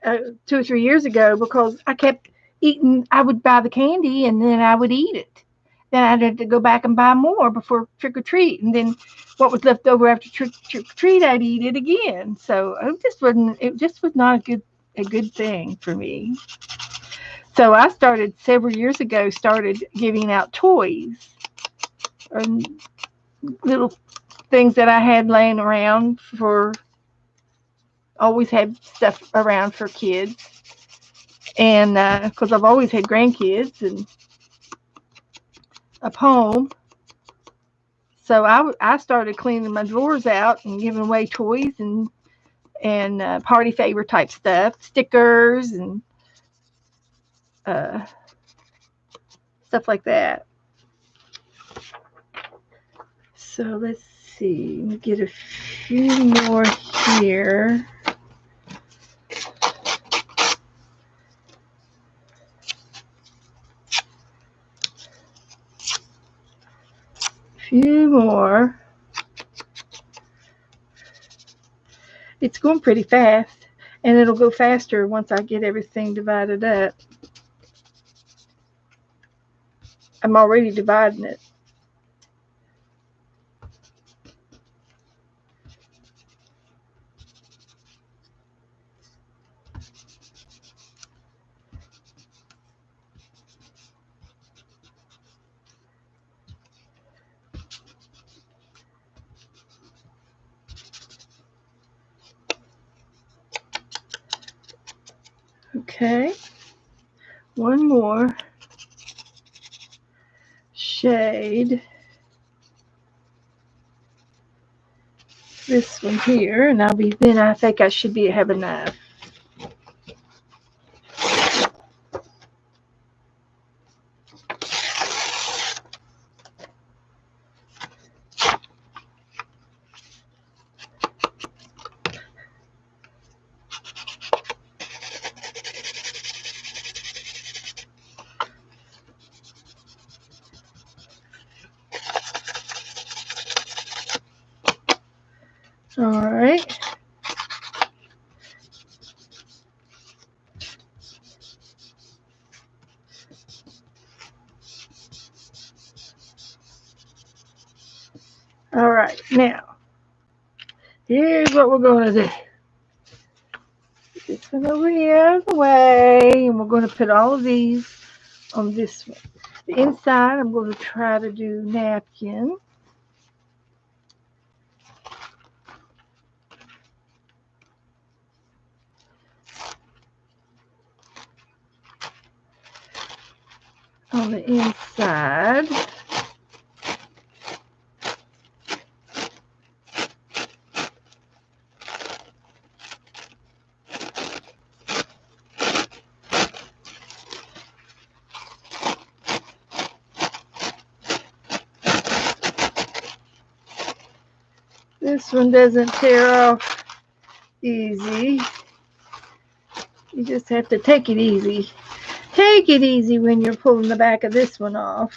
2 or 3 years ago because I kept eating. I would buy the candy, and then I would eat it. Then I'd have to go back and buy more before trick-or-treat, and then what was left over after trick-or-treat, I'd eat it again. So it just was not a good thing for me. So I started several years ago, started giving out toys or little things that I had laying around always had stuff around for kids. And because I've always had grandkids and a home. So I started cleaning my drawers out and giving away toys and party favor type stuff, stickers and stuff like that. So let's see. Let me get a few more here. Few more. It's going pretty fast, and it'll go faster once I get everything divided up. I'm already dividing it. Okay. One more shade. This one here, and then I think I should have enough. All right. All right, now, here's what we're going to do. Put this one over here out of the way, and we're going to put all of these on this one. The inside, I'm going to try to do napkin. On the inside. This one doesn't tear off easy. You just have to take it easy. Take it easy when you're pulling the back of this one off.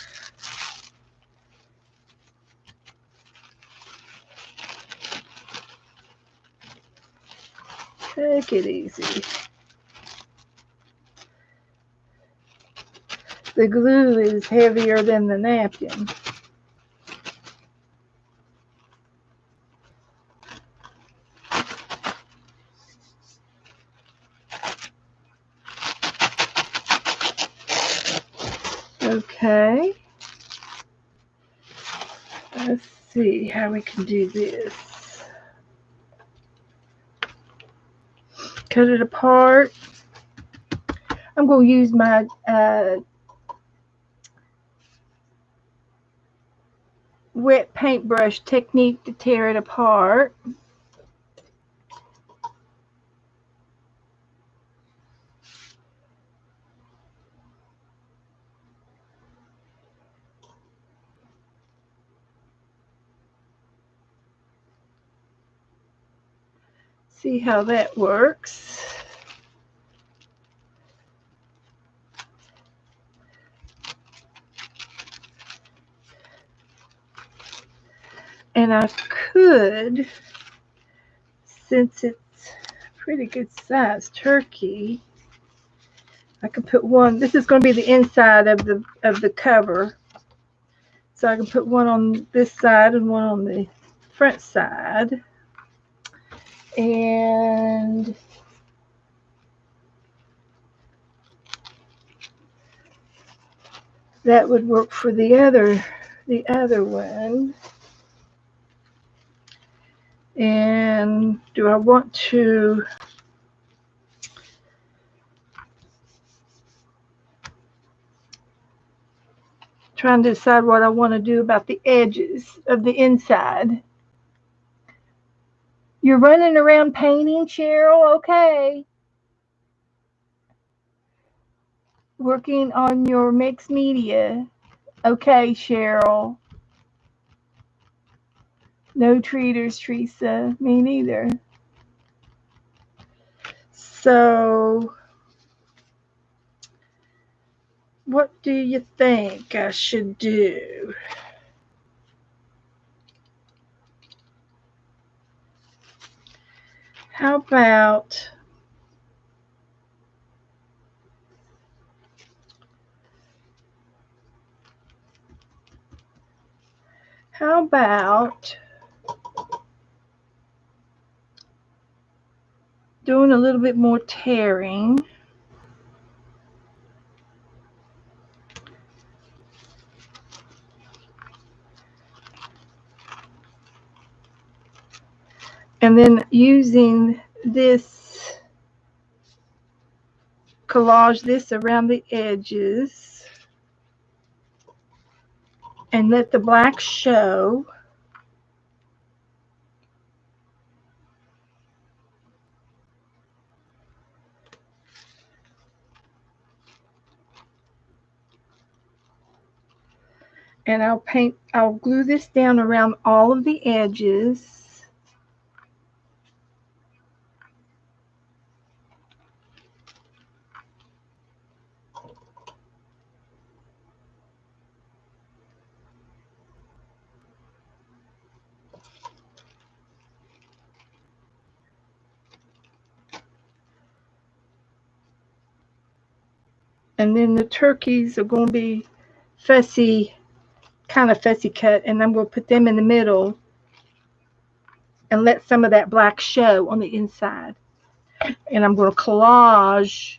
Take it easy. The glue is heavier than the napkin. Okay. Let's see how we can do this. Cut it apart. I'm going to use my wet paintbrush technique to tear it apart. See how that works. And I could, since it's pretty good sized turkey, I could put one. This is going to be the inside of the cover, so I can put one on this side and one on the front side, and that would work for the other one. And do I want to trying to decide what I want to do about the edges of the inside? You're running around painting, Cheryl? Okay. Working on your mixed media. Okay, Cheryl. No treaters, Teresa. Me neither. So, what do you think I should do? How about doing a little bit more tearing? And then using this collage this around the edges and let the black show. And I'll glue this down around all of the edges. And then the turkeys are going to be fussy, kind of fussy cut, and I'm going to put them in the middle and let some of that black show on the inside. And I'm going to collage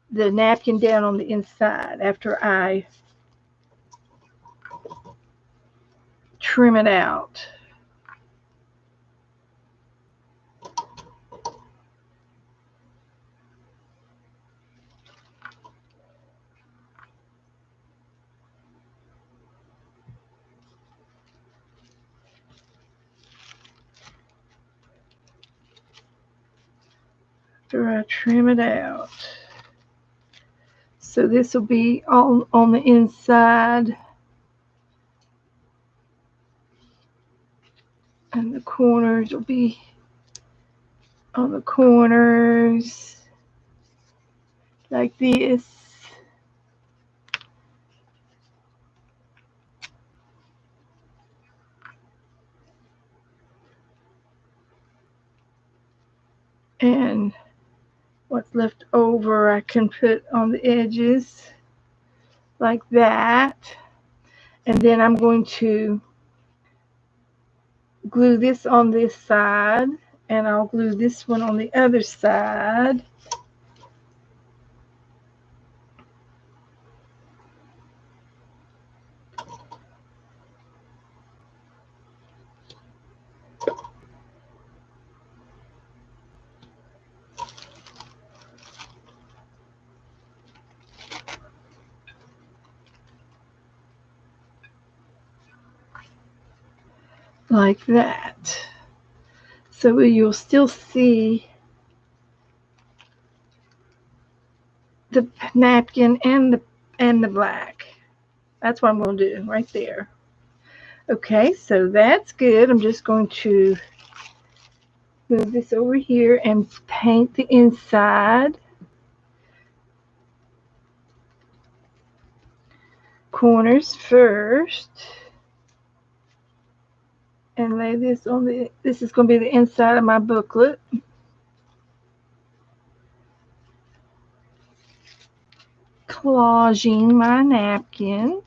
the napkin down on the inside after I trim it out. After I trim it out. So this will be all on the inside. And the corners will be on the corners like this. And what's left over I can put on the edges like that. And then I'm going to glue this on this side, and I'll glue this one on the other side. Like that. So you'll still see the napkin and the black. That's what I'm going to do right there. Okay, so that's good. I'm just going to move this over here and paint the inside. Corners first. And lay this on this is going to be the inside of my booklet. Collaging my napkin.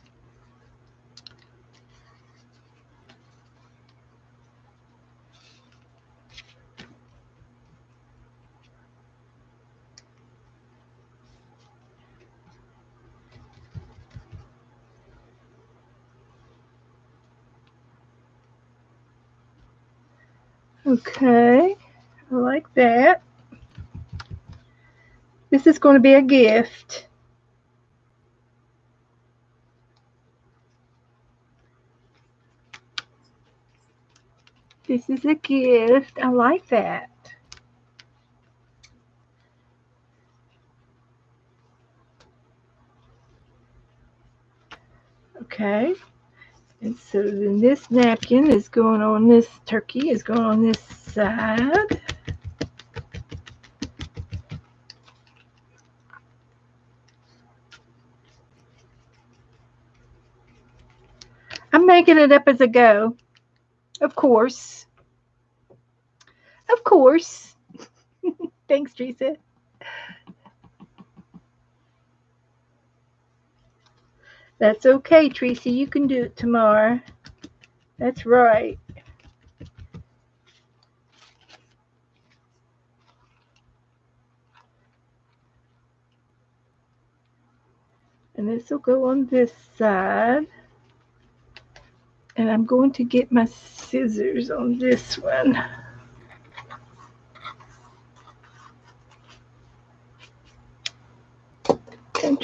Okay, I like that. This is going to be a gift. This is a gift. I like that. Okay. And so then this napkin is going on this turkey, is going on this side. I'm making it up as I go. Of course. Of course. Thanks, Teresa. That's okay, Teresa. You can do it tomorrow. That's right. And this will go on this side. And I'm going to get my scissors on this one.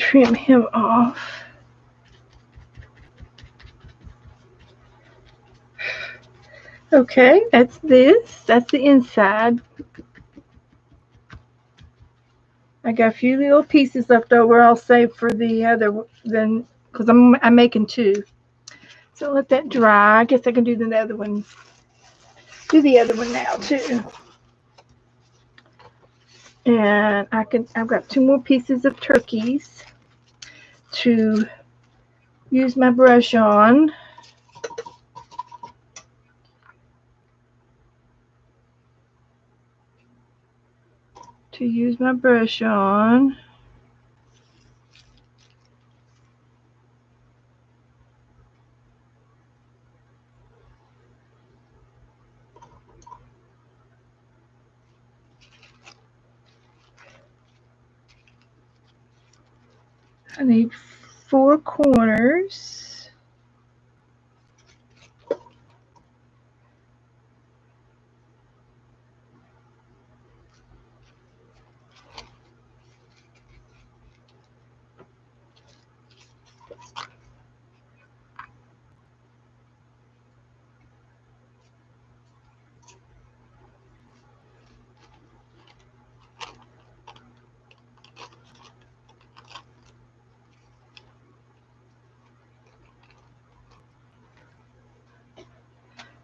trim him off. Okay, that's this. That's the inside. I got a few little pieces left over. I'll save for the other, then, because I'm making two. So let that dry. I guess I can do the other one. Do the other one now too. And I've got two more pieces of turkeys to use my brush on. I need 4 corners.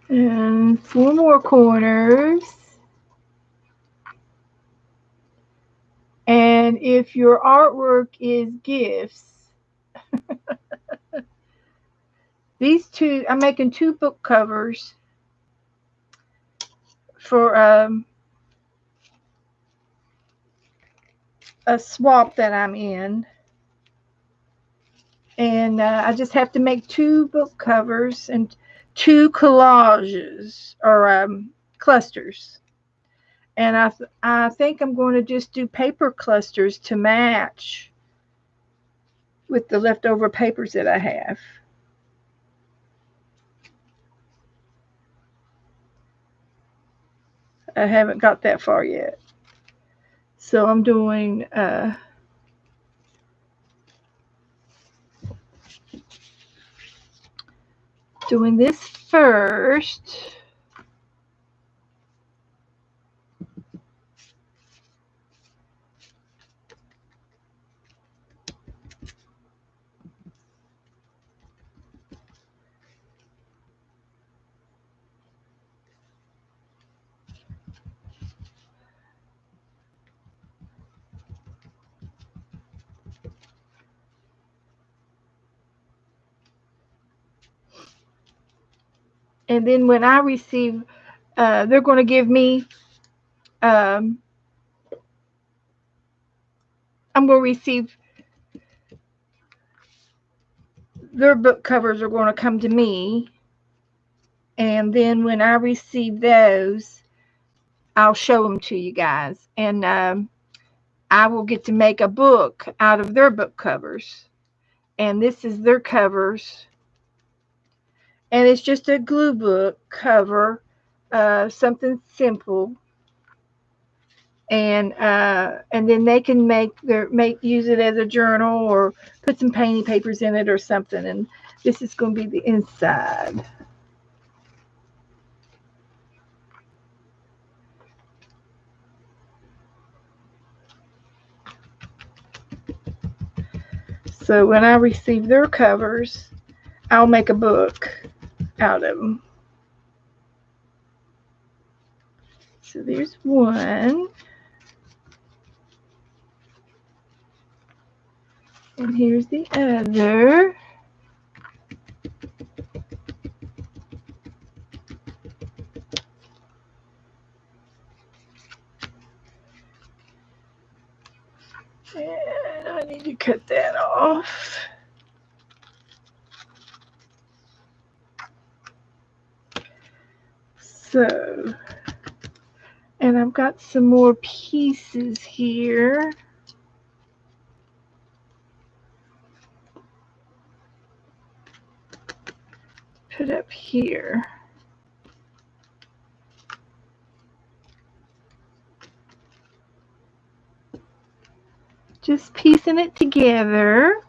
And 4 more corners. And if your artwork is gifts, these two, I'm making 2 book covers for a swap that I'm in. And I just have to make 2 book covers and 2 collages or clusters. And I think I'm going to just do paper clusters to match with the leftover papers that I have. I haven't got that far yet. So I'm doing this first. And then when I receive, they're going to give me, I'm going to receive, their book covers are going to come to me. And then when I receive those, I'll show them to you guys. And I will get to make a book out of their book covers. And this is their covers. And it's just a glue book cover, something simple. And then they can use it as a journal or put some painting papers in it or something. And this is going to be the inside. So when I receive their covers, I'll make a book out of them. So there's one. And here's the other. And I need to cut that off. So, and I've got some more pieces here. Put up here. Just piecing it together.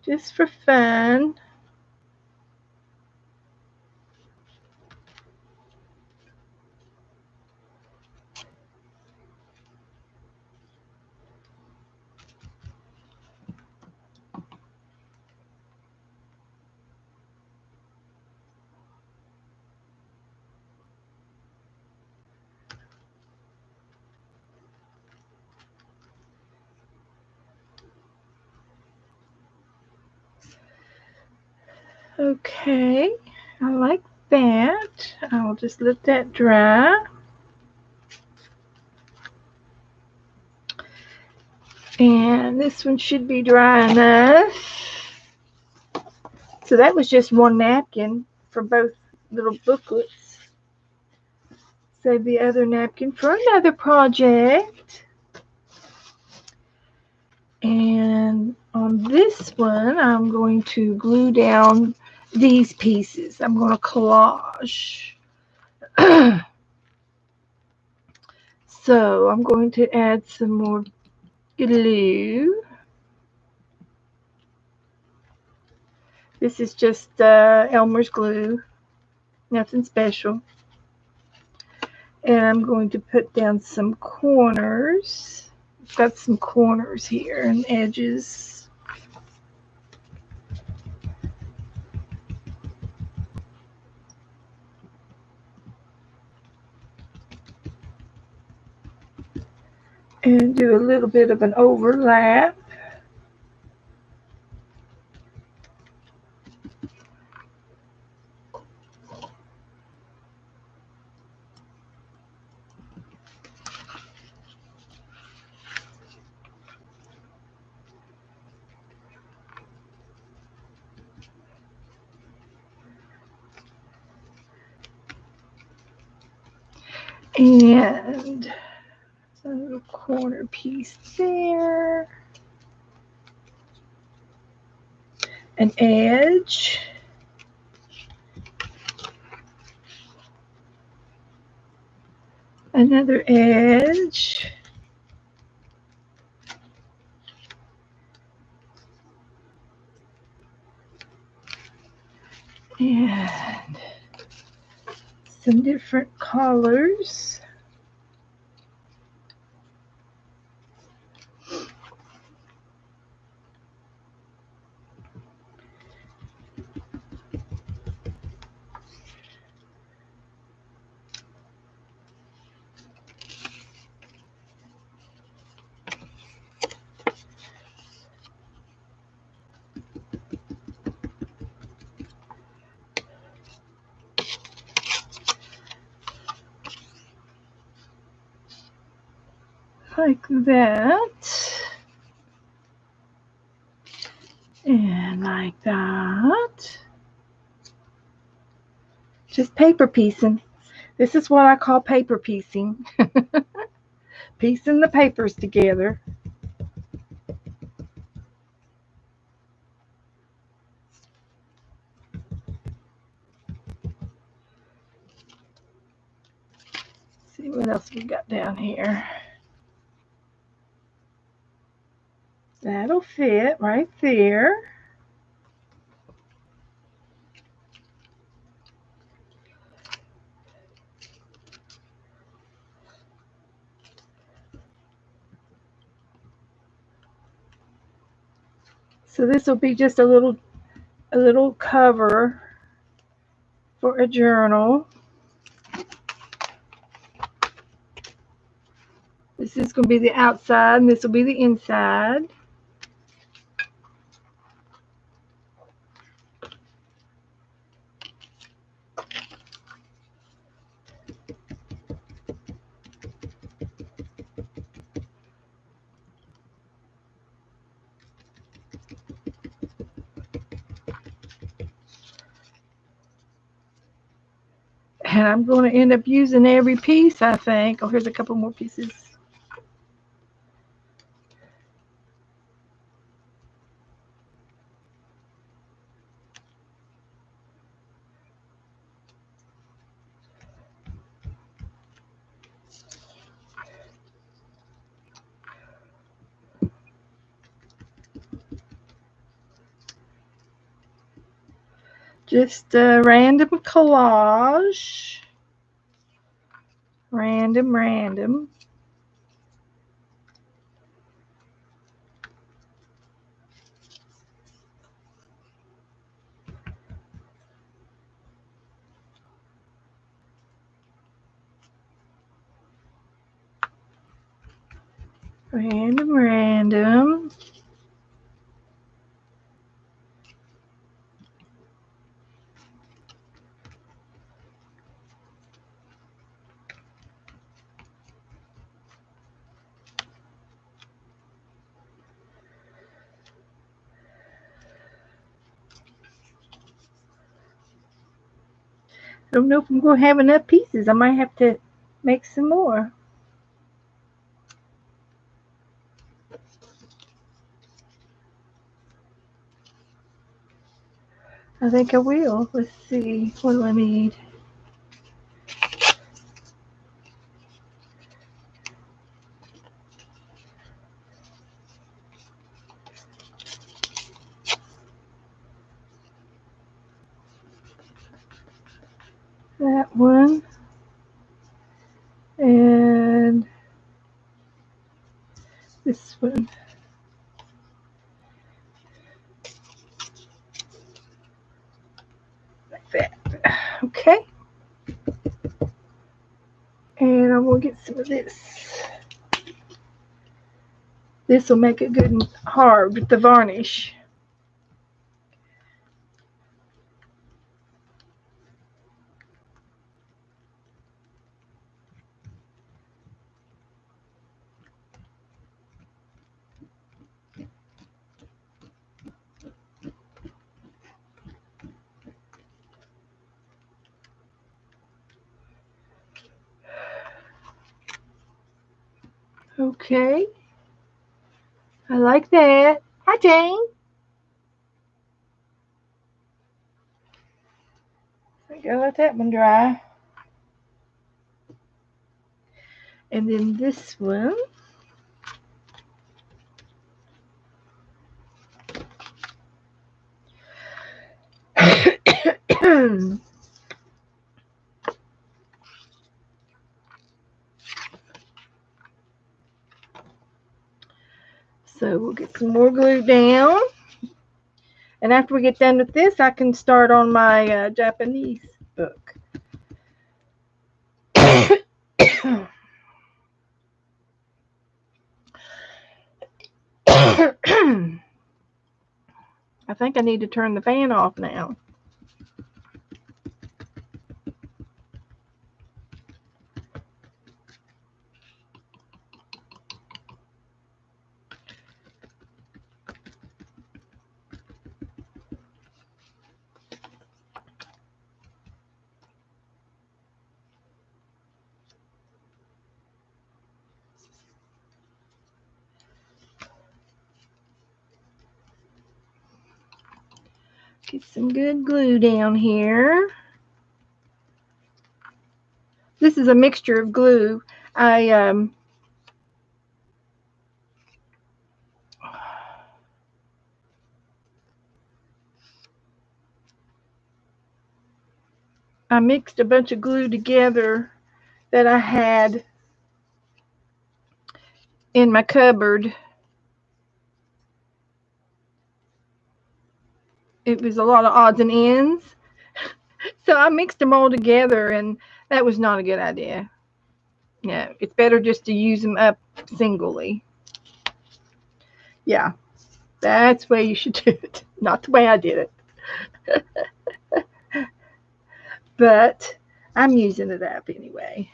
Just for fun. Okay, I like that. I'll just let that dry. And this one should be dry enough. So that was just one napkin for both little booklets. Save the other napkin for another project. And on this one, I'm going to glue down these pieces. I'm going to collage. So I'm going to add some more glue. This is just Elmer's glue, nothing special. And I'm going to put down some corners. I've got some corners here and edges. And do a little bit of an overlap. And a little corner piece there. An edge. Another edge. And some different colors. Like that. And like that. Just paper piecing. This is what I call paper piecing. Piecing the papers together. See what else we got down here. That'll fit right there. So this will be just a little cover for a journal. This is going to be the outside and this will be the inside. And I'm going to end up using every piece, I think. Oh, here's a couple more pieces. Just a random collage. Random. Random. I don't know if I'm going to have enough pieces. I might have to make some more. I think I will. Let's see. What do I need? That one. And this one. Like that. Okay. And I will get some of this. This will make it good and hard with the varnish. Okay. I like that. Hi, Jane. I gotta let that one dry. And then this one. So we'll get some more glue down. And after we get done with this, I can start on my Japanese book. I think I need to turn the fan off now. Get some good glue down here. This is a mixture of glue. I mixed a bunch of glue together that I had in my cupboard. It was a lot of odds and ends. So I mixed them all together, and that was not a good idea. Yeah, it's better just to use them up singly. Yeah, that's the way you should do it. Not the way I did it. But I'm using it up anyway.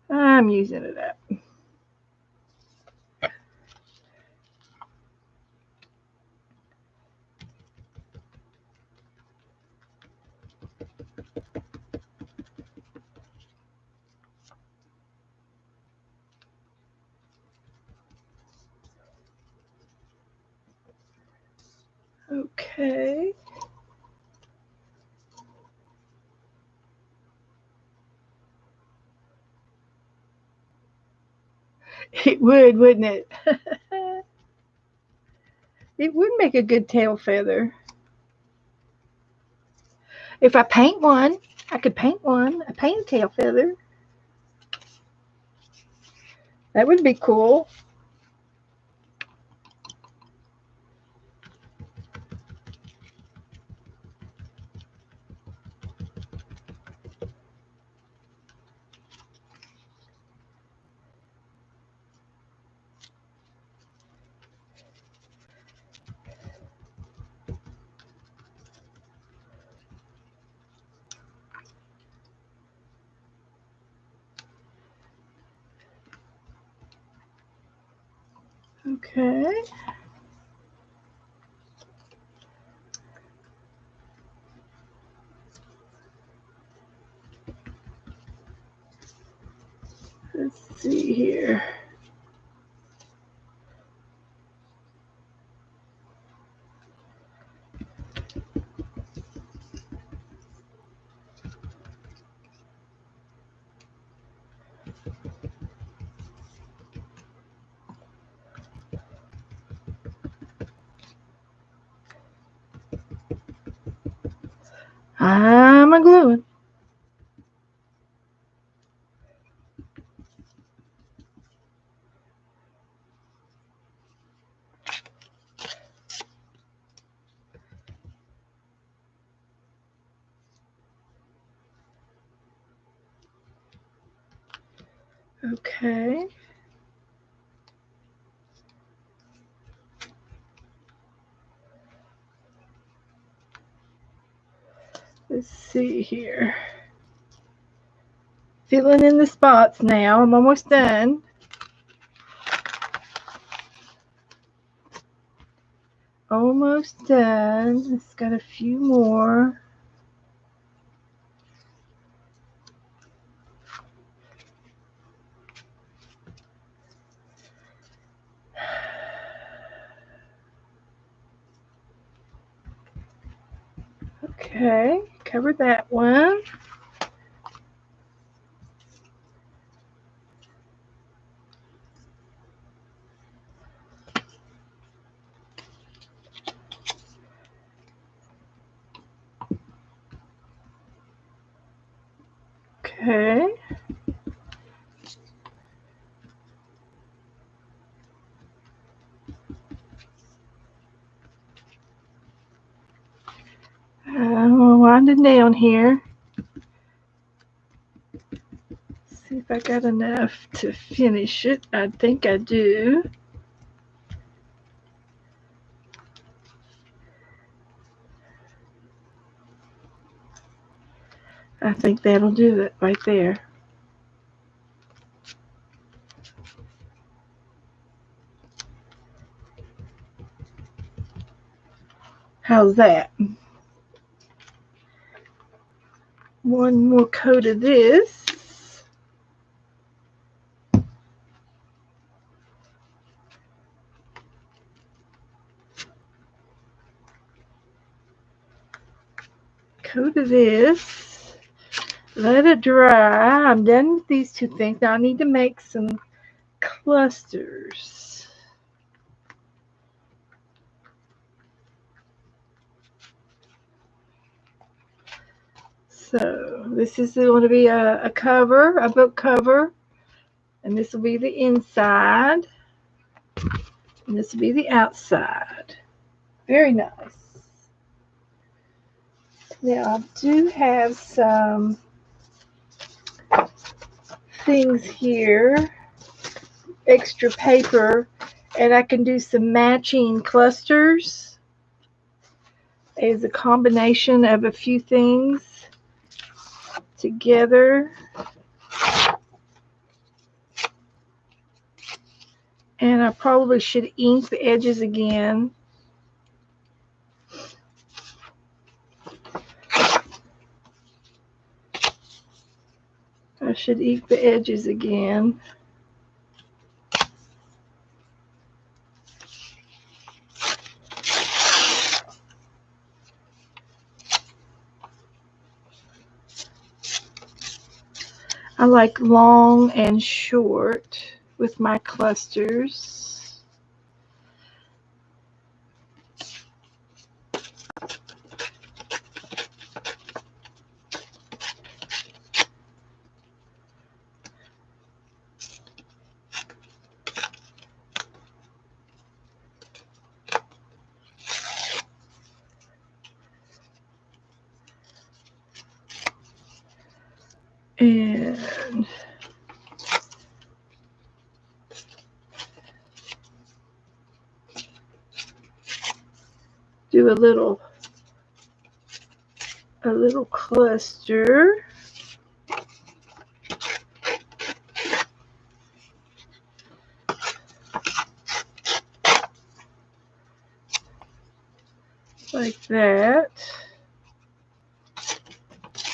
I'm using it up. Okay. It would, wouldn't it? It would make a good tail feather. If I paint one, I could paint one. I paint a tail feather. That would be cool. Okay. Let's see here. I'm a gluing. Okay. Let's see here. Filling in the spots now. I'm almost done. Almost done. It's got a few more. Okay, cover that one. Okay. I'm winding down here. See if I got enough to finish it. I think I do. I think that'll do it right there. How's that? One more coat of this. Coat of this. Let it dry. I'm done with these two things. Now I need to make some clusters. So this is going to be a cover, a book cover, and this will be the inside, and this will be the outside. Very nice. Now I do have some things here, extra paper, and I can do some matching clusters as a combination of a few things together. And I probably should ink the edges again. I should ink the edges again. I like long and short with my clusters. And do a little cluster. Like that.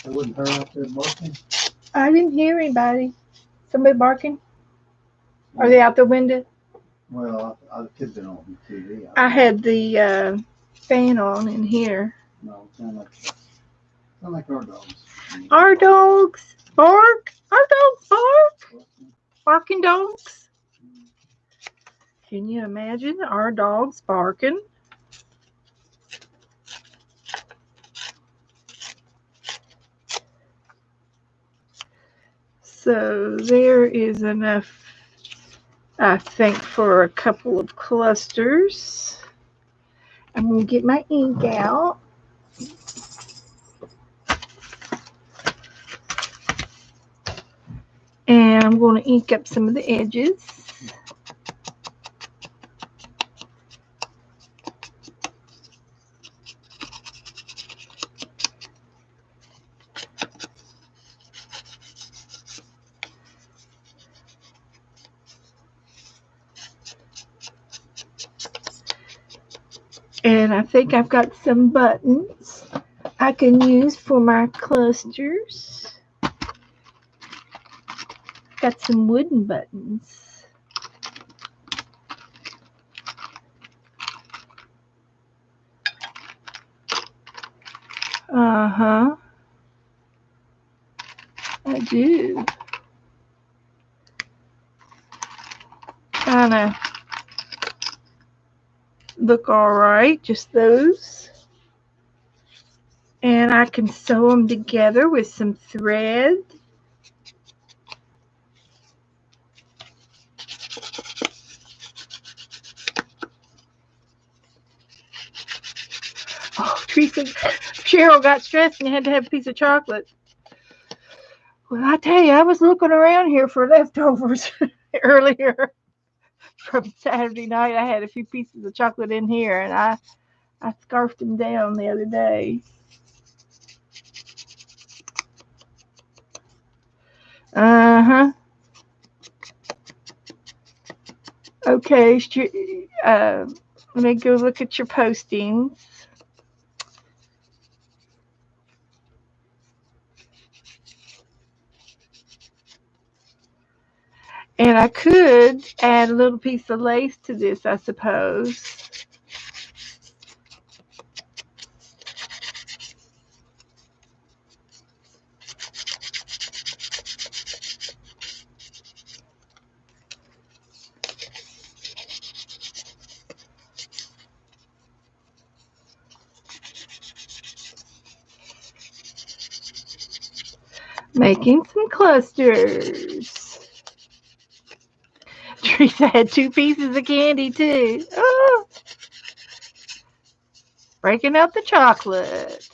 It wasn't her out there barking? I didn't hear anybody. Somebody barking? Are they out the window? Well, I could have been on TV. I had the fan on in here. No, it sounded like our dogs. Our dogs bark. Our dogs bark. Barking dogs. Can you imagine our dogs barking? So there is enough, I think, for a couple of clusters. I'm going to get my ink out. And I'm going to ink up some of the edges. And I think I've got some buttons I can use for my clusters. Got some wooden buttons. Uh-huh. I do. Kind of look all right, just those. And I can sew them together with some thread. Oh, Teresa, Cheryl got stressed and had to have a piece of chocolate. Well, I tell you, I was looking around here for leftovers earlier from Saturday night. I had a few pieces of chocolate in here, and I scarfed them down the other day. Uh-huh. Okay, let me go look at your postings. And I could add a little piece of lace to this, I suppose. Making some clusters. Teresa had 2 pieces of candy too. Oh. Breaking out the chocolate.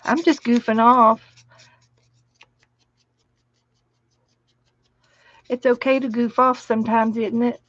I'm just goofing off. It's okay to goof off sometimes, isn't it?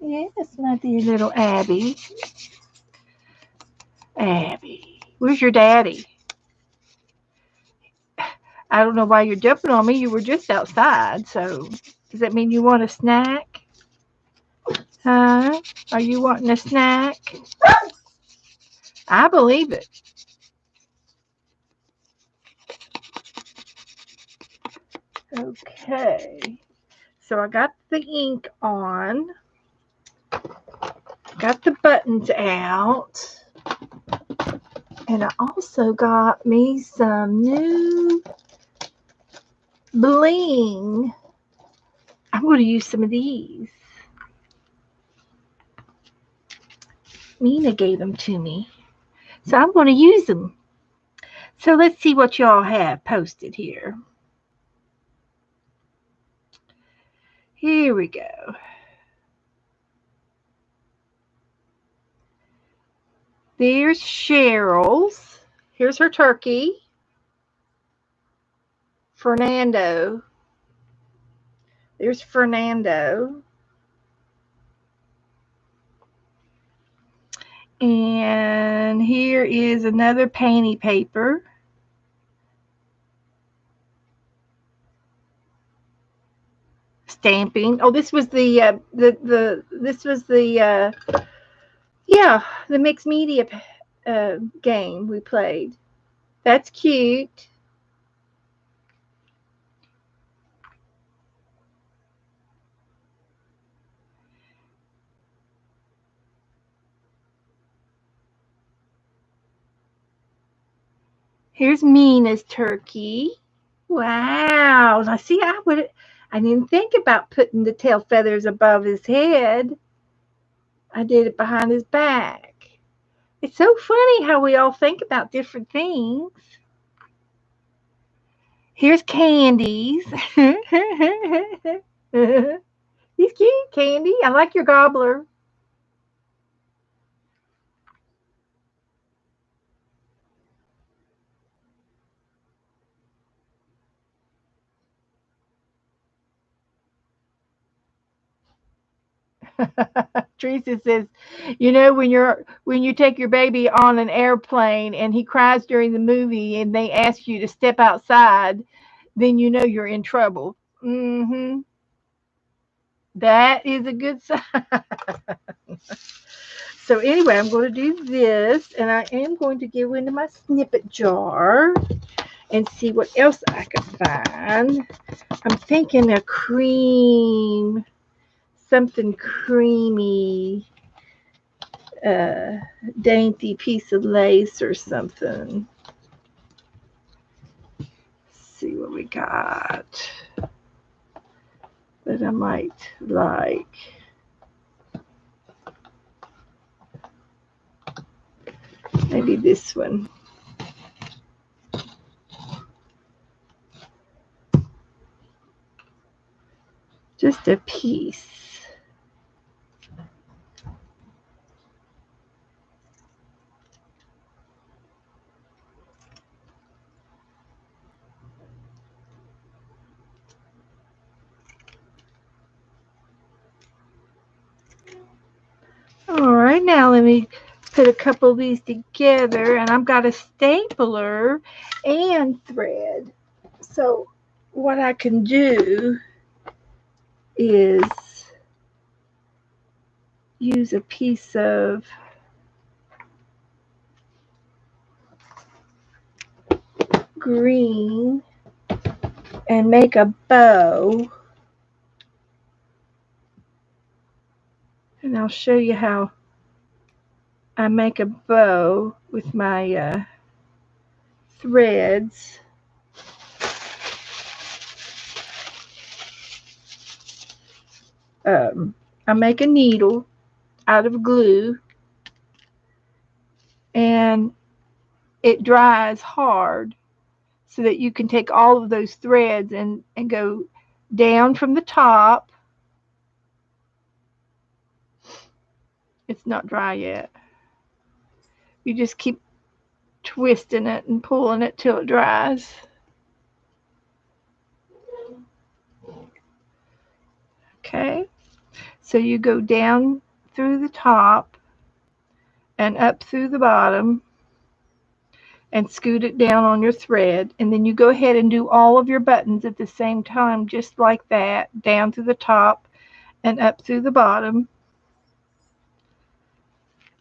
Yes, my dear little Abby. Abby, where's your daddy? I don't know why you're jumping on me. You were just outside, so does that mean you want a snack? Huh? Are you wanting a snack? I believe it. Okay. So I got the ink on. Got the buttons out. And I also got me some new bling. I'm going to use some of these. Mina gave them to me. So I'm going to use them. So let's see what y'all have posted here. Here we go. There's Cheryl's. Here's her turkey. Fernando. There's Fernando. And here is another painty paper. Stamping. Oh, this was the mixed media game we played. That's cute. Here's Mina's turkey. Wow. Now see, I didn't think about putting the tail feathers above his head. I did it behind his back. It's so funny how we all think about different things. Here's Candy's. He's cute, Candy. I like your gobbler. Teresa says, when you take your baby on an airplane and he cries during the movie and they ask you to step outside, then you know you're in trouble. Mm-hmm. That is a good sign. So anyway, I'm going to do this, and I am going to go into my snippet jar and see what else I can find. I'm thinking a cream, something creamy, dainty piece of lace or something. Let's see what we got that I might like. Maybe this one. Just a piece. All right, now let me put a couple of these together, and I've got a stapler and thread. So what I can do is use a piece of green and make a bow. And I'll show you how I make a bow with my threads. I make a needle out of glue, and it dries hard so that you can take all of those threads and go down from the top. It's not dry yet. You just keep twisting it and pulling it till it dries. Okay. So you go down through the top and up through the bottom and scoot it down on your thread, and then you go ahead and do all of your buttons at the same time, just like that, down through the top and up through the bottom.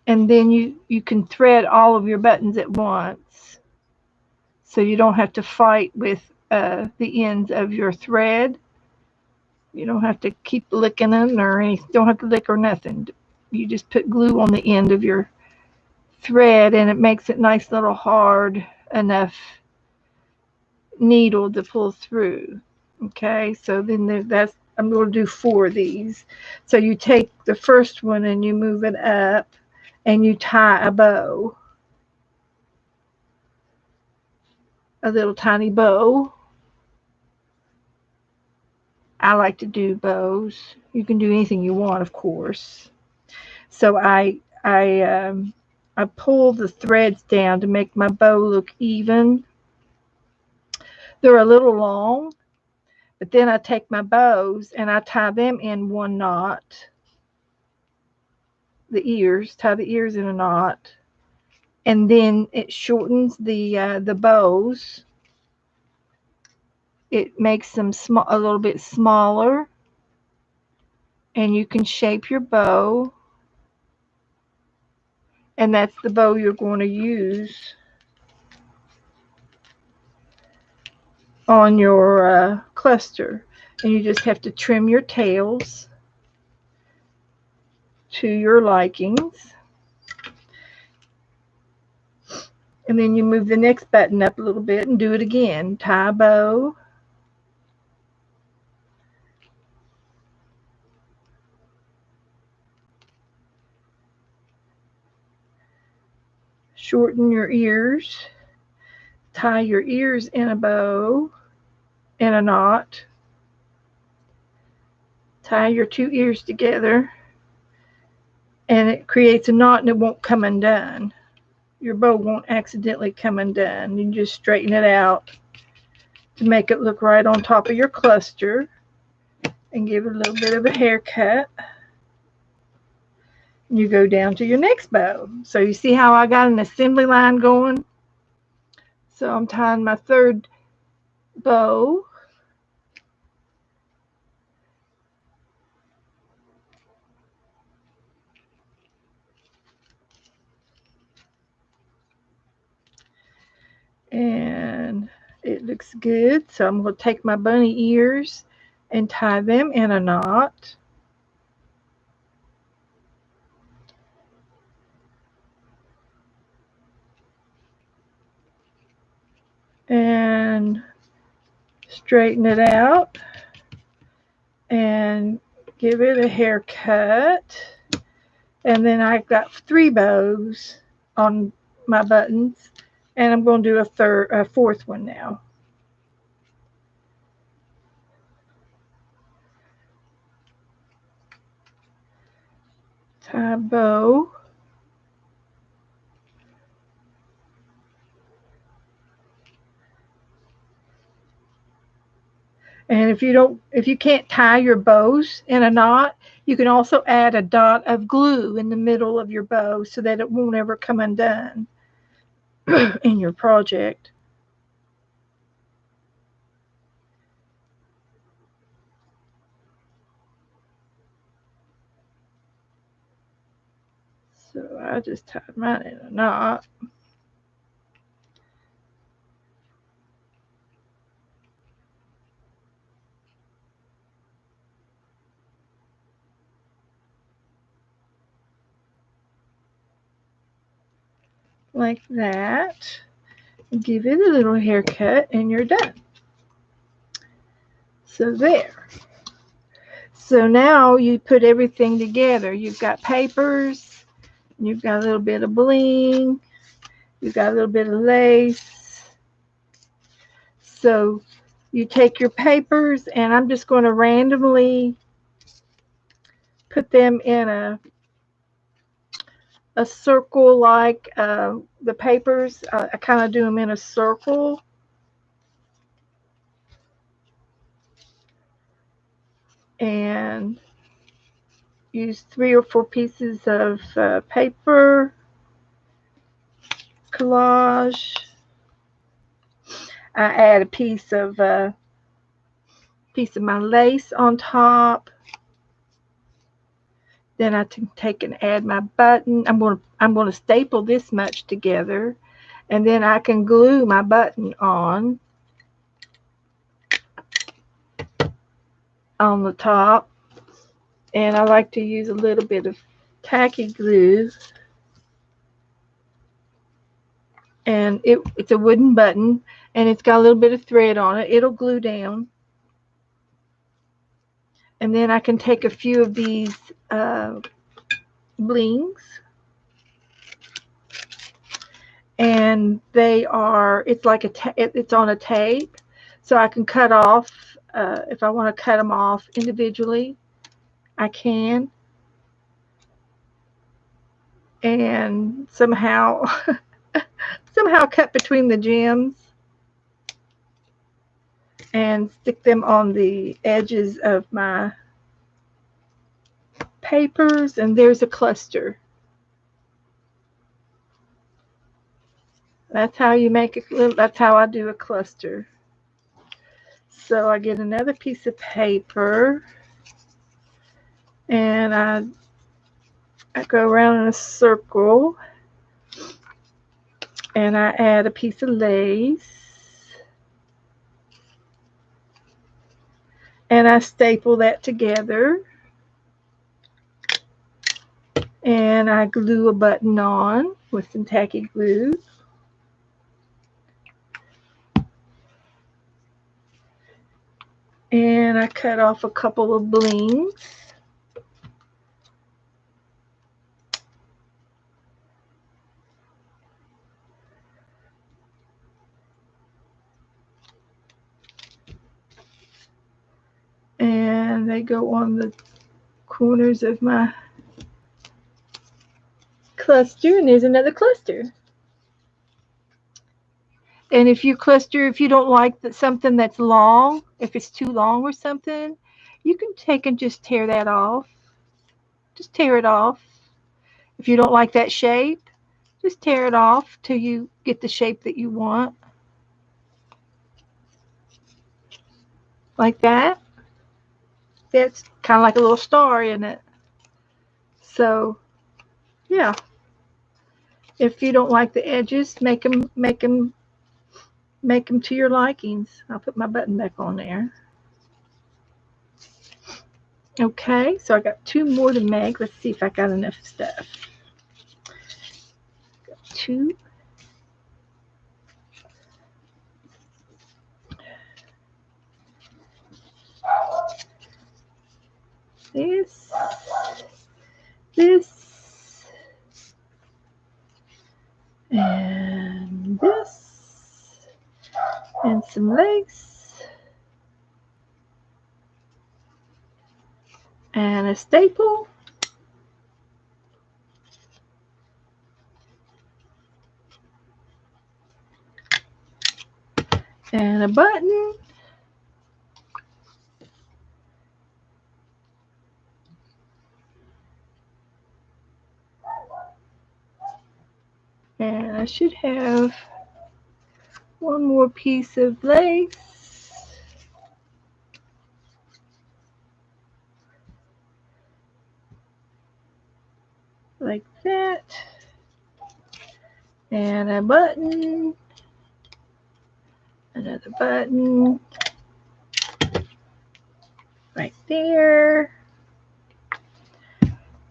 And then you can thread all of your buttons at once, so you don't have to fight with the ends of your thread. You don't have to keep licking them or anything. Don't have to lick or nothing. You just put glue on the end of your thread, and it makes it nice little hard enough needle to pull through. Okay, so then that's, I'm going to do 4 of these. So you take the first one and you move it up and you tie a bow, a little tiny bow. I like to do bows. You can do anything you want, of course. So I pull the threads down to make my bow look even. They're a little long, but then I take my bows and I tie them in one knot. The ears, tie the ears in a knot, and then it shortens the bows. It makes them a little bit smaller, and you can shape your bow, and that's the bow you're going to use on your cluster. And you just have to trim your tails to your likings. And then you move the next button up a little bit and do it again. Tie a bow. Shorten your ears. Tie your ears in a bow, in a knot. Tie your 2 ears together, and it creates a knot, and it won't come undone. Your bow won't accidentally come undone. You just straighten it out to make it look right on top of your cluster, and give it a little bit of a haircut. You go down to your next bow. So you see how I got an assembly line going? So I'm tying my 3rd bow. And it looks good. So I'm going to take my bunny ears and tie them in a knot. And straighten it out and give it a haircut. And then I've got 3 bows on my buttons, and I'm going to do a 4th one now. Tie a bow. And if you can't tie your bows in a knot, you can also add a dot of glue in the middle of your bow so that it won't ever come undone in your project. So I just tied mine in a knot. Like that. Give it a little haircut and you're done. So there. So now you put everything together. You've got papers, you've got a little bit of bling, you've got a little bit of lace. So you take your papers, and I'm just going to randomly put them in a circle, like the papers. I kind of do them in a circle. And use 3 or 4 pieces of paper, collage. I add a piece of my lace on top. Then I take and add my button. I'm going to staple this much together, and then I can glue my button on the top. And I like to use a little bit of tacky glue. And it's a wooden button, and it's got a little bit of thread on it. It'll glue down. And then I can take a few of these blings, and it's like it's on a tape, so I can cut off if I want to cut them off individually, I can. And somehow cut between the gems and stick them on the edges of my papers, and there's a cluster. That's how you make it. That's how I do a cluster. So I get another piece of paper, and I go around in a circle, and I add a piece of lace, and I staple that together, and I glue a button on with some tacky glue. And I cut off a couple of blings. And they go on the corners of my cluster, and there's another cluster. And if you don't like something that's long, if it's too long or something, you can take and just tear that off. Just tear it off. If you don't like that shape, just tear it off till you get the shape that you want. Like that. That's kind of like a little star, isn't it? So, yeah. If you don't like the edges, make them to your likings. I'll put my button back on there. Okay, so I got 2 more to make. Let's see if I got enough stuff. Got 2. This, and this, and some lace, and a staple, and a button, and I should have 1 more piece of lace. Like that. And a button. Another button. Right there.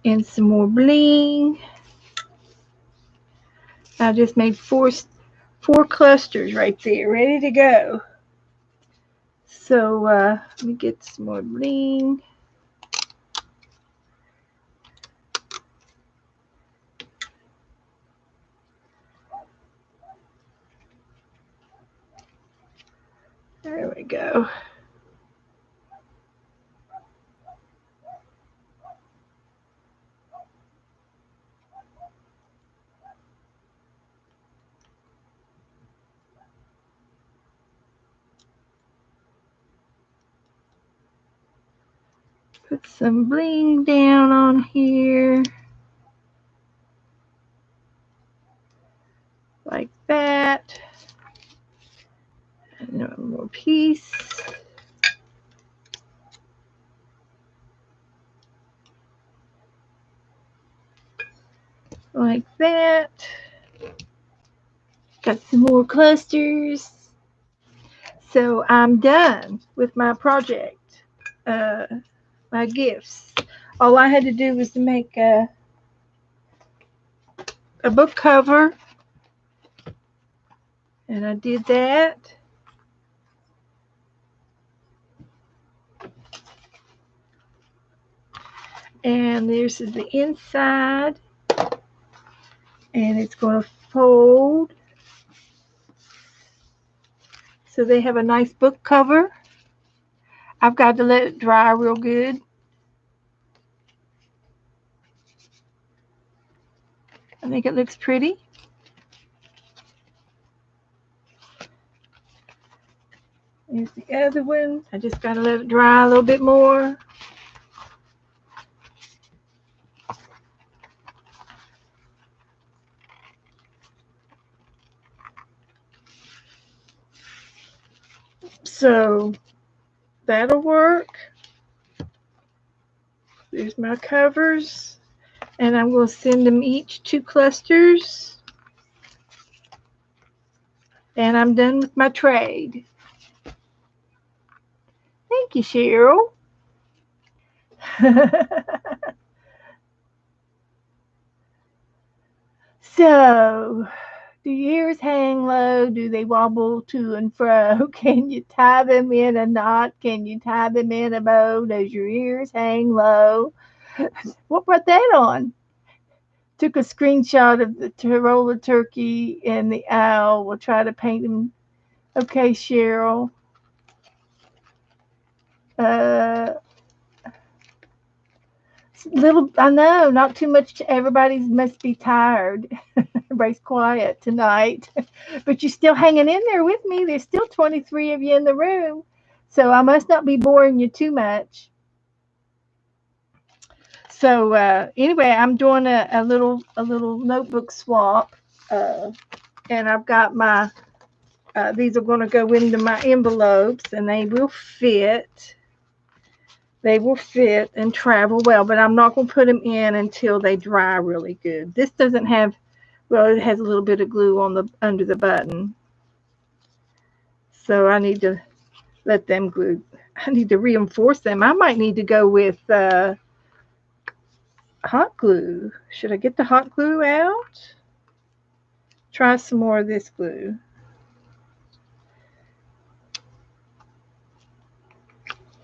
And some more bling. I just made 4 clusters right there, ready to go. So let me get some more bling. There we go. Put some bling down on here. Like that. And one more piece. Like that. Got some more clusters. So I'm done with my project, my gifts. All I had to do was to make a book cover, and I did that. And this is the inside, and it's going to fold. So they have a nice book cover. I've got to let it dry real good. I think it looks pretty. Here's the other one. I just got to let it dry a little bit more. So that'll work. There's my covers. And I'm going to send them each 2 clusters. And I'm done with my trade. Thank you, Cheryl. So, do your ears hang low? Do they wobble to and fro? Can you tie them in a knot? Can you tie them in a bow? Does your ears hang low? What brought that on? Took a screenshot of the roller turkey and the owl. We'll try to paint them. Okay, Cheryl. Little, I know, not too much. Everybody must be tired. Everybody's quiet tonight, but you're still hanging in there with me. There's still 23 of you in the room, so I must not be boring you too much. So anyway, I'm doing a little notebook swap, and I've got my these are going to go into my envelopes, and they will fit. They will fit and travel well, but I'm not going to put them in until they dry really good. This doesn't have, well, it has a little bit of glue on the under the button, so I need to let them glue. I need to reinforce them. I might need to go with hot glue. Should I get the hot glue out? Try some more of this glue.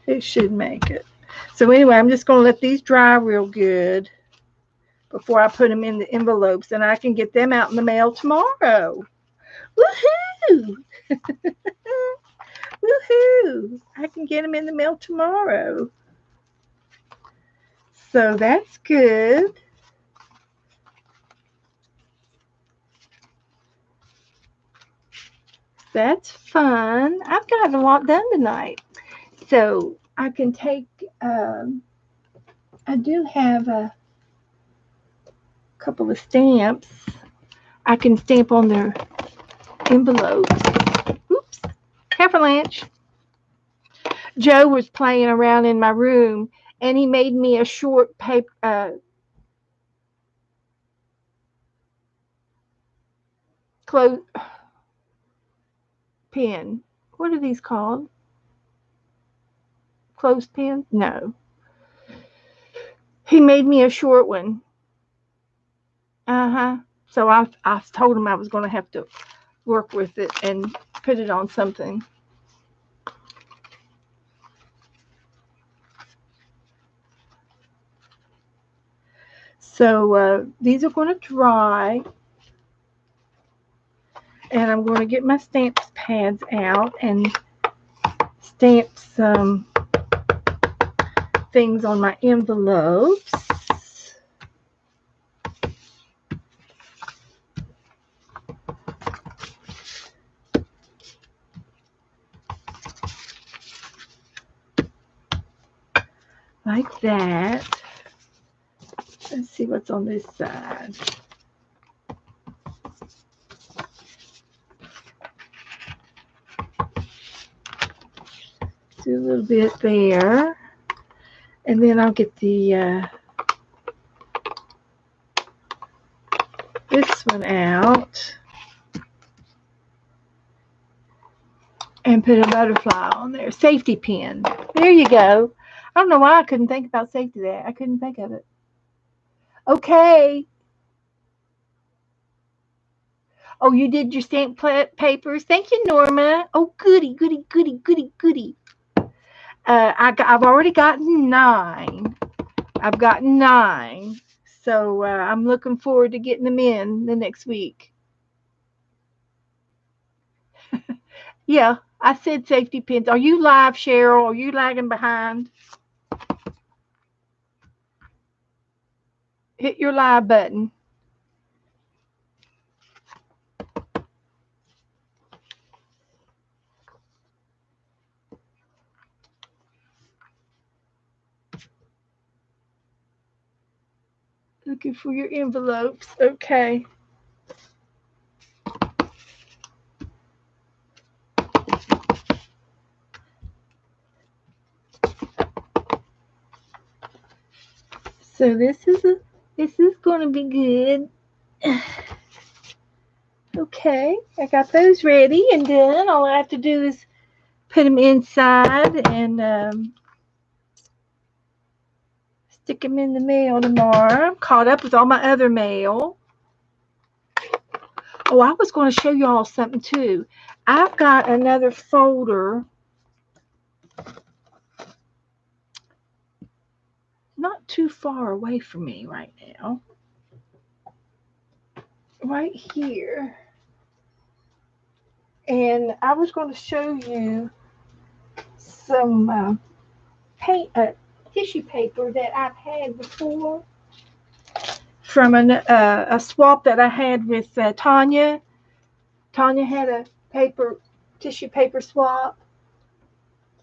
It should make it. So anyway, I'm just going to let these dry real good before I put them in the envelopes, and I can get them out in the mail tomorrow. Woohoo! Woohoo! I can get them in the mail tomorrow. So that's good. That's fun. I've got a lot done tonight. So I can take, I do have a couple of stamps. I can stamp on their envelopes. Oops. Careful, Lanch. Joe was playing around in my room, and he made me a short paper, close pen. What are these called? Clothespins? No. He made me a short one. So I told him I was going to have to work with it and put it on something. So these are going to dry, and I'm going to get my stamp pads out and stamp some things on my envelopes. like that. Let's see what's on this side. Do a little bit there. And then I'll get the this one out and put a butterfly on there. Safety pin. There you go. I don't know why I couldn't think about safety there. I couldn't think of it. Okay. Oh, you did your stamp papers. Thank you, Norma. Oh, goody, goody, goody, goody, goody. I've already gotten 9. I've gotten 9. So I'm looking forward to getting them in the next week. Yeah, I said safety pins. Are you live, Cheryl? Are you lagging behind? Hit your live button. Looking for your envelopes. Okay. So this is going to be good. Okay, I got those ready and done. All I have to do is put them inside and stick them in the mail tomorrow. I'm caught up with all my other mail. Oh, I was going to show you all something too. I've got another folder. Not too far away from me right now. Right here. And I was going to show you some tissue paper that I've had before from a swap that I had with Tanya. Tanya had a tissue paper swap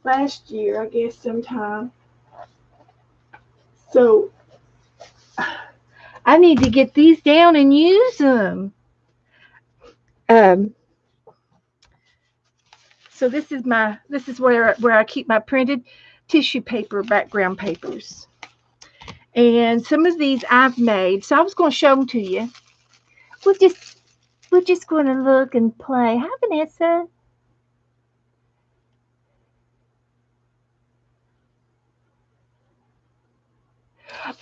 last year, I guess, sometime. So I need to get these down and use them. So this is where I keep my printed tissue paper background papers. And some of these I've made. So I was going to show them to you. We're just going to look and play. Hi, Vanessa.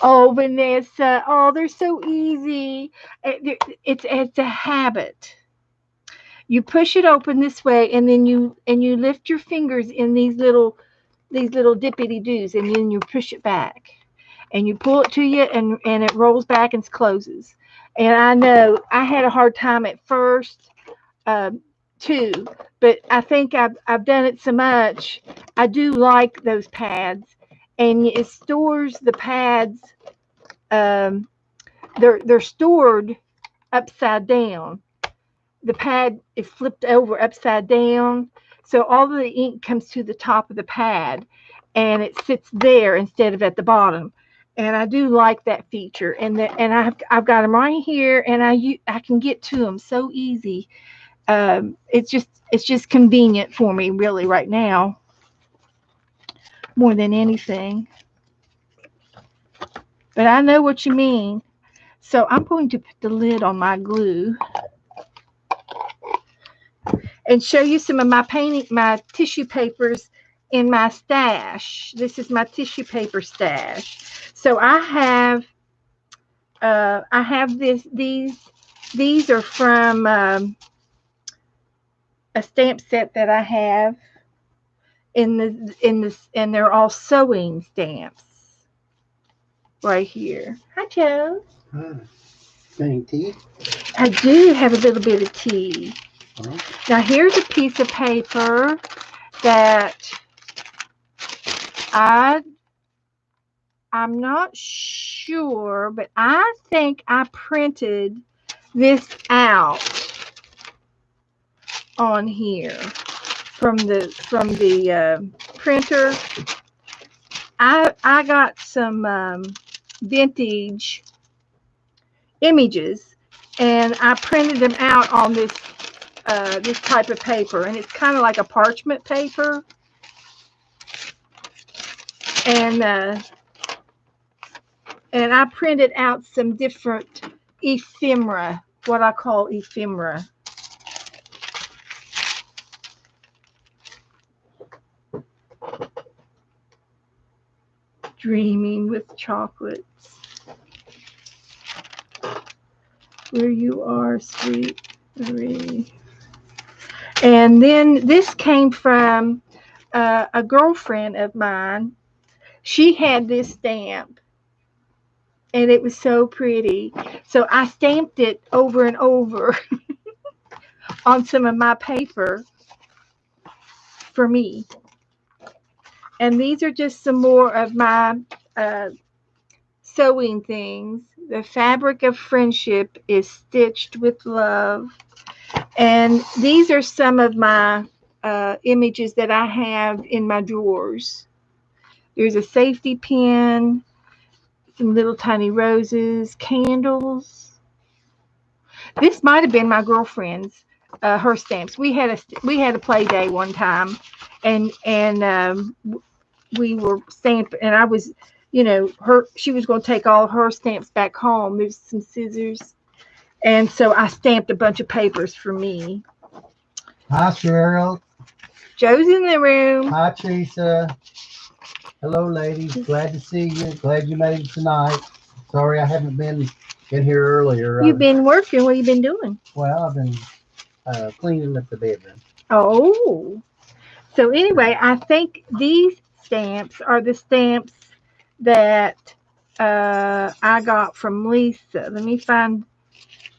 Oh, Vanessa. Oh, they're so easy. It's a habit. You push it open this way, and then you lift your fingers in these little dippity doos, and then you push it back, and you pull it to you, and it rolls back and closes. And I know I had a hard time at first, too, but I think I've done it so much. I do like those pads, and it stores the pads. They're stored upside down. The pad is flipped over upside down, so all of the ink comes to the top of the pad, and it sits there instead of at the bottom. And I do like that feature. And I've got them right here, and I can get to them so easy. It's just convenient for me, really, right now, more than anything. But I know what you mean. So I'm going to put the lid on my glue and show you some of my tissue papers in my stash. This is my tissue paper stash. So I have these are from a stamp set that I have and they're all sewing stamps right here. Hi, Joe. Hi. Any tea? I do have a little bit of tea. Uh-huh. Now here's a piece of paper that I'm not sure, but I think I printed this out on here from the printer. I got some vintage images, and I printed them out on this type of paper, and it's kind of like a parchment paper, and I printed out some different ephemera, what I call ephemera. Dreaming with chocolates. Where you are, sweet Marie. And then this came from a girlfriend of mine. She had this stamp, and it was so pretty. So I stamped it over and over on some of my paper for me. And these are just some more of my sewing things. The fabric of friendship is stitched with love. And these are some of my images that I have in my drawers. There's a safety pin, some little tiny roses, candles. This might have been my girlfriend's, her stamps. We had a play day one time, and we were stamping, and I was, she was going to take all her stamps back home. There's some scissors, and so I stamped a bunch of papers for me. Hi, Cheryl. Joe's in the room. Hi, Teresa. Hello, ladies. Glad to see you. Glad you made it tonight. Sorry I haven't been here earlier. You've been working. What have you been doing? Well, I've been cleaning up the bedroom. Oh. So anyway, I think these stamps are the stamps that I got from Lisa. Let me find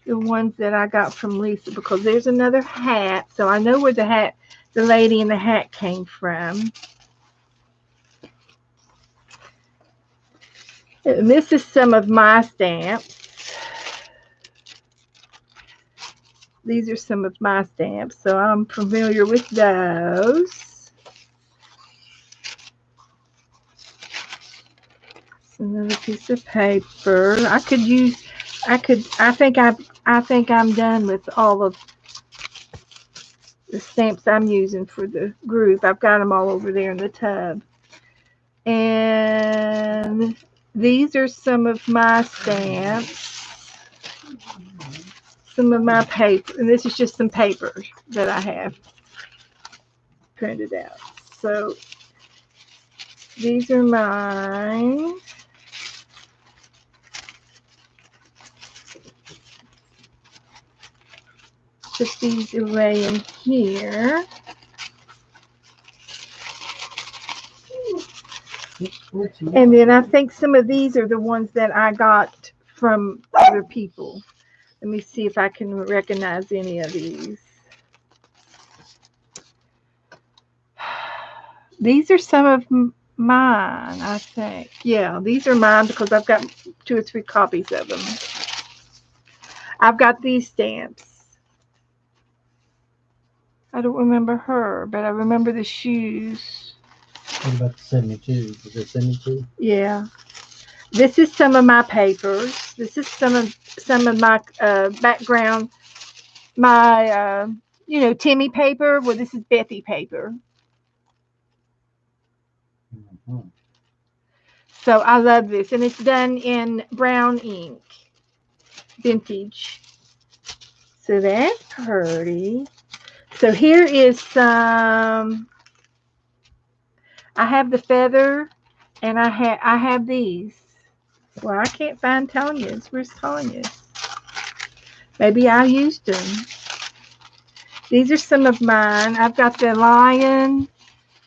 the ones that I got from Lisa, because there's another hat. So I know where the lady in the hat came from. And this is some of my stamps. These are some of my stamps, so I'm familiar with those. It's another piece of paper. I think I'm done with all of the stamps I'm using for the group. I've got them all over there in the tub. And these are some of my stamps, some of my paper, and this is just some paper that I have printed out. So these are mine. Put these away in here. And then I think some of these are the ones that I got from other people. Let me see if I can recognize any of these. These are some of mine, I think. Yeah, these are mine because I've got 2 or 3 copies of them. I've got these stamps. I don't remember her, but I remember the shoes. What about the 72? Is it 72? Yeah. This is some of my papers. This is some of my background, my Timmy paper. Well, this is Bethy paper. Mm-hmm. So I love this, and it's done in brown ink, vintage. So that's pretty. So here is some. I have the feather, and I have these. Well, I can't find Tanya's. Where's Tanya's? Maybe I used them. These are some of mine. I've got the lion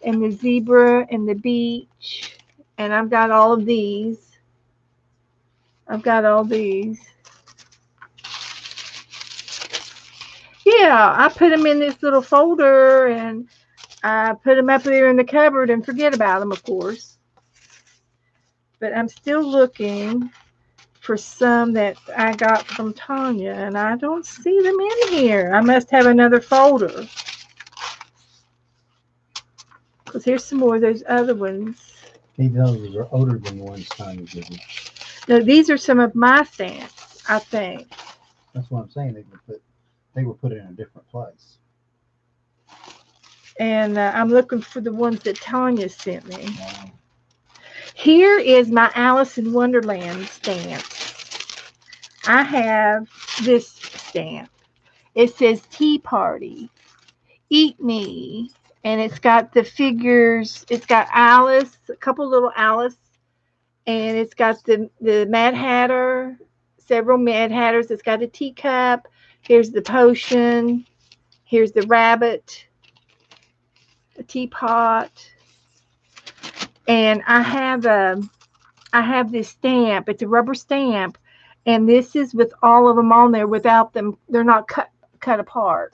and the zebra and the beach, and I've got all of these. I've got all these. Yeah, I put them in this little folder, and I put them up there in the cupboard and forget about them, of course. But I'm still looking for some that I got from Tanya, and I don't see them in here. I must have another folder. Because here's some more of those other ones. Those are older than the ones Tanya gave me. No, these are some of my stamps, I think. That's what I'm saying. They were put in a different place. And I'm looking for the ones that Tanya sent me. Wow. Here is my Alice in Wonderland stamp. I have this stamp. It says Tea Party, Eat Me, and it's got the figures. It's got Alice, a couple little Alice, and it's got the Mad Hatter, several Mad Hatters. It's got a teacup. Here's the potion. Here's the rabbit, a teapot, and I have this stamp. It's a rubber stamp, and this is with all of them on there without them. They're not cut apart.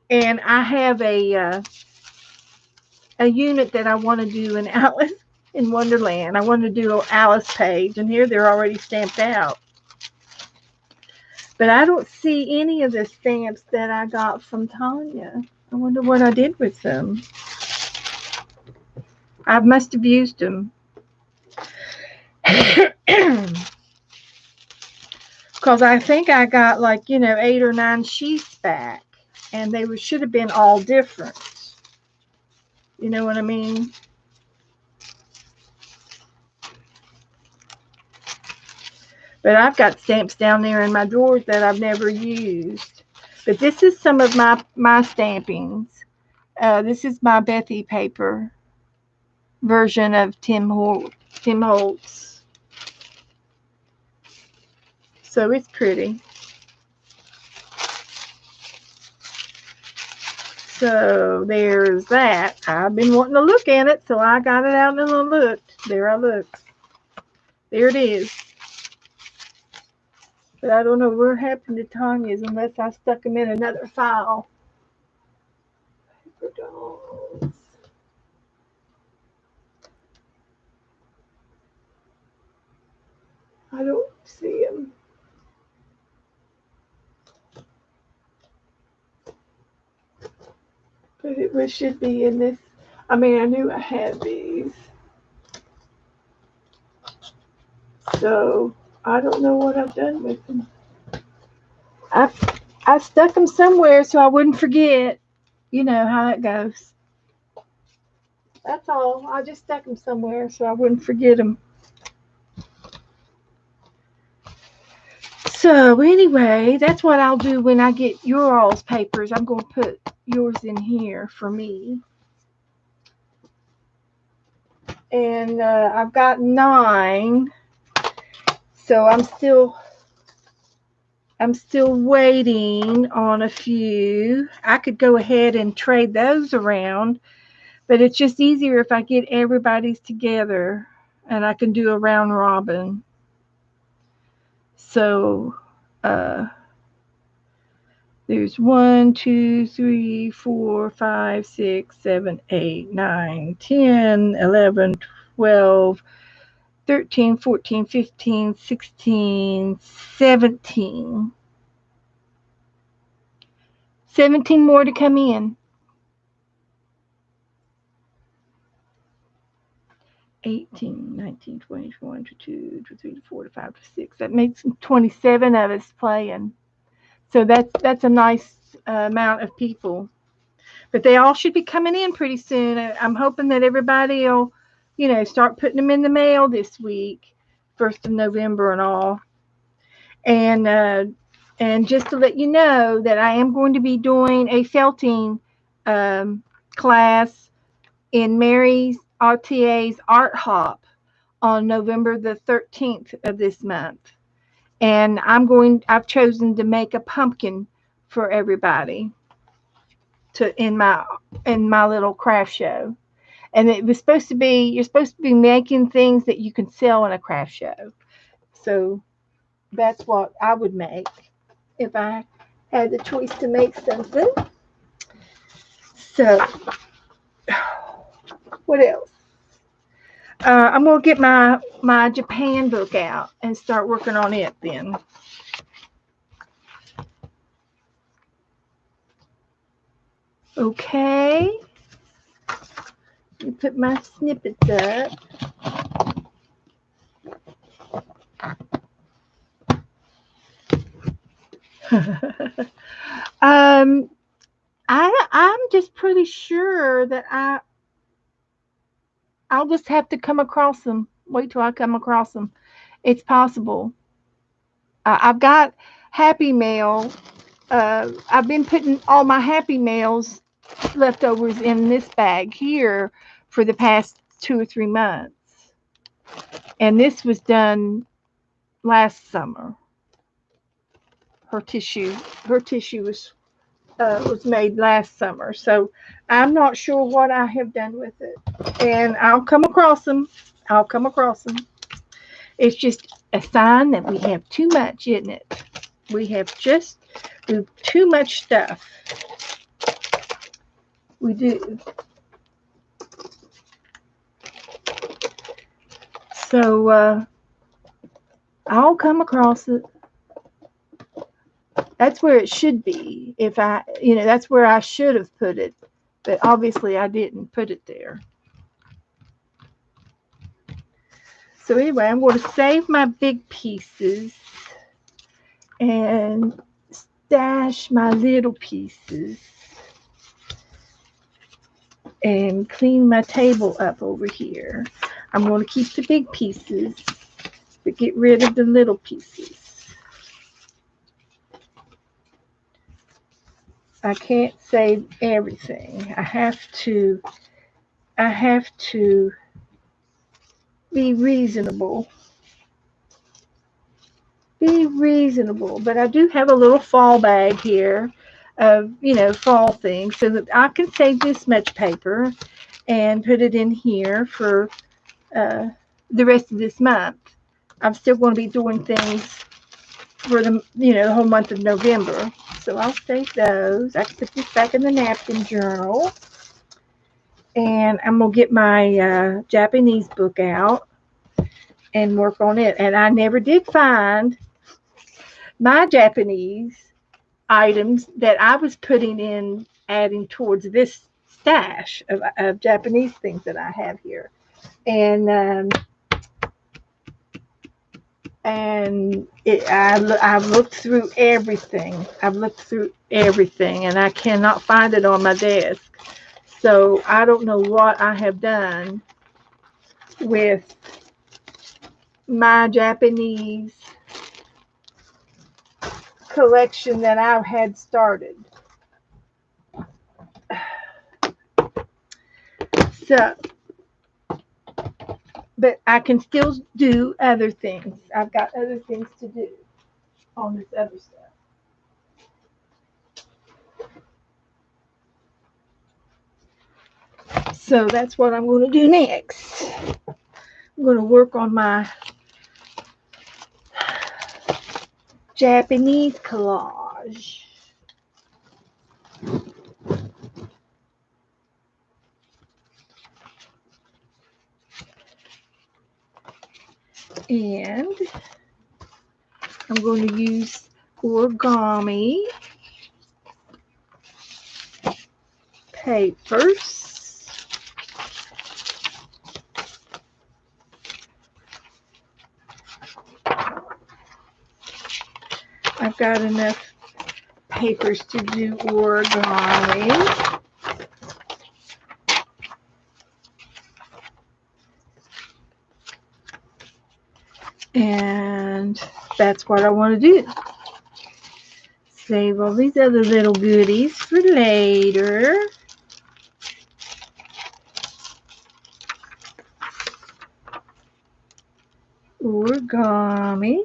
And I have a unit that I want to do in Alice in Wonderland. I want to do an Alice page, and here they're already stamped out. But I don't see any of the stamps that I got from Tanya. I wonder what I did with them. I must have used them. Because I think I got 8 or 9 sheets back, and they should have been all different. You know what I mean? But I've got stamps down there in my drawers that I've never used. But this is some of my stampings. This is my Bethy paper version of Tim Holtz. So it's pretty. So there's that. I've been wanting to look at it, so I got it out and I looked. There I looked. There it is. But I don't know what happened to Tanya's unless I stuck them in another file. Paper dolls. I don't see them. But it should be in this. I mean, I knew I had these. So I don't know what I've done with them. I stuck them somewhere so I wouldn't forget. You know how that goes. That's all. I just stuck them somewhere so I wouldn't forget them. So anyway, that's what I'll do when I get your all's papers. I'm going to put yours in here for me. And I've got 9. So I'm still waiting on a few. I could go ahead and trade those around, but it's just easier if I get everybody's together and I can do a round robin. So there's 1, 2, 3, 4, 5, 6, 7, 8, 9, 10, 11, 12, 13, 14, 15, 16, 17. 17 more to come in. 18, 19, 20, 21, 22, 23, 24, 25, 26. That makes 27 of us playing. So that's a nice amount of people. But they all should be coming in pretty soon. I'm hoping that everybody will, start putting them in the mail this week, 1st of November and all. And just to let you know that I am going to be doing a felting class in Mary's RTA's Art Hop on November the 13th of this month. And I've chosen to make a pumpkin for everybody in my little craft show. And you're supposed to be making things that you can sell in a craft show. So that's what I would make if I had the choice to make something. So what else? I'm going to get my Japan book out and start working on it then. Okay. Let me put my snippets up. um, I'm just pretty sure that I'll just have to come across them. Wait till I come across them. It's possible. I've got Happy Mail. I've been putting all my Happy Mails leftovers in this bag here for the past 2 or 3 months, and this was done last summer. Her tissue, her tissue was made last summer, so I'm not sure what I have done with it. And I'll come across them. I'll come across them. It's just a sign that we have too much, isn't it? We have just too much stuff. We do. So I'll come across it. That's where it should be. If that's where I should have put it, but obviously I didn't put it there. So anyway, I'm going to save my big pieces and stash my little pieces and clean my table up over here. I'm going to keep the big pieces, but get rid of the little pieces. I can't save everything. I have to be reasonable. Be reasonable. But I do have a little fall bag here of, fall things so that I can save this much paper and put it in here for the rest of this month. I'm still going to be doing things for the whole month of November. So I'll save those. I can put this back in the napkin journal. And I'm going to get my Japanese book out and work on it. And I never did find my Japanese items that I was putting in, adding towards this stash of Japanese things that I have here. And I've looked through everything. And I cannot find it on my desk. So I don't know what I have done with my Japanese collection that I had started. So, but I can still do other things. I've got other things to do on this other stuff. So that's what I'm going to do next. I'm going to work on my Japanese collage. And I'm going to use origami papers. I've got enough papers to do origami. And that's what I want to do. Save all these other little goodies for later. Origami.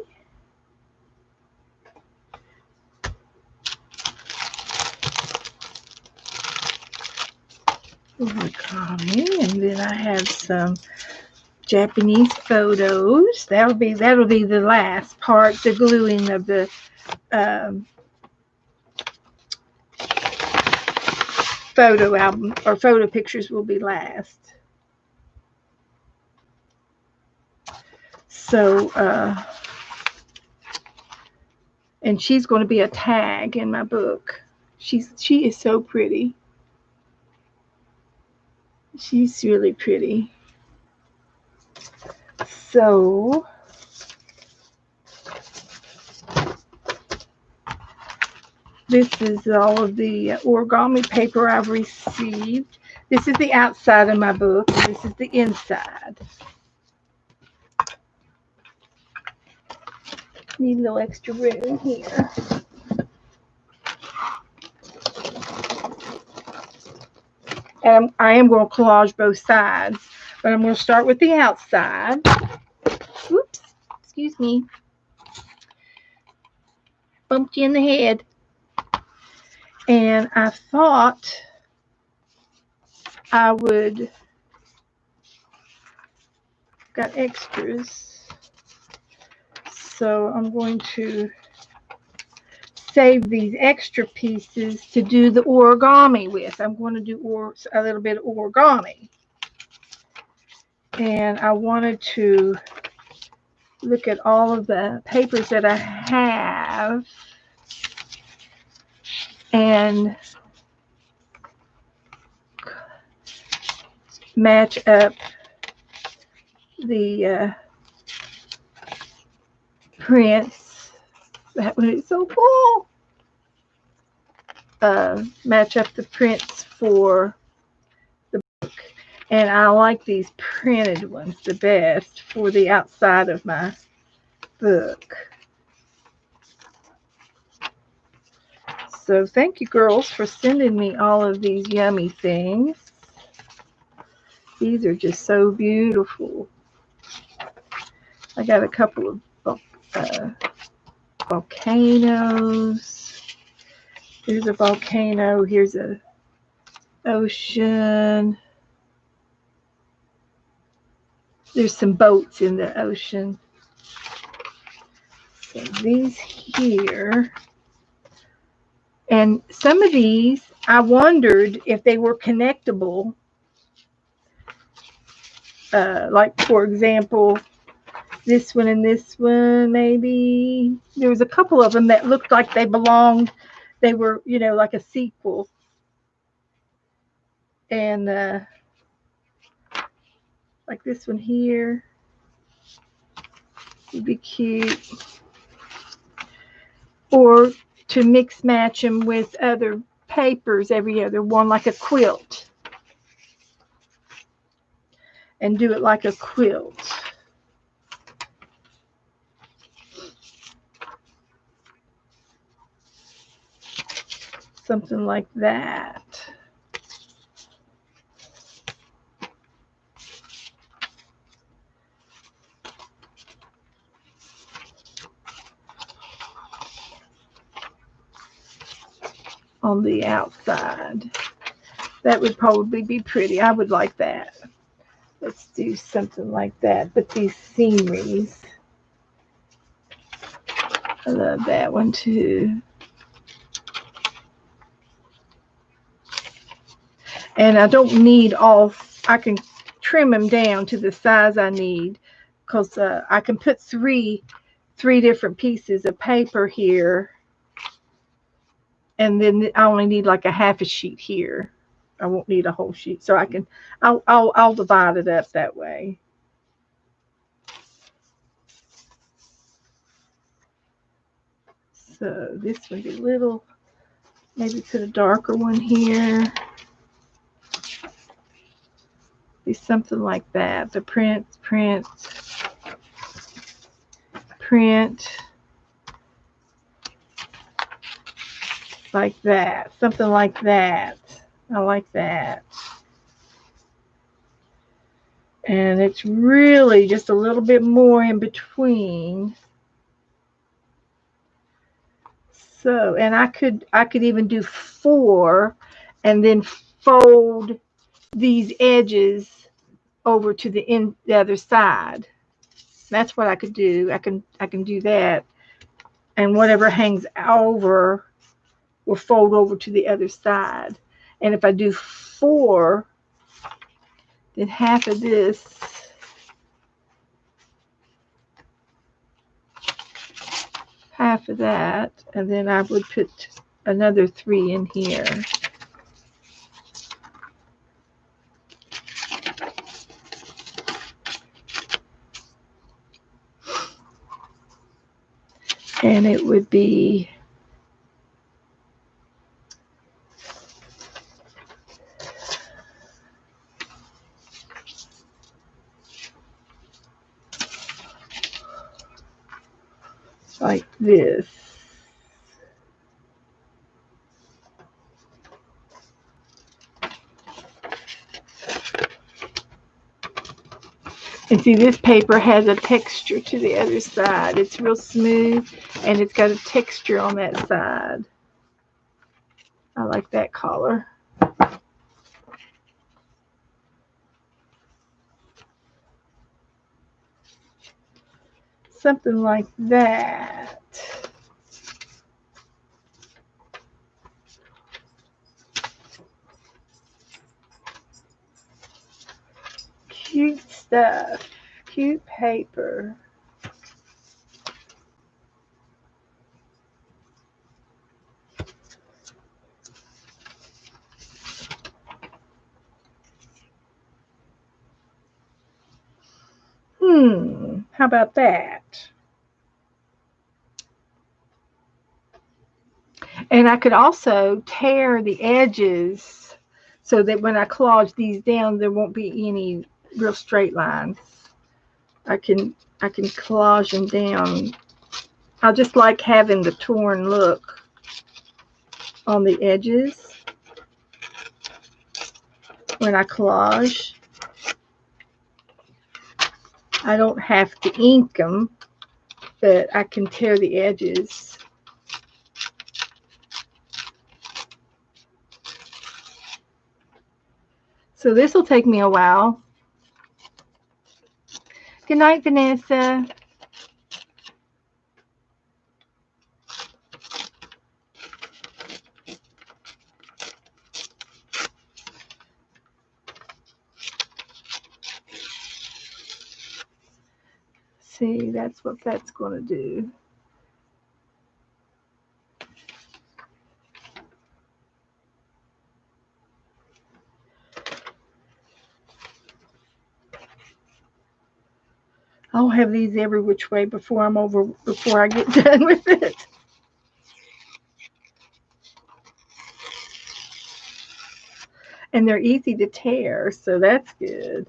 And then I have some Japanese photos. That'll be the last part. The gluing of the photo album or photo pictures will be last. So and she's going to be a tag in my book. She is so pretty. She's really pretty. So this is all of the origami paper I've received. This is the outside of my book. And this is the inside. Need a little extra room here. And I am going to collage both sides, but I'm going to start with the outside. Oops, excuse me. Bumped you in the head. And I thought I would, got extras, so I'm going to save these extra pieces to do the origami with. I'm going to do a little bit of origami. And I wanted to look at all of the papers that I have and match up the prints. That one is so cool. Match up the prints for the book. And I like these printed ones the best for the outside of my book. So thank you, girls, for sending me all of these yummy things. These are just so beautiful. I got a couple of volcanoes. Here's a volcano. Here's a ocean. There's some boats in the ocean. So these here. And some of these, I wondered if they were connectable. Like, for example, this one and this one, maybe. There was a couple of them that looked like they belonged. They were, you know, like a sequel. And like this one here would be cute. Or to mix match them with other papers, every other one, like a quilt. And do it like a quilt. Something like that. On the outside. That would probably be pretty. I would like that. Let's do something like that. But these sceneries, I love that one too. And I don't need all, I can trim them down to the size I need, because I can put three different pieces of paper here. And then I only need like a half a sheet here. I won't need a whole sheet. So I'll divide it up that way. So this would be a little, maybe put a darker one here. Be something like that. The print. Like that. Something like that. I like that. And it's really just a little bit more in between. So, and I could even do 4 and then fold these edges over to the other side. That's what I could do. I can do that. And whatever hangs over will fold over to the other side. And if I do 4, then half of this half of that, and then I would put another 3 in here. And it would be like this. And see, this paper has a texture to the other side. It's real smooth, and it's got a texture on that side. I like that color. Something like that. Cute stuff. Cute paper. How about that? And I could also tear the edges so that when I collage these down, there won't be any real straight lines. I can collage them down. I just like having the torn look on the edges when I collage. I don't have to ink them, but I can tear the edges. So this will take me a while. Good night, Vanessa. See, that's what that's going to do. I'll have these every which way before I get done with it. And they're easy to tear, so that's good.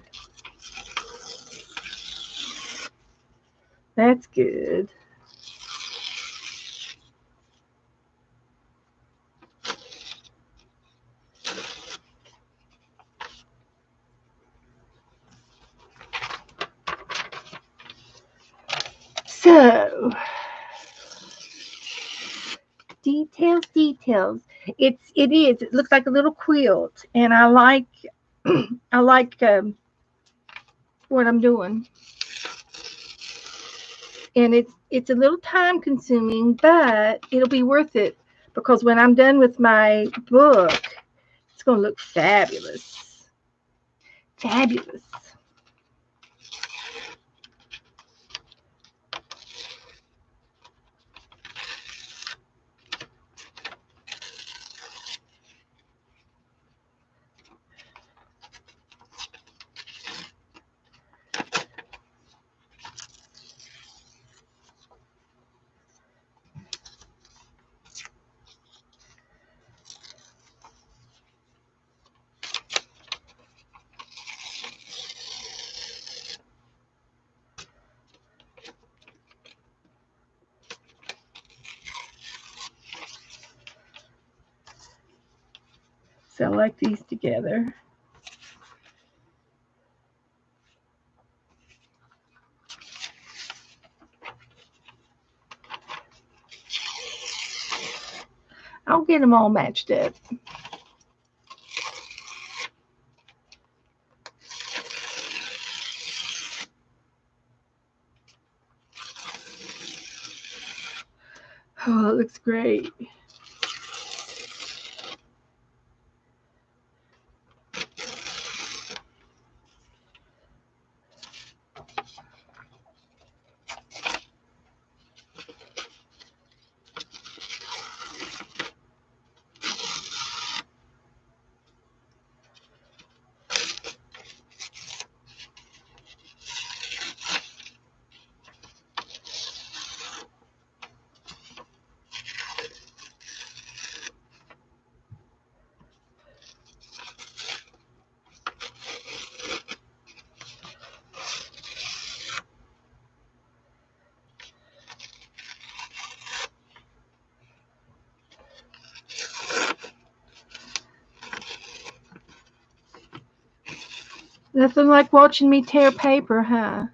That's good. So, details. It looks like a little quilt, and I like what I'm doing. And it's a little time consuming, but it'll be worth it because when I'm done with my book, it's going to look fabulous. Fabulous. So I like these together. I'll get them all matched up. Oh, it looks great. Nothing like watching me tear paper, huh?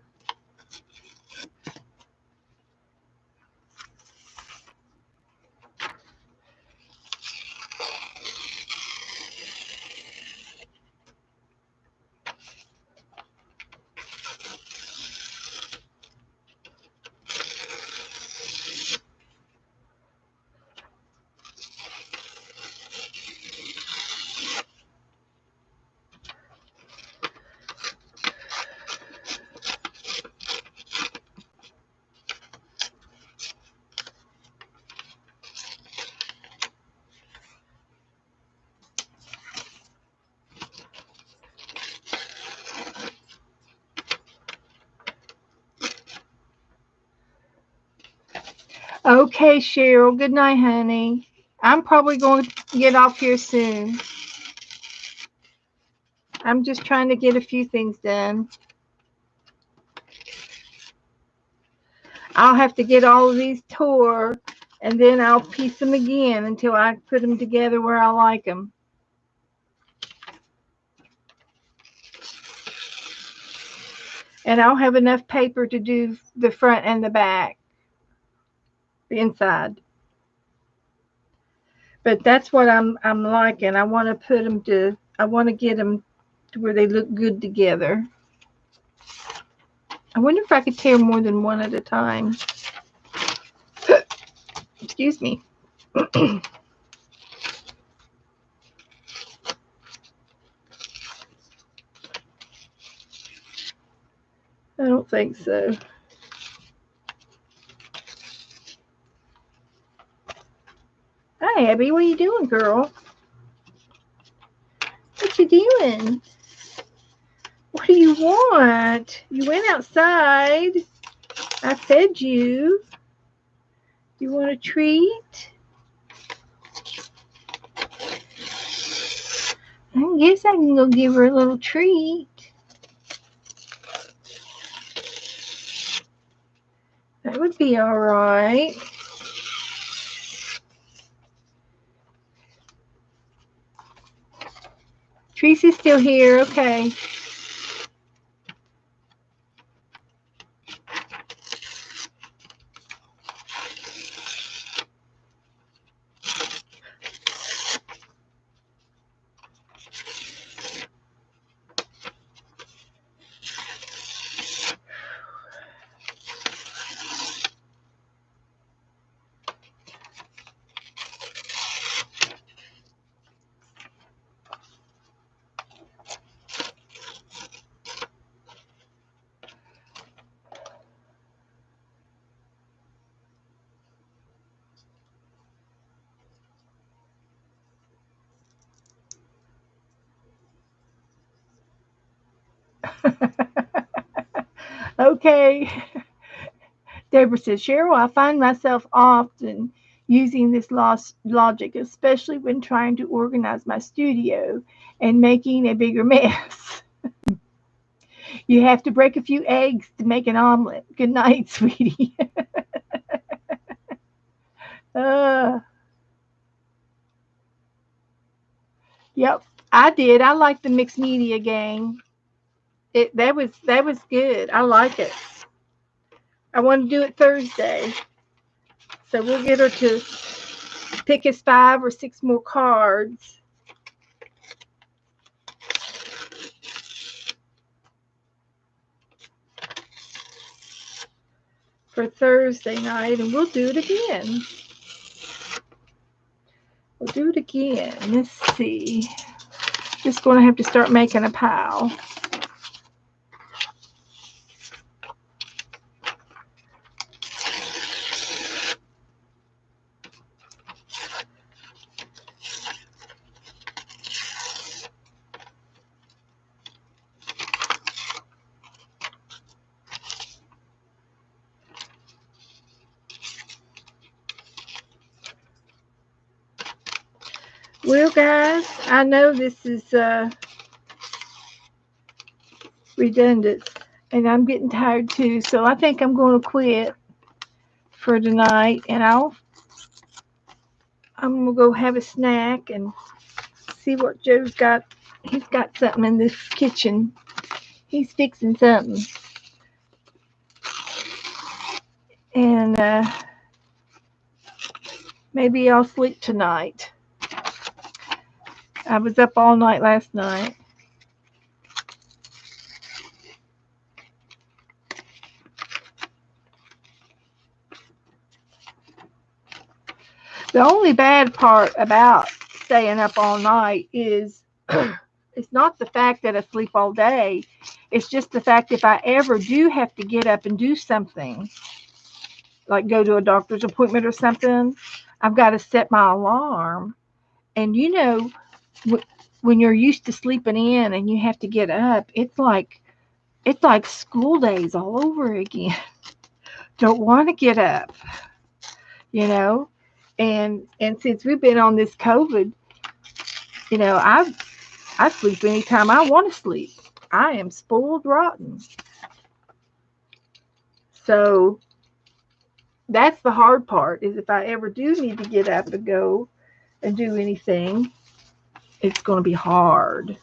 Okay, Cheryl. Good night, honey. I'm probably going to get off here soon. I'm just trying to get a few things done. I'll have to get all of these tore, and then I'll piece them again until I put them together where I like them. And I'll have enough paper to do the front and the back, the inside. But that's what I'm liking. I want to put them to. I want to get them to where they look good together. I wonder if I could tear more than one at a time. Excuse me. I don't think so. Hi, Abby. What are you doing, girl? What you doing? What do you want? You went outside. I fed you. You want a treat? I guess I can go give her a little treat. That would be all right. Tracy's still here. Okay. Okay. Deborah says, Cheryl, I find myself often using this logic, especially when trying to organize my studio and making a bigger mess. You have to break a few eggs to make an omelet. Good night, sweetie. uh, yep, I did. I like the mixed media gang. That was good. I like it. I want to do it Thursday. So we'll get her to pick us 5 or 6 more cards. For Thursday night, and we'll do it again. We'll do it again. Let's see. Just going to have to start making a pile. Well, guys, I know this is redundant, and I'm getting tired too, so I think I'm going to quit for tonight, and I'm going to go have a snack and see what Joe's got. He's got something in this kitchen. He's fixing something. And maybe I'll sleep tonight. I was up all night last night. The only bad part about staying up all night is it's not the fact that I sleep all day. It's just the fact if I ever do have to get up and do something, like go to a doctor's appointment or something, I've got to set my alarm. And when you're used to sleeping in and you have to get up, it's like school days all over again. Don't want to get up, you know. And since we've been on this COVID, I sleep anytime I want to sleep. I am spoiled rotten. So that's the hard part, is if I ever do need to get up and go and do anything, it's going to be hard.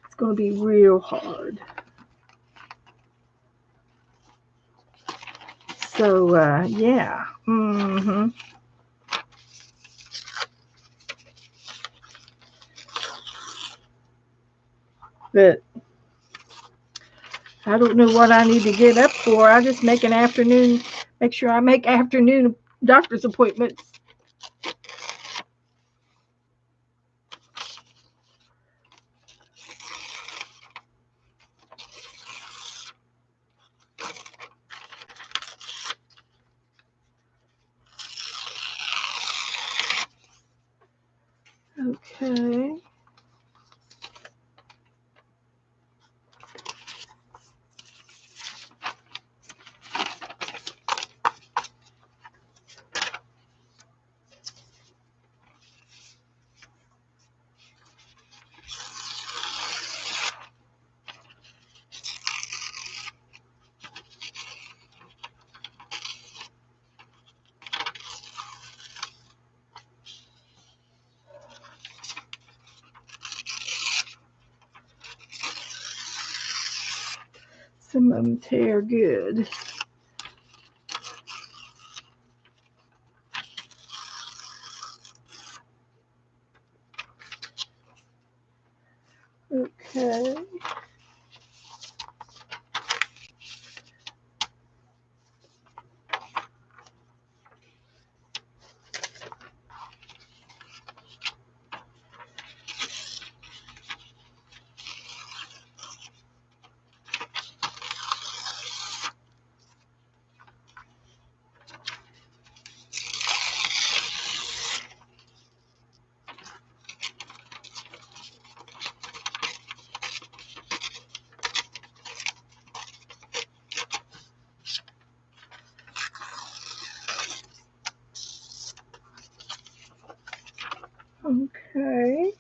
It's going to be real hard. So, yeah. But I don't know what I need to get up for. I just make sure I make afternoon doctor's appointments. Okay. Some of them tear good. Okay. Okay.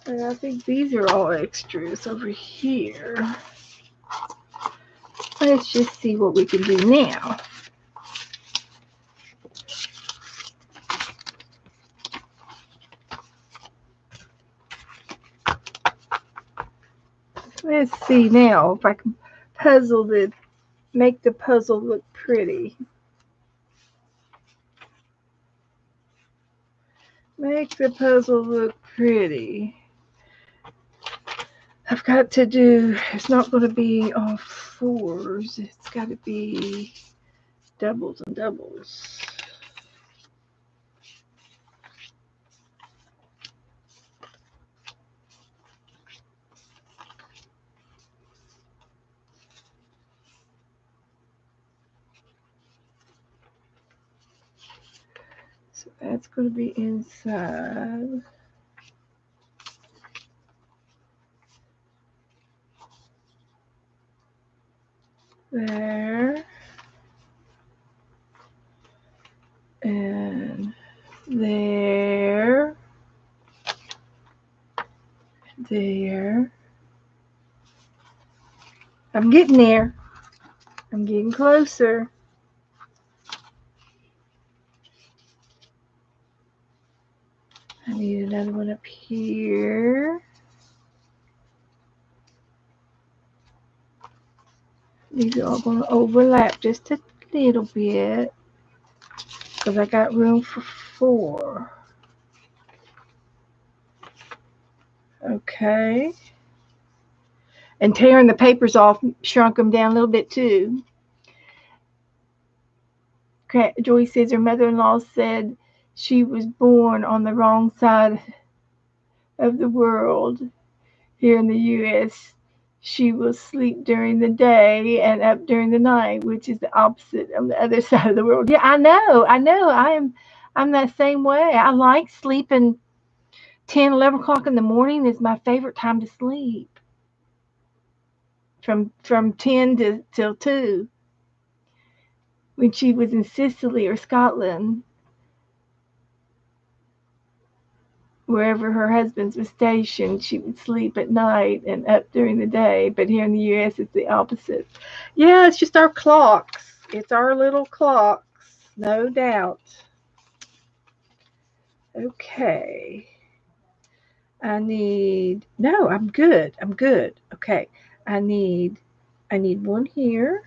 And I think these are all extras over here. Let's just see what we can do now. Let's see now if I can make the puzzle look pretty. Make the puzzle look pretty. I've got to do, it's not going to be all fours. It's got to be doubles and doubles. So that's going to be inside. There. And there. There. I'm getting there. I'm getting closer. I need another one up here. These are all going to overlap just a little bit because I got room for 4. Okay. And tearing the papers off shrunk them down a little bit too. Joy says her mother-in-law said she was born on the wrong side of the world. Here in the U.S., she will sleep during the day and up during the night, which is the opposite on the other side of the world. Yeah, I know. I'm that same way. I like sleeping 10, 11 o'clock in the morning is my favorite time to sleep. From 10 till 2. When she was in Sicily or Scotland, wherever her husband was stationed, she would sleep at night and up during the day. But here in the U.S., it's the opposite. Yeah, it's just our clocks. It's our little clocks, no doubt. Okay. I'm good. Okay. I need one here.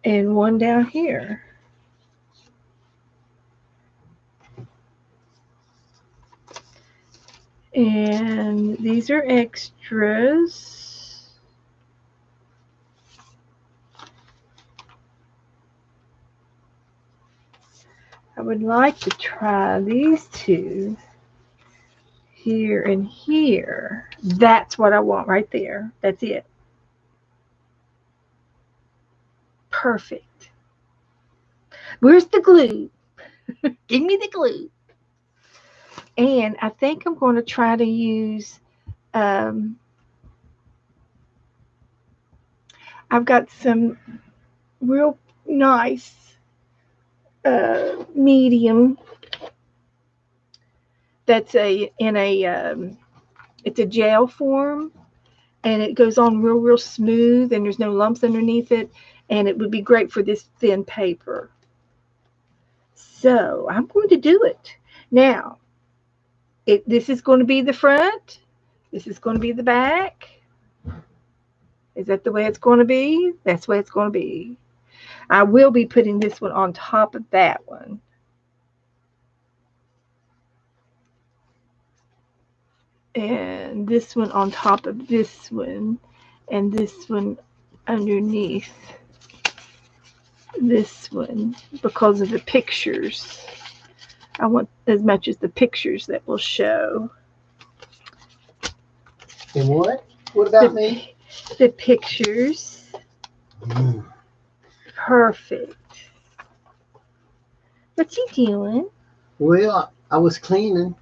And one down here. And these are extras. I would like to try these 2 here and here. That's what I want right there. That's it. Perfect. Where's the glue? Give me the glue. And I think I'm going to try to use, I've got some real nice medium that's it's a gel form, and it goes on real smooth, and there's no lumps underneath it, and it would be great for this thin paper. So I'm going to do it. Now, this is going to be the front. This is going to be the back. Is that the way it's going to be? That's the way it's going to be. I will be putting this one on top of that one. And this one on top of this one. And this one underneath this one because of the pictures. I want as much as the pictures that will show. And what? What about me? The pictures. Perfect. What you doing? Well, I was cleaning.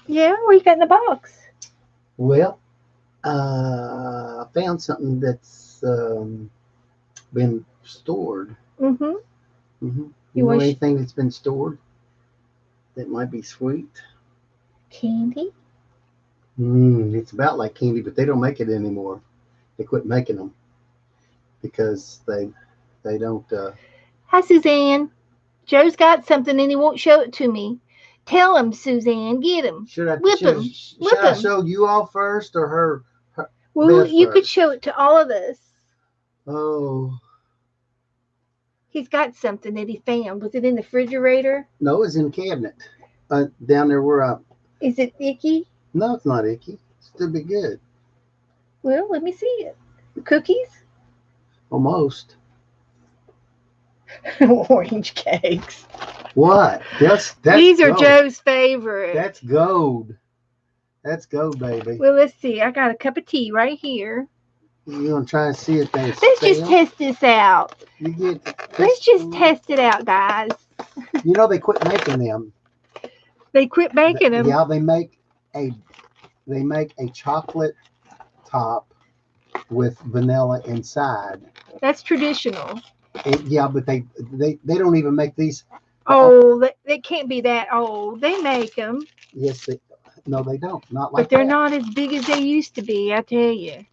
Yeah, what you got in the box? Well, I found something that's been stored. Mm-hmm. You know anything that's been stored that might be sweet? Candy? It's about like candy, but they don't make it anymore. They quit making them because they don't. Hi, Suzanne. Joe's got something and he won't show it to me. Tell him, Suzanne. Get him. Should I Whip show you all first or her? Well, Beth you first? could show it to all of us. Oh. He's got something that he found. Was it in the refrigerator? No, it's in the cabinet. Down there where I. Is it icky? No, it's not icky. It's still be good. Well, let me see it. Cookies? Almost. Orange cakes. What? That's These are gold. Joe's favorite. That's gold. That's gold, baby. Well, let's see. I got a cup of tea right here. You gonna try and see if they Let's just test this out. Let's just test it out, guys. You know they quit making them. They quit making them. Yeah, they make a chocolate top with vanilla inside. That's traditional. Yeah, but they don't even make these. Oh, they can't be that old. They make them. Yes, No, they don't. Not like But they're that. not as big as they used to be, I tell you.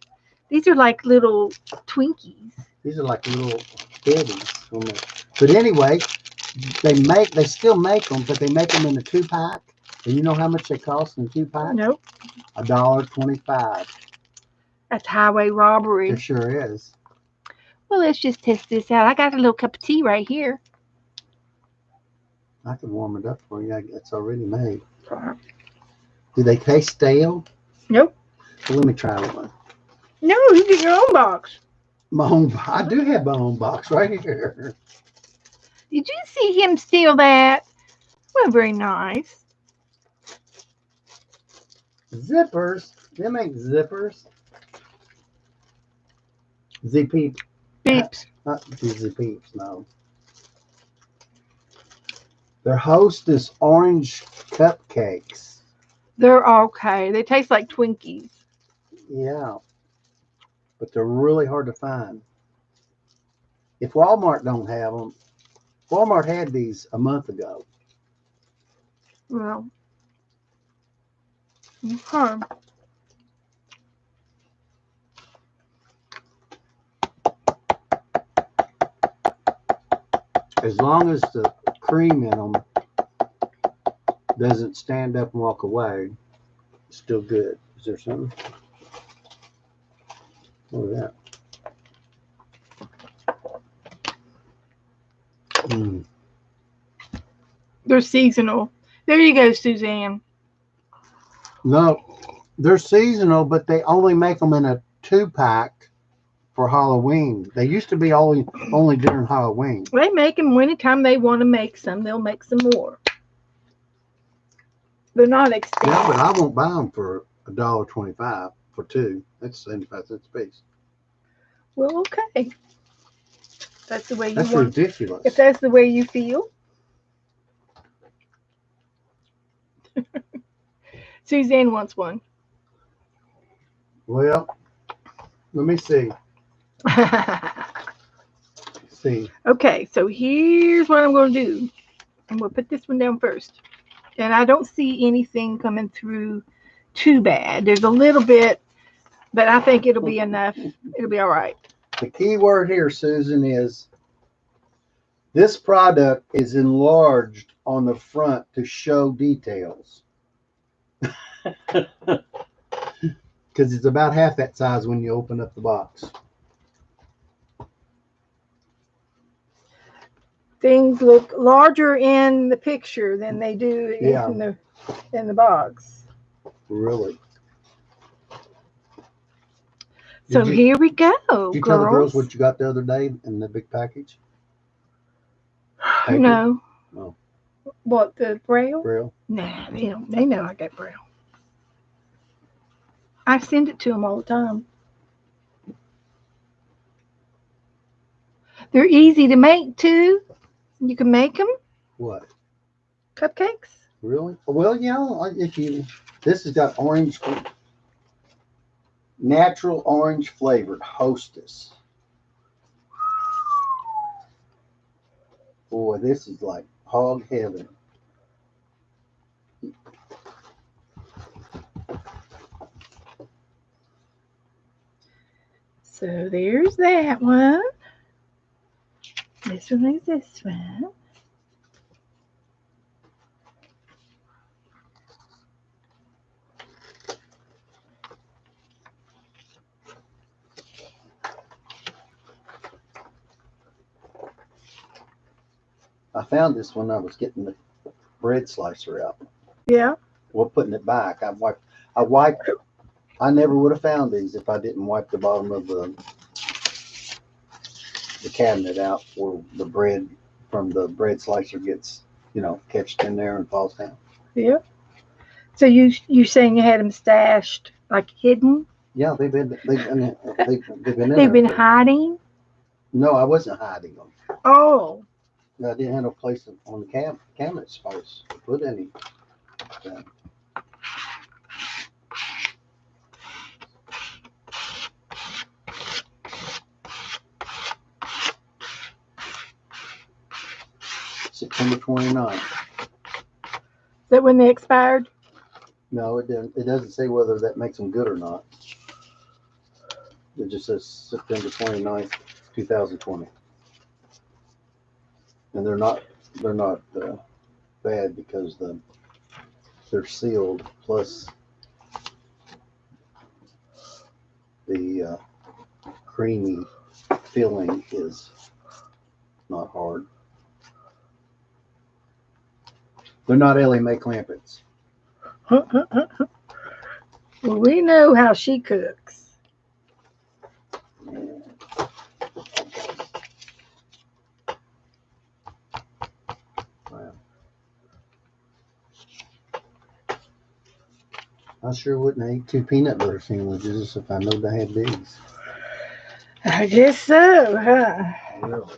These are like little Twinkies. These are like little bitties. But anyway, they still make them, but they make them in a 2-pack. And you know how much they cost in a 2-pack? Nope. $1.25. That's highway robbery. It sure is. Well, let's just test this out. I got a little cup of tea right here. I can warm it up for you. It's already made. Do they taste stale? Nope. Well, let me try one. No, you get your own box. I do have my own box right here. Did you see him steal that? Well, very nice. Zippers. They make zippers. Z-Peep. Beeps. Not Z-Peeps, no. They're Hostess orange cupcakes. They're okay. They taste like Twinkies. Yeah. But they're really hard to find. If Walmart don't have them, Walmart had these a month ago. Well, okay. As long as the cream in them doesn't stand up and walk away, it's still good. Is there something? What is that? They're seasonal. There you go, Suzanne. No, they're seasonal, but they only make them in a 2-pack for Halloween. They used to be only during Halloween. They make them anytime they want to make some. They'll make some more. They're not expensive. Yeah, but I won't buy them for $1.25 for 2. That's 75 cents a piece. Well, okay. That's the way you That's want. ridiculous. If that's the way you feel. Suzanne wants one. Well, let me see. See. Okay, so here's what I'm going to do. I'm going to put this one down first. And I don't see anything coming through too bad. There's a little bit, but I think it'll be enough. It'll be all right. The key word here, Susan, is this product is enlarged on the front to show details. Because it's about half that size when you open up the box. Things look larger in the picture than they do in the box. Really. So here we go, Did you tell the girls what you got the other day in the big package? Paper? No. Oh. What, the Braille? Braille? Nah, they don't. They know I got Braille. I send it to them all the time. They're easy to make too. You can make them. What? Cupcakes. Really? Well, yeah. This has got orange, natural orange flavored Hostess. Boy, this is like hog heaven. So there's that one. This one is this one. I found this when I was getting the bread slicer out. Yeah. Well, putting it back, I wiped. I never would have found these if I didn't wipe the bottom of the cabinet out where the bread from the bread slicer gets, catched in there and falls down. Yeah. So you saying you had them stashed, like hidden? Yeah, they've been in They've been there. hiding? No, I wasn't hiding them. Oh. I didn't have no place on the cabinet space to put any. September 29th. Is that when they expired? No, it didn't. It doesn't say whether that makes them good or not. It just says September 29th, 2020. And they're not bad because they're sealed. Plus the creamy filling is not hard. They're not Ellie Mae Clampetts. Well, we know how she cooks. Wow. I sure wouldn't eat 2 peanut butter sandwiches if I knowed I had these. I guess so, huh? Really.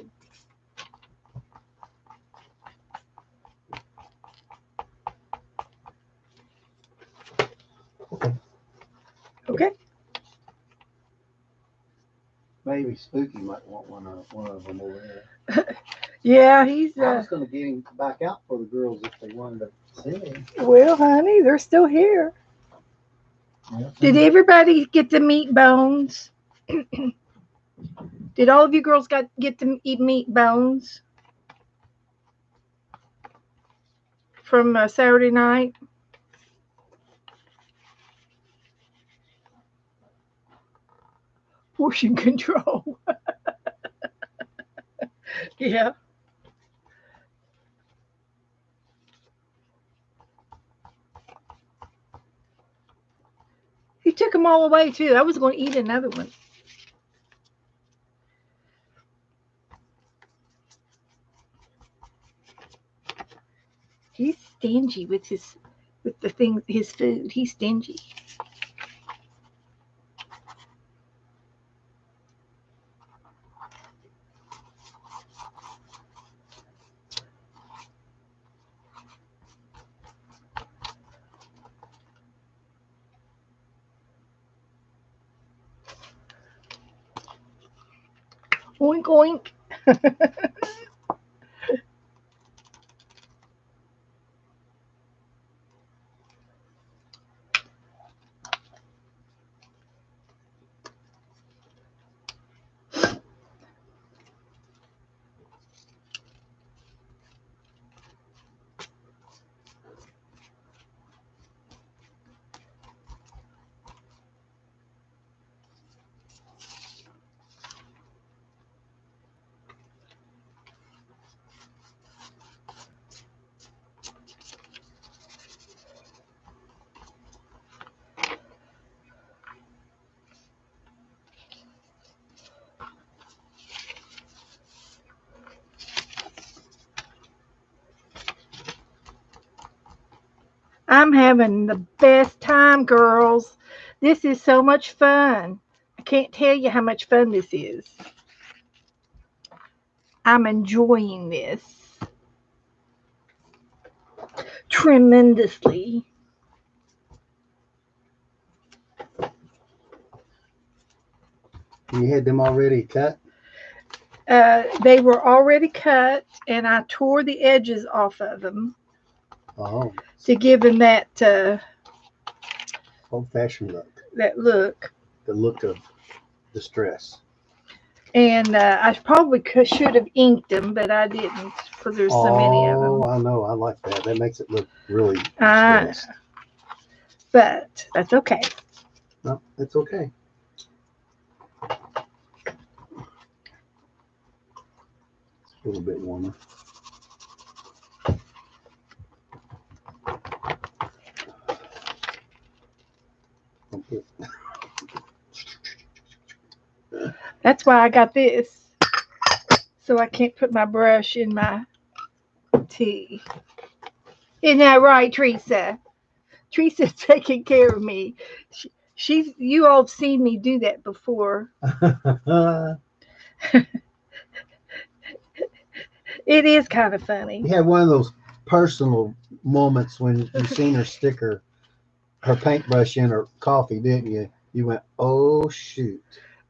Okay. Maybe Spooky might want one of them over there. Yeah, he's I was going to get him back out for the girls if they wanted to see him. well, honey, they're still here. Yeah. Did everybody get to meet Bones? Did all of you girls get to meet Bones from Saturday night? Portion control. Yeah. He took them all away too. I was going to eat another one. He's stingy with the things, his food. He's stingy. Oink oink. I'm having the best time, girls. This is so much fun. I can't tell you how much fun this is. I'm enjoying this tremendously. You had them already cut? They were already cut, and I tore the edges off of them Oh, to give them that old-fashioned look. that look. The look of distress. And I probably should have inked them, but I didn't because there's so many of them. Oh, I know. I like that. That makes it look really Ah. distressed. But that's okay. No, it's okay. A little bit warmer. That's why I got this. So I can't put my brush in my tea. Isn't that right, Teresa? Teresa's taking care of me. You all have seen me do that before. It is kind of funny. You had one of those personal moments when you seen her stick her paintbrush in her coffee, didn't you? You went, oh shoot.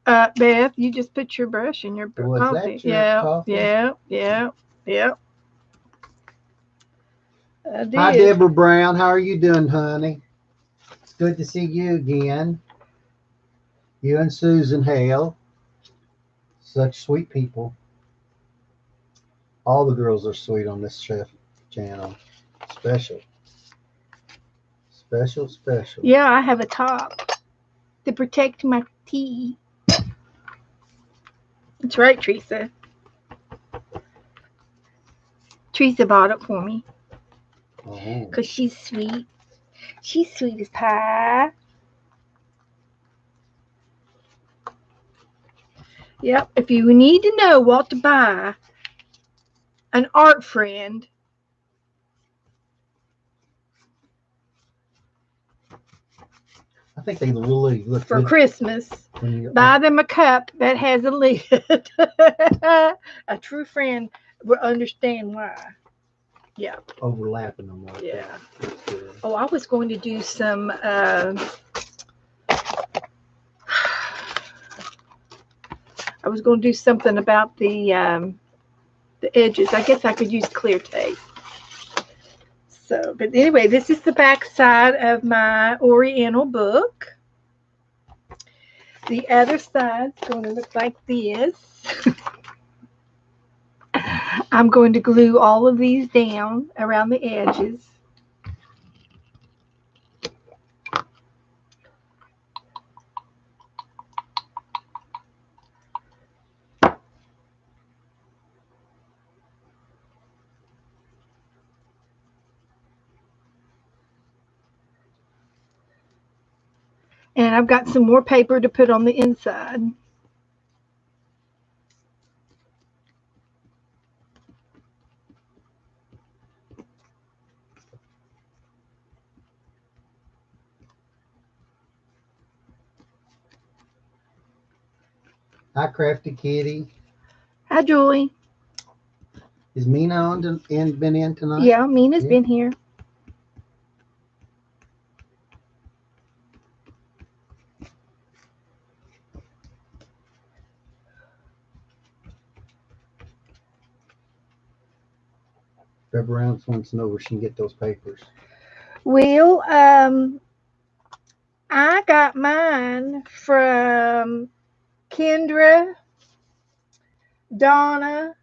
Beth, you just put your brush in your Was coffee. that your coffee? Yeah. I did. Hi, Deborah Brown. How are you doing, honey? good to see you again. You and Susan Hale. Such sweet people. All the girls are sweet on this chef channel. Special. Special, special. Yeah, I have a top to protect my tea. That's right, Teresa. Teresa bought it for me Oh. because she's sweet. She's sweet as pie. Yep, if you need to know what to buy, an art friend. I think they really look For good Christmas, when you buy them a cup that has a lid. A true friend will understand why. Yeah. overlapping them like Yeah. that. That's good. Oh, I was going to do some. I was going to do something about the edges. I guess I could use clear tape. So, but anyway, this is the back side of my Oriental book. The other side's going to look like this. I'm going to glue all of these down around the edges. And I've got some more paper to put on the inside. Hi, Crafty Kitty. Hi, Julie. Is Mina on been in tonight? Yeah, Mina's Yeah. been here. Deborah Rounds wants to know where she can get those papers. Well, I got mine from Kendra, Donna,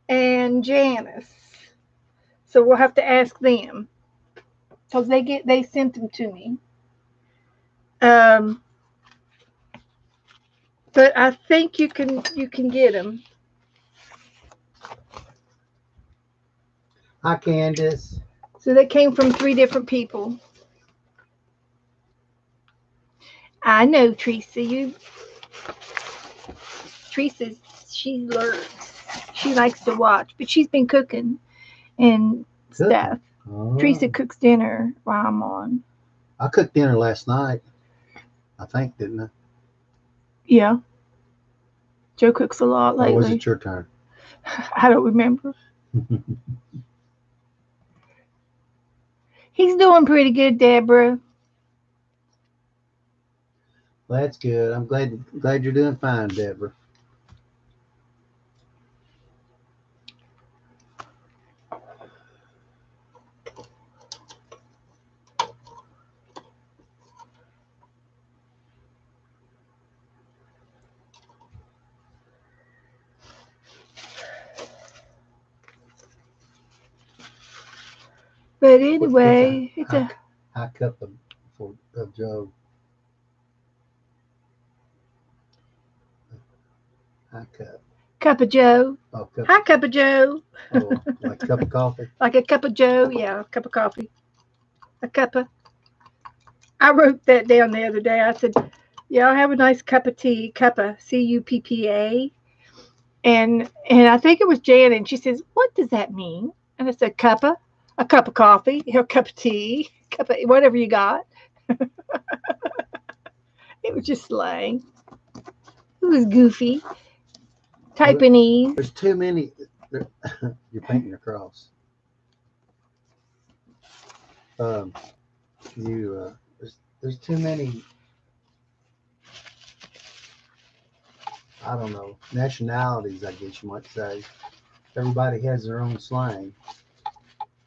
and Janice. So we'll have to ask them because they sent them to me. But I think you can get them. Hi, Candace. So they came from 3 different people. I know, Teresa. Teresa, she lurks. She likes to watch, but she's been cooking and stuff. Oh. Teresa cooks dinner while I'm on. I cooked dinner last night. I think, didn't I? Yeah. Joe cooks a lot Or was lately. it your turn? I don't remember. He's doing pretty good, Deborah. Well, that's good. I'm glad you're doing fine, Deborah. But anyway, it's a high cup of Joe. High cup. cup of Joe. Oh, cup. Hi, cup of Joe. Oh, like a cup of coffee. Like a cup of Joe. Yeah, a cup of coffee. A cup of. I wrote that down the other day. I said, "Yeah, I'll have a nice cup of tea." Cuppa, Cuppa. And I think it was Janet. And she says, "What does that mean?" And I said, "Cuppa, a cup of coffee, a cup of tea, cup of whatever you got." It was just slang. It was goofy. Typing Eve. There's too many. You're painting a cross. There's too many. I don't know, nationalities, I guess you might say. Everybody has their own slang.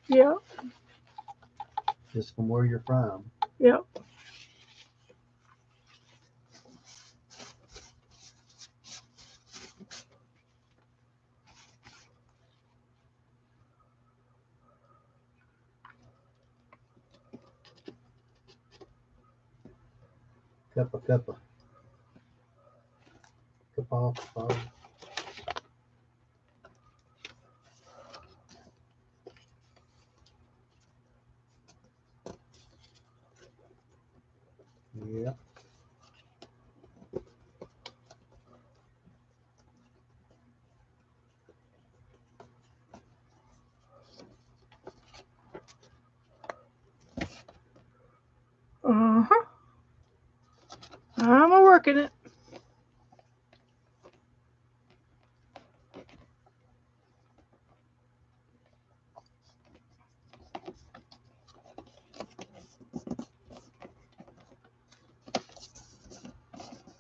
Yeah. just from where you're from. Yep. Cuppa. Cuppa. Yep. Uh-huh. I'm working it.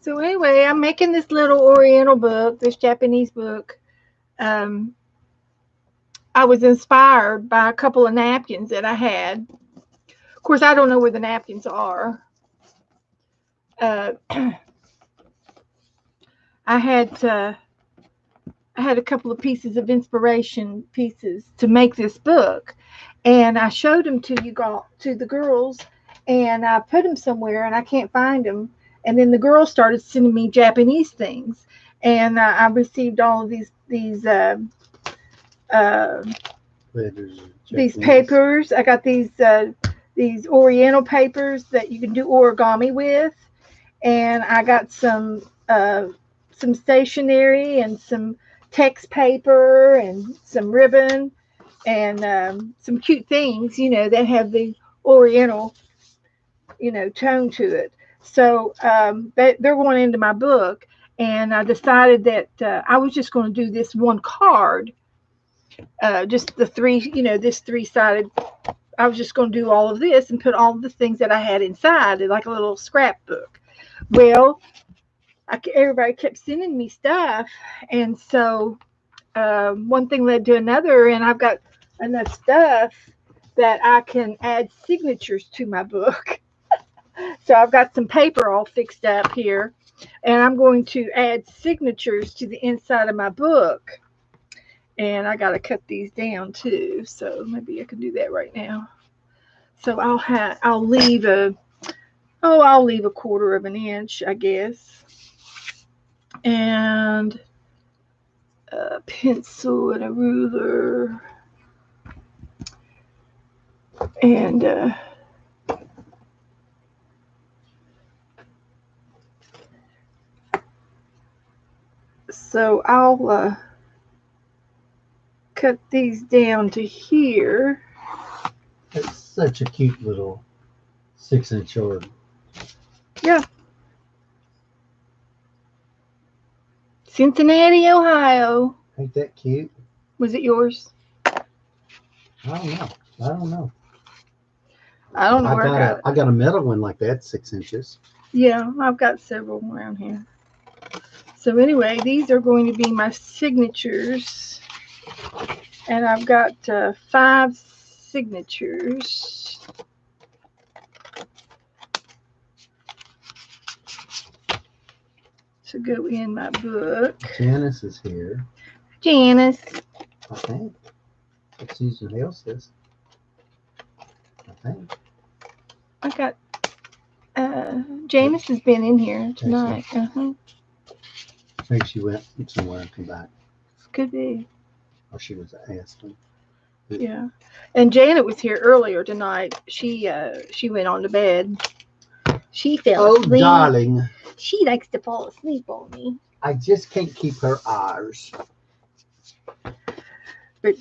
So anyway, I'm making this little Oriental book, this Japanese book. I was inspired by a couple of napkins that I had. Of course, I don't know where the napkins are. I had a couple of pieces of inspiration pieces to make this book, and I showed them to the girls, and I put them somewhere, and I can't find them. And then the girls started sending me Japanese things, and I received all of these papers. I got these Oriental papers that you can do origami with, and I got some stationery and some text paper and some ribbon and some cute things, that have the Oriental, tone to it. So they're going into my book, and I decided that I was just going to do this one card, just the three, this three-sided. I was just going to do all of this and put all of the things that I had inside, like a little scrapbook. Well, everybody kept sending me stuff, and so one thing led to another, and I've got enough stuff that I can add signatures to my book. So I've got some paper all fixed up here, and I'm going to add signatures to the inside of my book. And I got to cut these down too, so maybe I can do that right now. So I'll leave a quarter of an inch, I guess, and a pencil and a ruler, and so I'll cut these down to here. It's such a cute little 6-inch orb. Yeah. Cincinnati, Ohio. Ain't that cute? Was it yours? I don't know. I don't know where I got it. I got a metal one like that, 6 inches. Yeah, I've got several around here. So anyway, these are going to be my signatures, and I've got 5 signatures. To go in my book. Janice is here. Janice. I think. That's usually else's. I think. I got Janice has been in here tonight. Maybe she went somewhere and come back. Could be. Or she was asking. Yeah. And Janet was here earlier tonight. She went on to bed. She fell asleep. Oh, darling. She likes to fall asleep on me. I just can't keep her eyes. But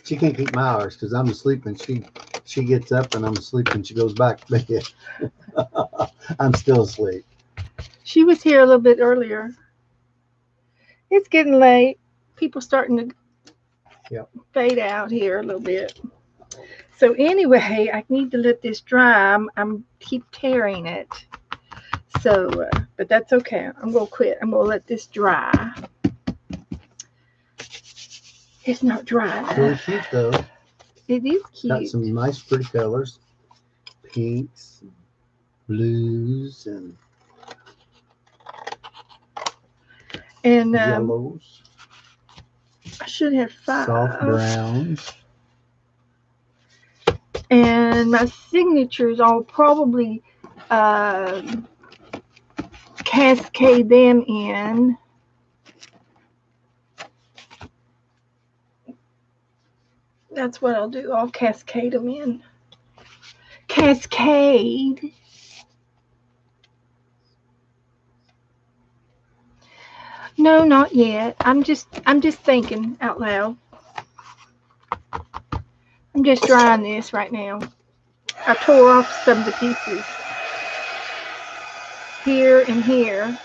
she can't keep my hours because I'm asleep and she gets up and I'm asleep and she goes back to bed. I'm still asleep. She was here a little bit earlier. It's getting late. People starting to fade out here a little bit. So anyway, I need to let this dry. I'm keep tearing it. So, but that's okay. I'm going to quit. I'm going to let this dry. It's not dry. It's really cute though. It is Got cute. some nice pretty colors. Pinks, blues, and And yellows. I should have 5. Soft browns. And my signatures, I'll probably cascade them in. That's what I'll do. I'll cascade them in. Cascade. No, not yet. I'm just thinking out loud. I'm just drying this right now. I tore off some of the pieces here and here.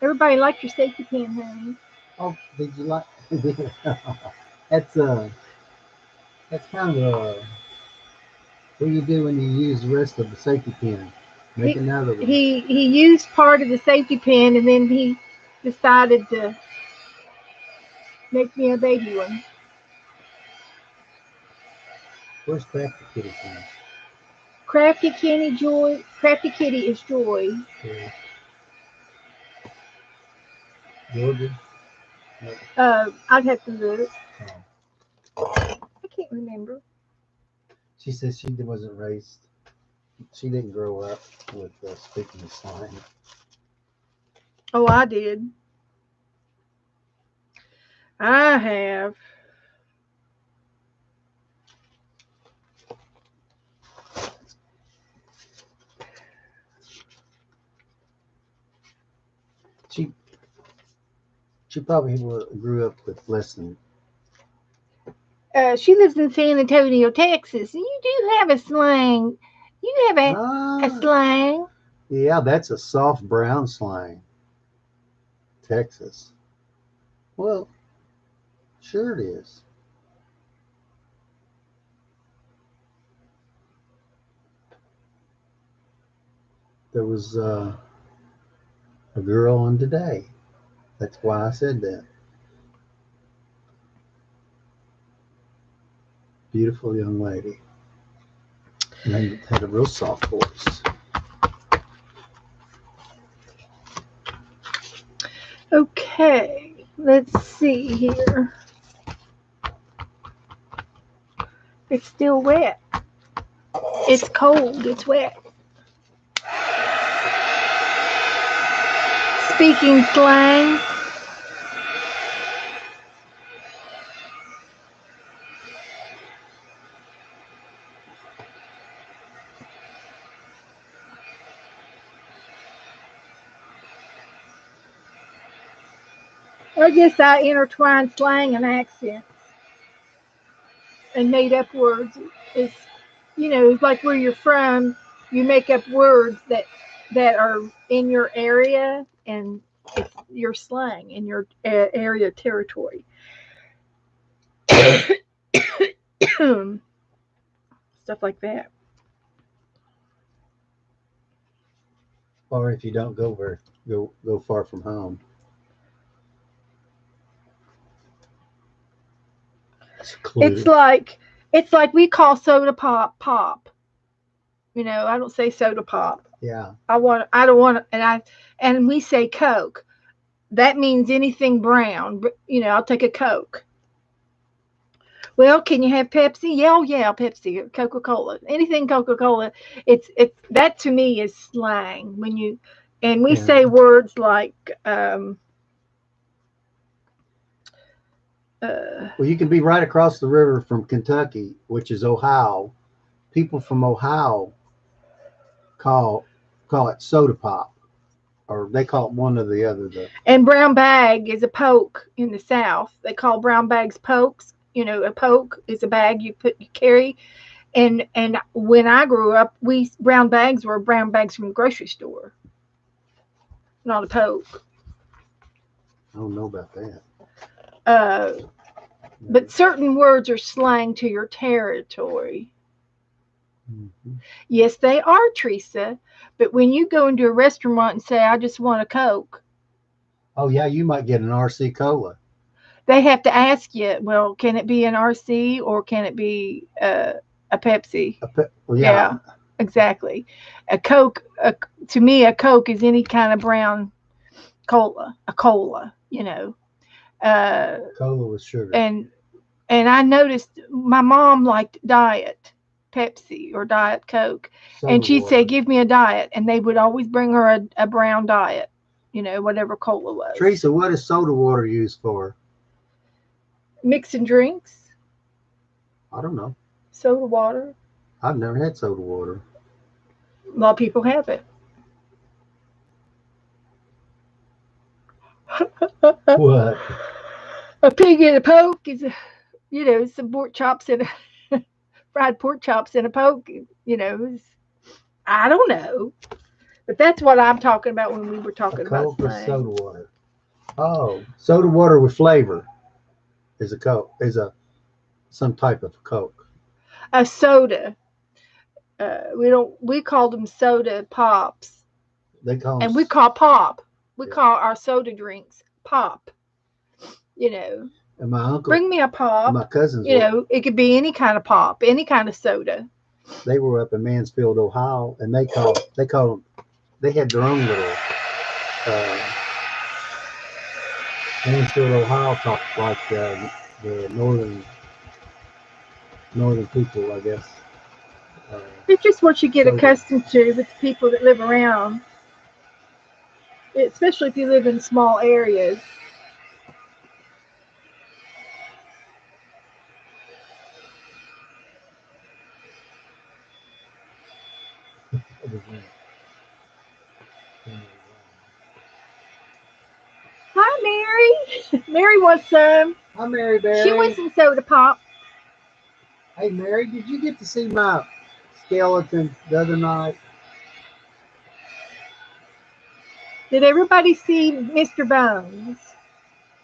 Everybody like your safety pin, honey. Oh, did you like? That's kind of what you do when you use the rest of the safety pin. Make another one. He used part of the safety pin, and then he decided to make me a baby one. Where's Crafty Kitty from? Crafty Kitty Joy. Crafty Kitty is Joy. Yeah. Georgia. I'd have to look. I can't remember. She says she wasn't raised. She didn't grow up with speaking slang. Oh, I did. I have. She probably grew up with less than. She lives in San Antonio, Texas. You do have a slang. You have a slang. Yeah, that's a soft brown slang. Texas. Well, sure it is. There was a girl on today. That's why I said that. Beautiful young lady. And they had a real soft voice. Okay, let's see here. It's still wet. It's cold. It's wet. Speaking slang. I guess I intertwined slang and accents and made up words. It's, like where you're from, you make up words that are in your area, and it's your slang in your area territory. Stuff like that. Or if you don't go far from home. It's like we call soda pop. I don't say soda pop. Yeah. I don't want, and we say Coke. That means anything brown. But I'll take a Coke. Well, can you have Pepsi? Yeah, Pepsi, Coca-Cola, anything Coca-Cola. It's that to me is slang and we say words like. Well, you can be right across the river from Kentucky, which is Ohio. People from Ohio call it soda pop, or they call it one or the other. And brown bag is a poke in the South. They call brown bags pokes. A poke is a bag you carry. And when I grew up, brown bags were brown bags from the grocery store, not a poke. I don't know about that. But certain words are slang to your territory. Mhm. Yes, they are, Teresa. But when you go into a restaurant and say, I just want a Coke, Oh yeah, you might get an RC cola. they have to ask you, well, can it be an RC or can it be a Pepsi? Well, yeah, Yeah, exactly. A Coke, to me, a Coke is any kind of brown cola, a cola, you know. Uh, cola with sugar. and I noticed my mom liked diet Pepsi or diet Coke, Soda and she'd say, water. "Give me a diet," and they would always bring her a brown diet, you know, whatever cola was. Teresa, what is soda water used for? Mixing drinks, I don't know. soda water. I've never had soda water. A lot of people have it. What? A pig in a poke is, you know, some pork chops and fried pork chops and a poke. You know, I don't know, but that's what I'm talking about when we were A talking about Coke or slang. soda water? Oh, soda water with flavor is a Coke. Is a some type of Coke. A soda. We don't. We called them soda pops, They call them. and we call pop. We Yeah. call our soda drinks pop. You know, And my uncle, bring me a and my pop. cousins You were. know, it could be any kind of pop, any kind of soda. They were up in Mansfield, Ohio, and they called them. They had their own little. Uh, Mansfield, Ohio, talk like the northern people, I guess. Uh, It's just what you get soda. accustomed to with the people that live around, especially if you live in small areas. Hi, Mary. Mary wants some. Hi, Mary She wants Berry. some soda pop. Hey, Mary, did you get to see my skeleton the other night? Did everybody see Mr. Bones?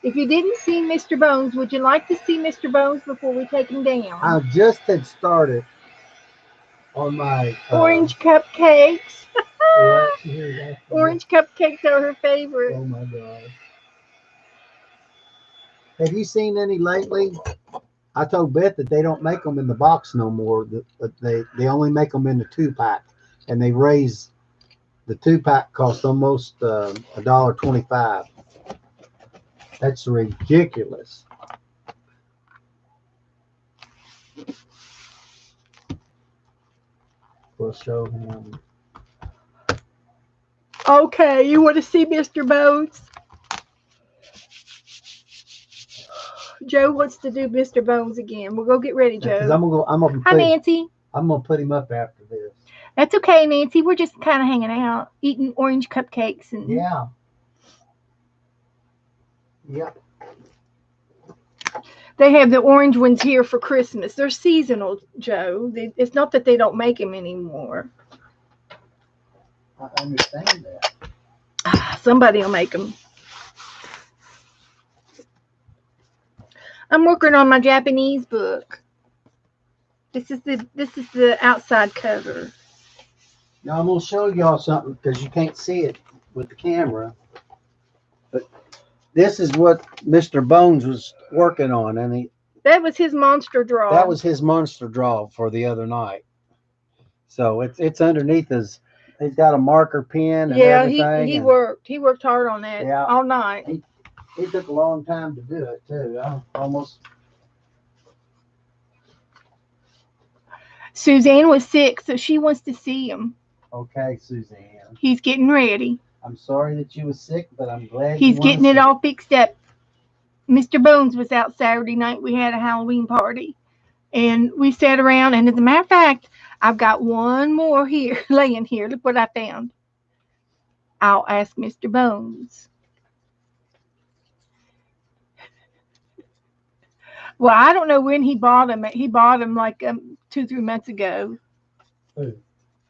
If you didn't see Mr. Bones, would you like to see Mr. Bones before we take him I down? just had started on my Orange cupcakes. what? Here's that. Orange cupcakes are her favorite. Oh my God. Have you seen any lately? I told Beth that they don't make them in the box no more. That they only make them in the 2-pack, and they raise the 2-pack costs almost $1.25. That's ridiculous. We'll show him. Okay, you want to see Mr. Bones? Joe wants to do Mr. Bones again. We'll go get ready, Because Joe. I'm gonna go. Hi, Nancy. I'm gonna put him up after this. That's okay, Nancy. We're just kind of hanging out, eating orange cupcakes, and Yeah. Yep. they have the orange ones here for Christmas. They're seasonal, Joe. It's not that they don't make them anymore. I understand that. Somebody will make them. I'm working on my Japanese book. This is the outside cover. Now I'm gonna show y'all something because you can't see it with the camera. But this is what Mr. Bones was working on, and That was his monster draw. that was his monster draw for the other night. So it's underneath his. He's got a marker pen and everything. He and worked. He worked hard on that Yeah. all night. It took a long time to do it too. Almost. Suzanne was sick, so she wants to see him. Okay, Suzanne. He's getting ready. I'm sorry that you were sick, but I'm glad He's you wanna getting it see all fixed up. Mr. Bones was out Saturday night. We had a Halloween party. And we sat around, and as a matter of fact, I've got one more here, laying here. Look what I found. I'll ask Mr. Bones. Well, I don't know when he bought them. He bought them like 2-3 months ago. Who?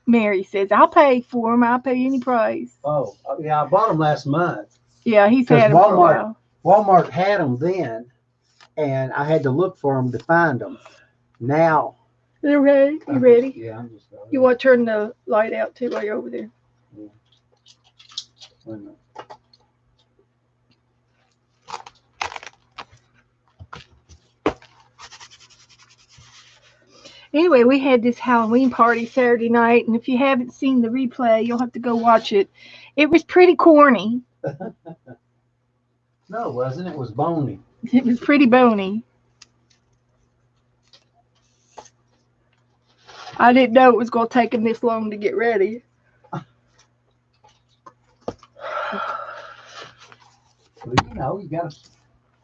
Mary says, I'll pay for them. I'll pay any price. Oh, yeah, I bought them last month. Yeah, he's Because had them for a while. Walmart had them then, and I had to look for them to find them. Now You ready? You ready? Yeah, I'm just. You want to turn the light out too while you're over there? Wait a minute. Anyway, we had this Halloween party Saturday night, and if you haven't seen the replay, you'll have to go watch it. It was pretty corny. No, it wasn't. It was bony. It was pretty bony. I didn't know it was going to take them this long to get ready. Well, you know, you got to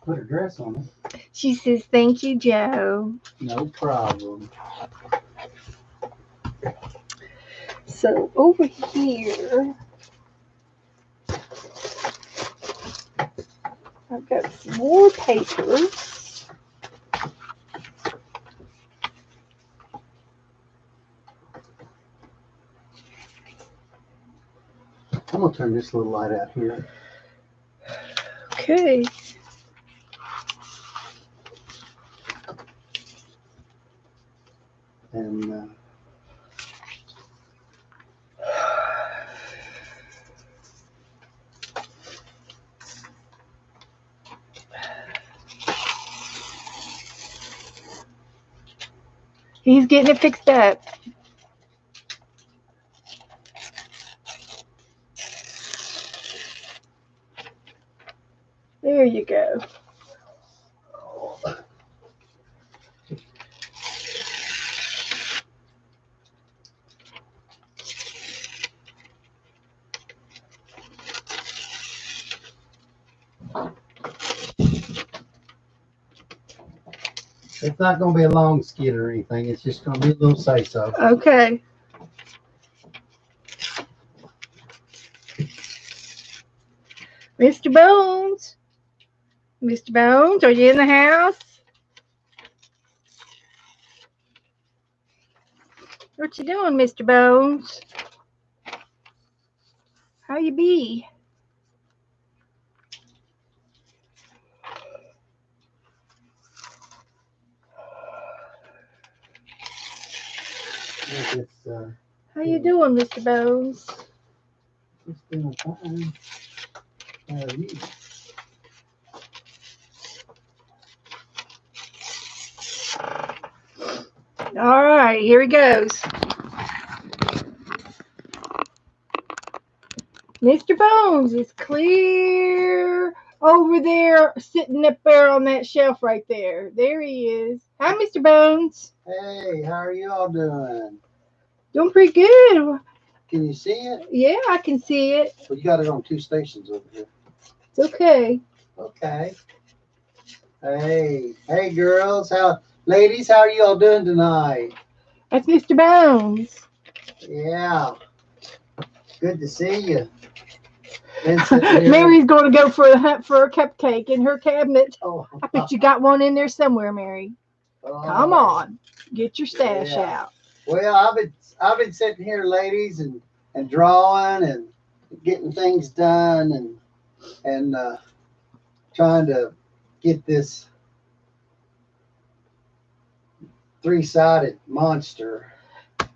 put a dress on it. She says, "Thank you, Joe." No problem. So over here, I've got some more papers. I'm going to turn this little light out here. Okay. And He's getting it fixed up. There you go. it's not going to be a long skit or anything. It's just going to be a little say-so. Okay. Mr. Bones. Mr. Bones, are you in the house? What you doing, Mr. Bones? How you be? It's, How you doing, Mr. Bones? it's doing fine. How are you? All right, here he goes. Mr. Bones is clear over there, sitting up there on that shelf right there. There he is. Hi, Mr. Bones. Hey, how are you all doing? Doing pretty good. Can you see it? Yeah, I can see it. Well, you got it on 2 stations over here. It's okay. Okay. Hey, girls. Ladies, how are you all doing tonight? That's Mr. Bones. Yeah. Good to see you. Been sitting here- Mary's going to go for a hunt for a cupcake in her cabinet. Oh, I bet you got one in there somewhere, Mary. Come on, get your stash Yeah. out. Well, I've been sitting here, ladies, and drawing and getting things done and trying to get this 3-sided monster.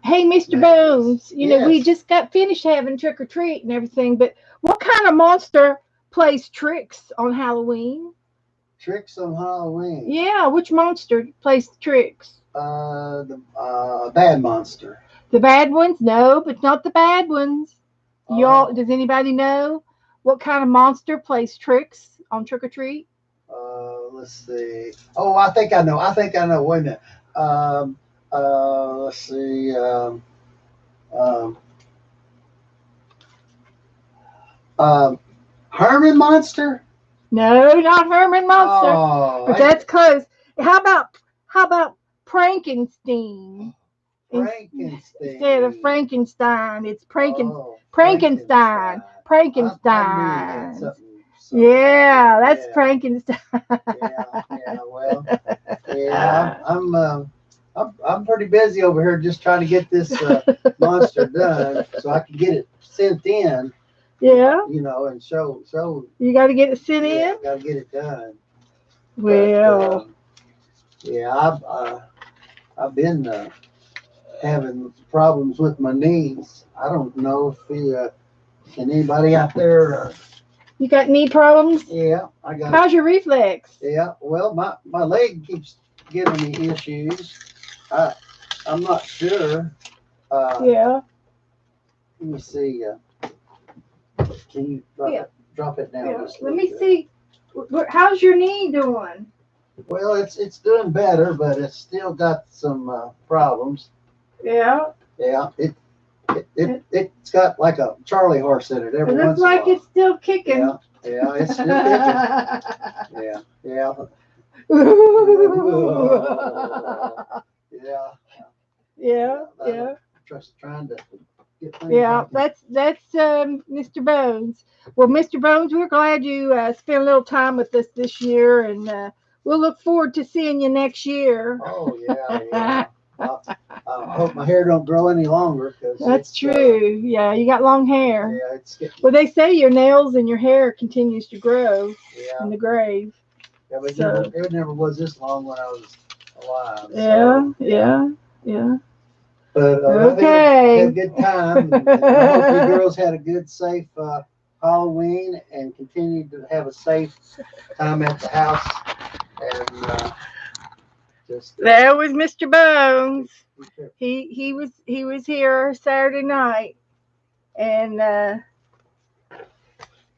Hey, Mr. Yes. Bones, you know, we Yes. just got finished having trick or treat and everything, but what kind of monster plays tricks on Halloween? Tricks on Halloween. Yeah, which monster plays tricks? The bad monster. The bad ones? No, but not the bad ones. Y'all, does anybody know what kind of monster plays tricks on trick or treat? Let's see. Oh, I think I know. Wait a minute. Let's see. Herman Monster? No, not Herman Monster. Oh, But that's close. How about Frankenstein? Frankenstein. Instead of Frankenstein, it's Oh, Frankenstein. I Frankenstein. knew that. Yeah, that's Yeah. Frankenstein. Yeah. Well, yeah. I'm pretty busy over here just trying to get this monster done so I can get it sent in. Yeah, You know, and show. you got to get it sent Yeah, in. gotta get it done. Well, But, yeah, I've been having problems with my knees. I don't know if can anybody out there. You got knee problems? Yeah, I got. How's your reflex? Yeah, well, my leg keeps giving me issues. I'm not sure. Yeah. Let me see. Can you drop it down? Yeah. Just a Let little me bit? see. How's your knee doing? Well, it's doing better, but it's still got some problems. Yeah. Yeah, it's got like a Charlie horse in it every It once looks in a like while. it's still kicking. Yeah, yeah, it's still kicking. Yeah, yeah. Yeah. Yeah, yeah. Just trying to get things Yeah, back. that's Mr. Bones. Well, Mr. Bones, we're glad you spent a little time with us this year, and we'll look forward to seeing you next year. Oh yeah, yeah. I hope my hair don't grow any longer. That's true. Yeah, you got long hair. Yeah, it's getting. Well, they say your nails and your hair continues to grow in the grave. Yeah, but So, it never was this long when I was alive. Yeah, yeah, yeah. But Okay. had a good time. And I hope you girls had a good, safe Halloween and continued to have a safe time at the house. And there was Mr. Bones. He was here Saturday night, and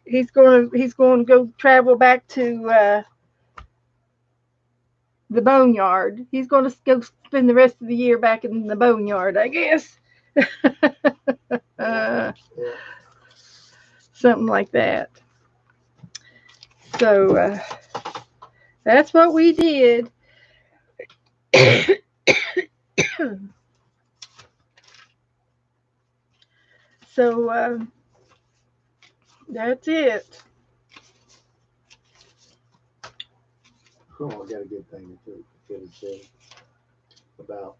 he's going to go travel back to the boneyard. He's going to go spend the rest of the year back in the boneyard, I guess. Something like that. So that's what we did. So that's it. Oh, I got a good thing to say about.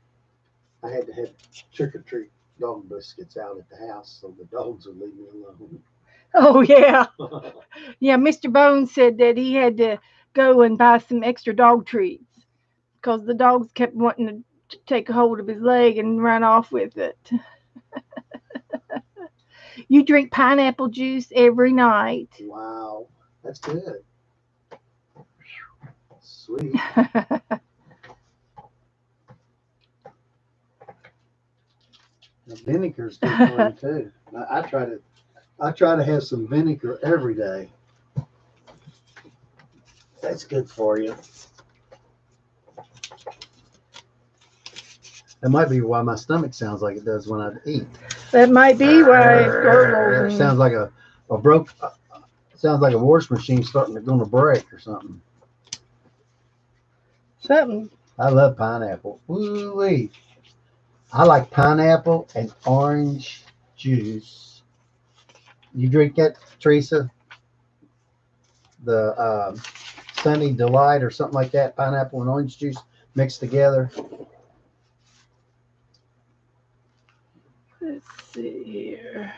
I had to have trick or treat dog biscuits out at the house so the dogs would leave me alone. Oh yeah, yeah. Mr. Bones said that he had to go and buy some extra dog treats because the dogs kept wanting to take a hold of his leg and run off with it. You drink pineapple juice every night. Wow, that's good. Sweet. The vinegar's good for you too. I try to have some vinegar every day. That's good for you. That might be why my stomach sounds like it does when I eat. That might be why it gurgles. It sounds like a sounds like a wash machine going to break or something. Something. I love pineapple. Woo-wee. I like pineapple and orange juice. You drink that, Teresa? The Sunny Delight or something like that. Pineapple and orange juice mixed together. Let's see here.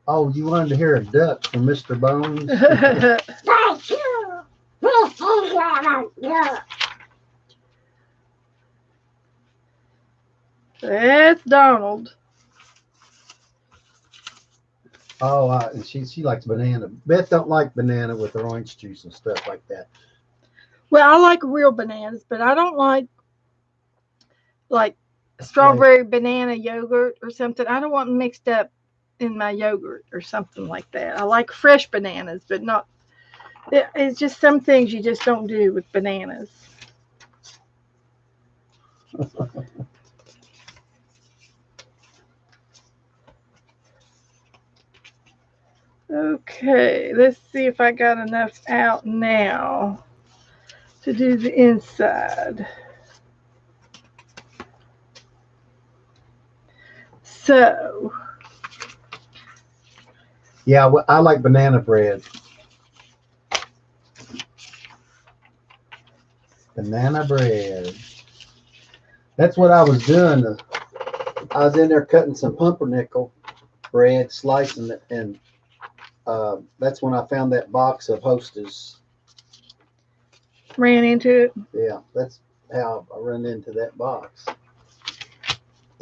Oh, you wanted to hear a duck from Mr. Bones? That's Donald. Oh, and she likes banana. Beth don't like banana with her orange juice and stuff like that. Well, I like real bananas, but I don't like strawberry banana yogurt or something. I don't want them mixed up in my yogurt or something like that. I like fresh bananas, but not. It's just some things you just don't do with bananas. Okay, let's see if I got enough out now to do the inside. So, yeah, I like banana bread. Banana bread. That's what I was doing. I was in there cutting some pumpernickel bread, slicing it, and that's when I found that box of Hostess Ran into it. Yeah, that's how I run into that box.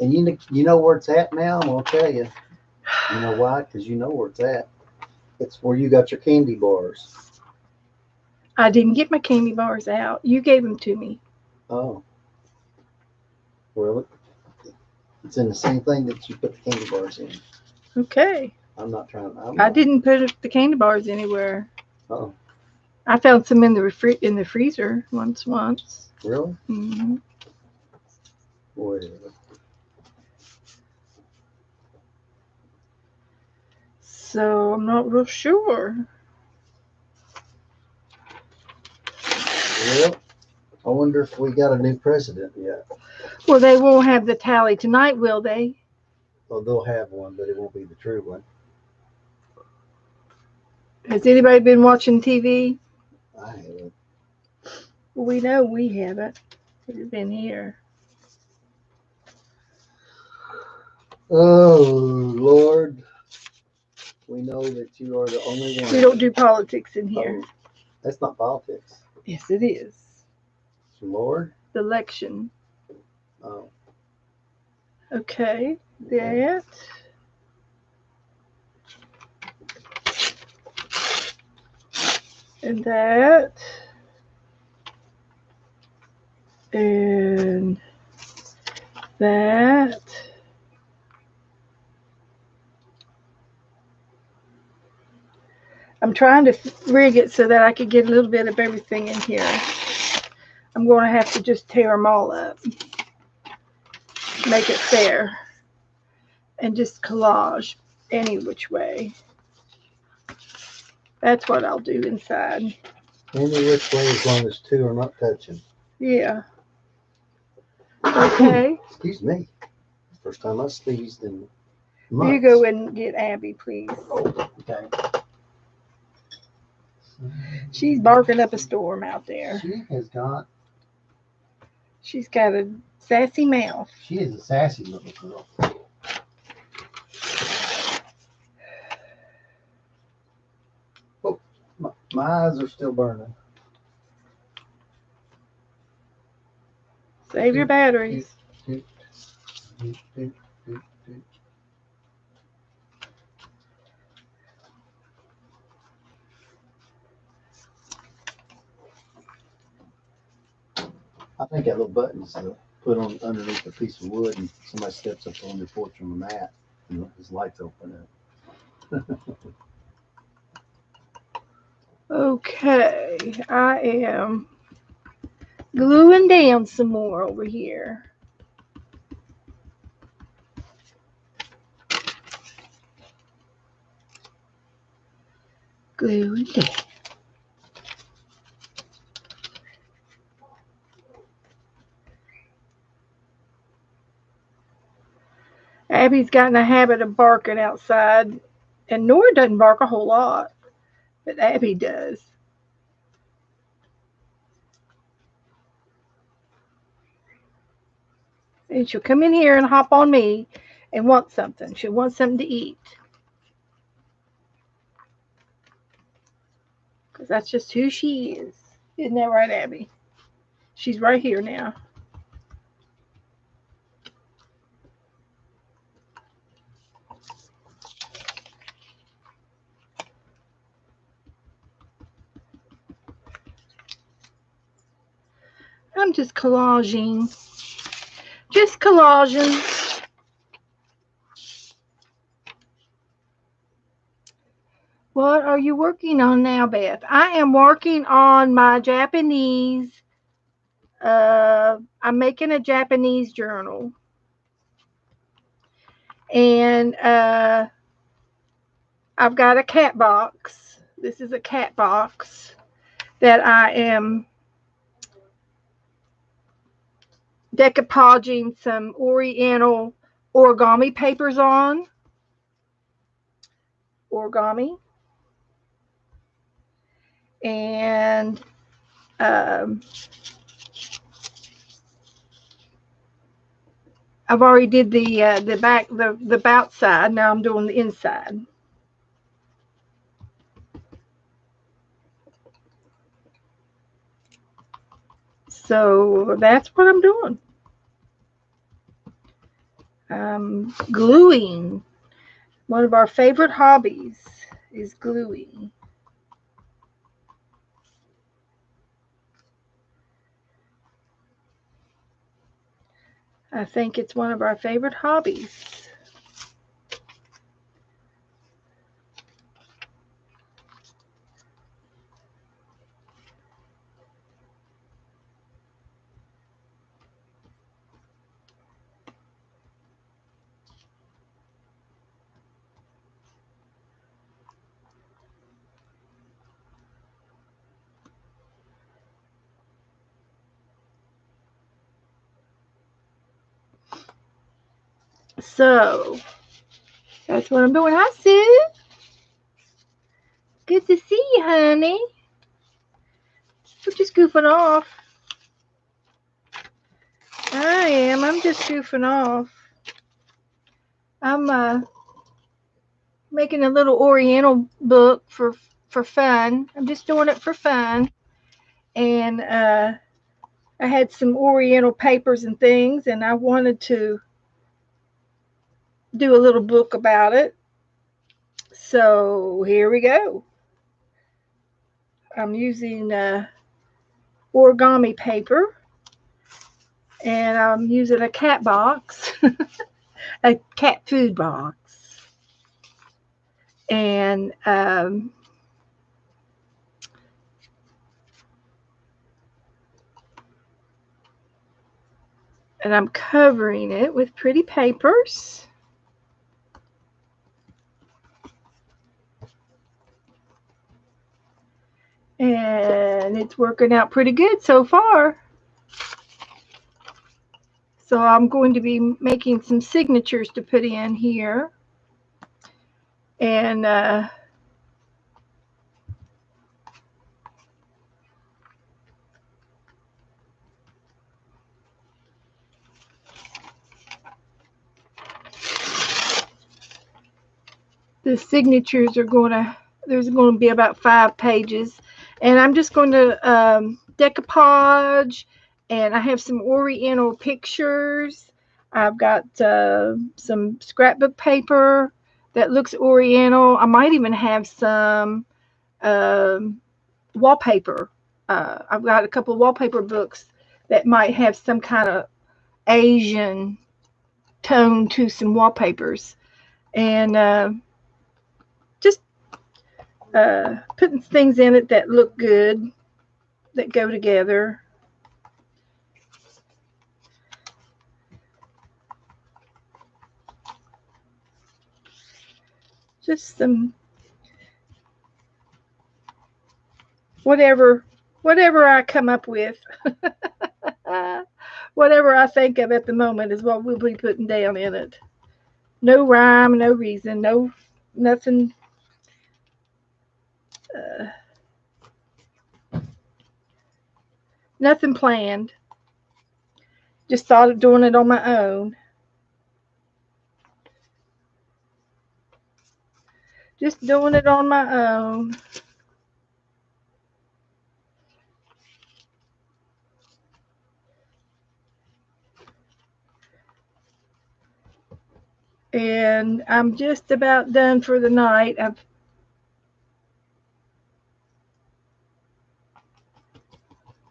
And you know where it's at now? I'm gonna tell you. You know why? Because you know where it's at. It's where you got your candy bars. I didn't get my candy bars out. You gave them to me. Oh, well, it's in the same thing that you put the candy bars in. Okay. I'm not trying. I didn't put the candy bars anywhere. Oh, I found some in the freezer once. really? Mm-hmm. Whatever. So I'm not real sure. Well, I wonder if we got a new president yet. Well, they won't have the tally tonight, will they? Well, they'll have one, but it won't be the true one. Has anybody been watching TV? I haven't. Well, we know we haven't. We've been here. Oh, Lord. We know that you are the only one. We don't do politics in here. Oh, that's not politics. Yes, it is. Lord? The election. Oh. Okay. That. And that. And that. I'm trying to rig it so that I could get a little bit of everything in here. I'm going to have to just tear them all up. Make it fair. And just collage any which way. That's what I'll do inside. Any which way as long as two are not touching. Yeah. Okay. Excuse me. First time I sneezed in months. You go and get Abby, please. Oh, okay. She's barking up a storm out there. She's got a sassy mouth. She is a sassy little girl. Oh, my eyes are still burning. Save your batteries. I think that little button's put on underneath a piece of wood, and somebody steps up on their porch on the mat, and his lights open up. Okay, I am gluing down some more over here. Gluing down. Abby's gotten a habit of barking outside, and Nora doesn't bark a whole lot, but Abby does. And she'll come in here and hop on me and want something. She'll want something to eat. Because that's just who she is. Isn't that right, Abby? She's right here now. I'm just collaging. Just collaging. What are you working on now, Beth? I am working on my Japanese. I'm making a Japanese journal. And I've got a cat box. This is a cat box that I am decoupaging some Oriental origami papers on. Origami. And I've already did the back, the outside. Now I'm doing the inside. So that's what I'm doing. Gluing. One of our favorite hobbies is gluing. I think it's one of our favorite hobbies. So that's what I'm doing. Hi, Sue. Good to see you, honey. We're just goofing off. I am. I'm just goofing off. I'm making a little Oriental book for fun. I'm just doing it for fun. And I had some Oriental papers and things, and I wanted to do a little book about it. So here we go. I'm using origami paper, and I'm using a cat box, a cat food box. And I'm covering it with pretty papers. And it's working out pretty good so far. So I'm going to be making some signatures to put in here. And the signatures are there's going to be about 5 pages. And I'm just going to decoupage, and I have some Oriental pictures. I've got some scrapbook paper that looks Oriental. I might even have some wallpaper. I've got a couple of wallpaper books that might have some kind of Asian tone to some wallpapers. And just putting things in it that look good, that go together. Just some whatever I come up with. Whatever I think of at the moment is what we'll be putting down in it. No rhyme, no reason, nothing. Nothing planned. Just thought of doing it on my own. Just doing it on my own. And I'm just about done for the night. I've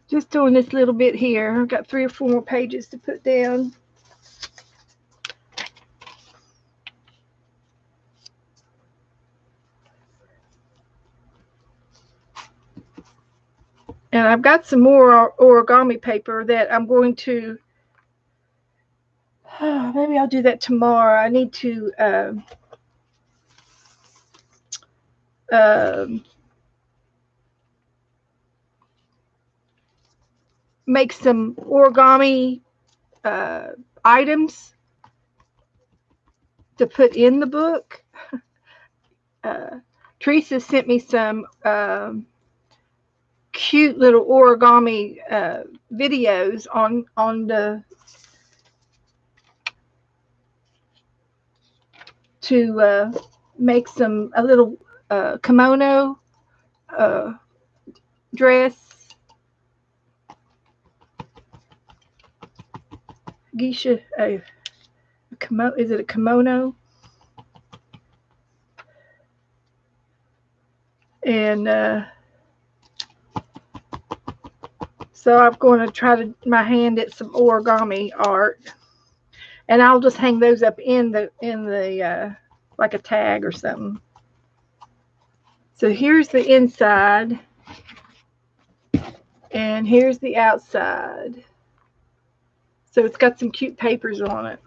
just doing this little bit here. I've got 3 or 4 more pages to put down. And I've got some more origami paper that I'm going to, maybe I'll do that tomorrow. I need to make some origami items to put in the book. Teresa sent me some cute little origami videos on the to make a little kimono dress. geisha, a kimono. Is it a kimono? And so I'm going to try my hand at some origami art, and I'll just hang those up in the like a tag or something. So here's the inside, and here's the outside. So it's got some cute papers on it.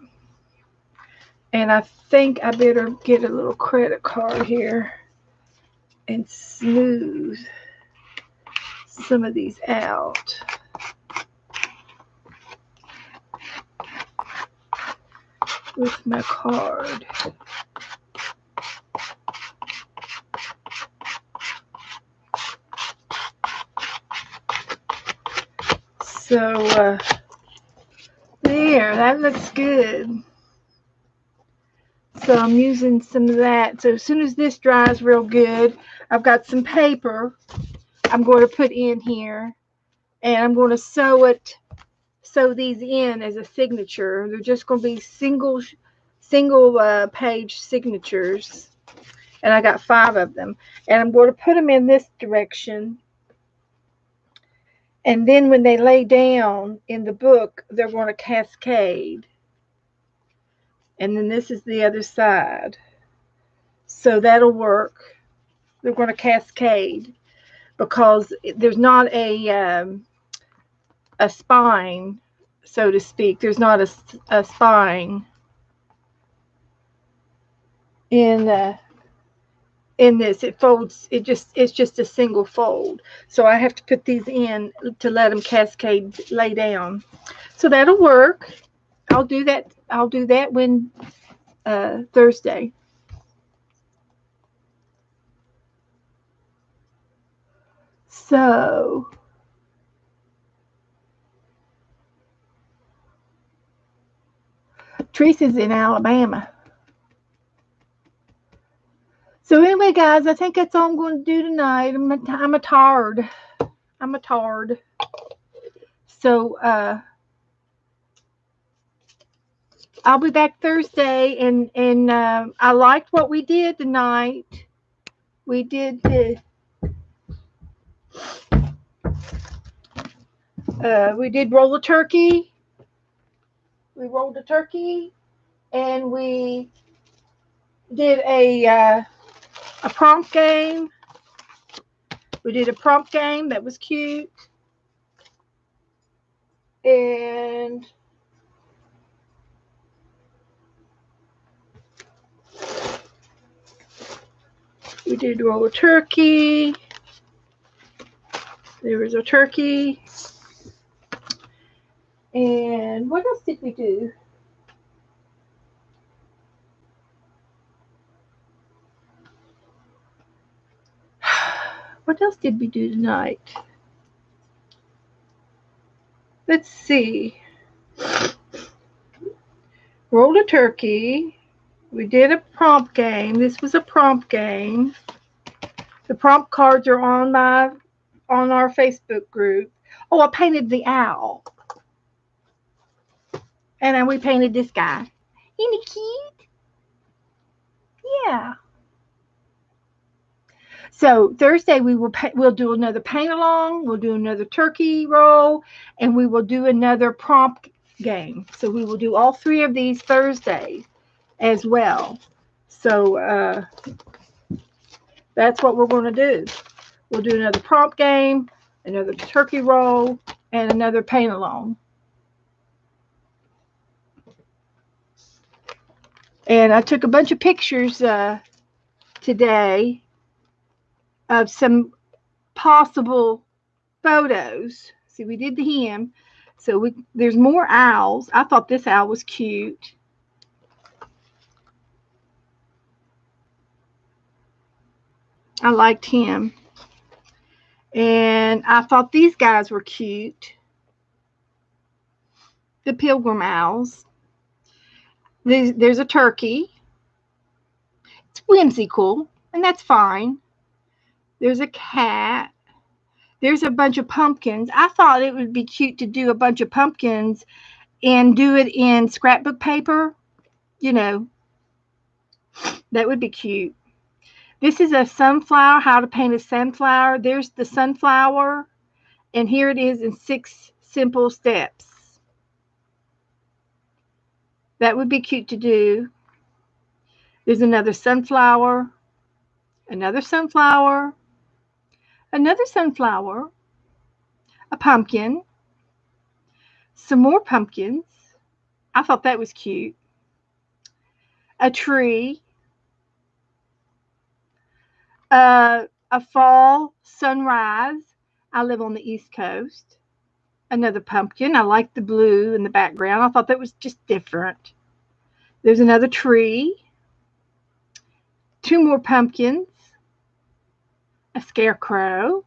And I think I better get a little credit card here and smooth some of these out. With my card. So there, that looks good. So I'm using some of that. So as soon as this dries real good, I've got some paper I'm going to put in here, and I'm going to sew these in as a signature. They're just going to be single page signatures, and I got 5 of them, and I'm going to put them in this direction, and then when they lay down in the book, they're going to cascade, and then this is the other side, so that'll work. They're going to cascade because there's not a spine, so to speak. There's not a spine in this. It folds. It's just a single fold. So I have to put these in to let them cascade, lay down. So that'll work. I'll do that. I'll do that when Thursday. So Teresa's in Alabama. So anyway, guys, I think that's all I'm going to do tonight. I'm a tired. So I'll be back Thursday, and I liked what we did tonight. We did roll a turkey. We rolled a turkey, and we did a prompt game. We did a prompt game that was cute, and we did roll a turkey. There was a turkey. And what else did we do? What else did we do tonight? Let's see. Rolled a turkey. We did a prompt game. This was a prompt game. The prompt cards are on our Facebook group. Oh, I painted the owl. And then we painted this guy. Isn't he cute? Yeah. So Thursday we'll do another paint along. We'll do another turkey roll, and we will do another prompt game. So we will do all 3 of these Thursdays as well. So that's what we're going to do. We'll do another prompt game, another turkey roll, and another paint along. And I took a bunch of pictures today of some possible photos. See, we did the hem. So there's more owls. I thought this owl was cute. I liked him. And I thought these guys were cute. The pilgrim owls. There's a turkey. It's whimsical, and that's fine. There's a cat. There's a bunch of pumpkins. I thought it would be cute to do a bunch of pumpkins and do it in scrapbook paper, that would be cute. This is a sunflower, how to paint a sunflower. There's the sunflower, and here it is in 6 simple steps. That would be cute to do. There's another sunflower, another sunflower, another sunflower, a pumpkin, some more pumpkins. I thought that was cute. A tree, a fall sunrise. I live on the East Coast. Another pumpkin. I like the blue in the background. I thought that was just different. There's another tree. 2 more pumpkins. A scarecrow.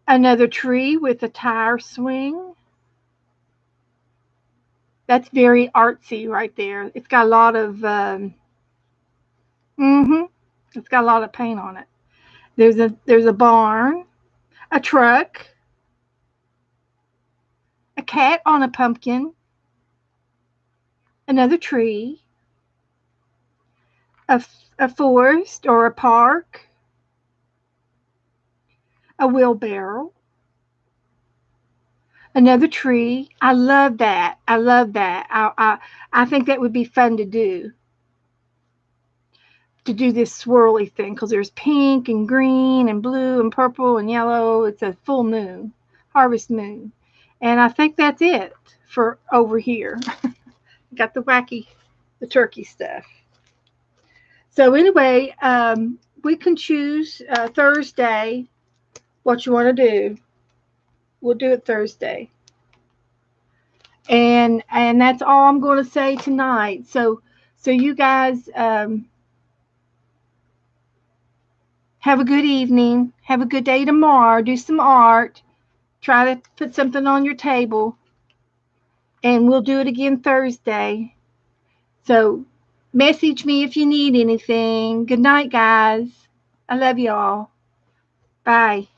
Another tree with a tire swing. That's very artsy right there. It's got a lot of it's got a lot of paint on it. There's a barn, a truck, a cat on a pumpkin, another tree, a forest or a park, a wheelbarrow, another tree. I love that. I love that. I think that would be fun to do this swirly thing, because there's pink and green and blue and purple and yellow. It's a full moon, harvest moon. And I think that's it for over here. Got the turkey stuff. So anyway, we can choose Thursday what you want to do. We'll do it Thursday. And that's all I'm going to say tonight. So you guys have a good evening. Have a good day tomorrow. Do some art. Try to put something on your table. And we'll do it again Thursday. So message me if you need anything. Good night, guys. I love y'all. Bye.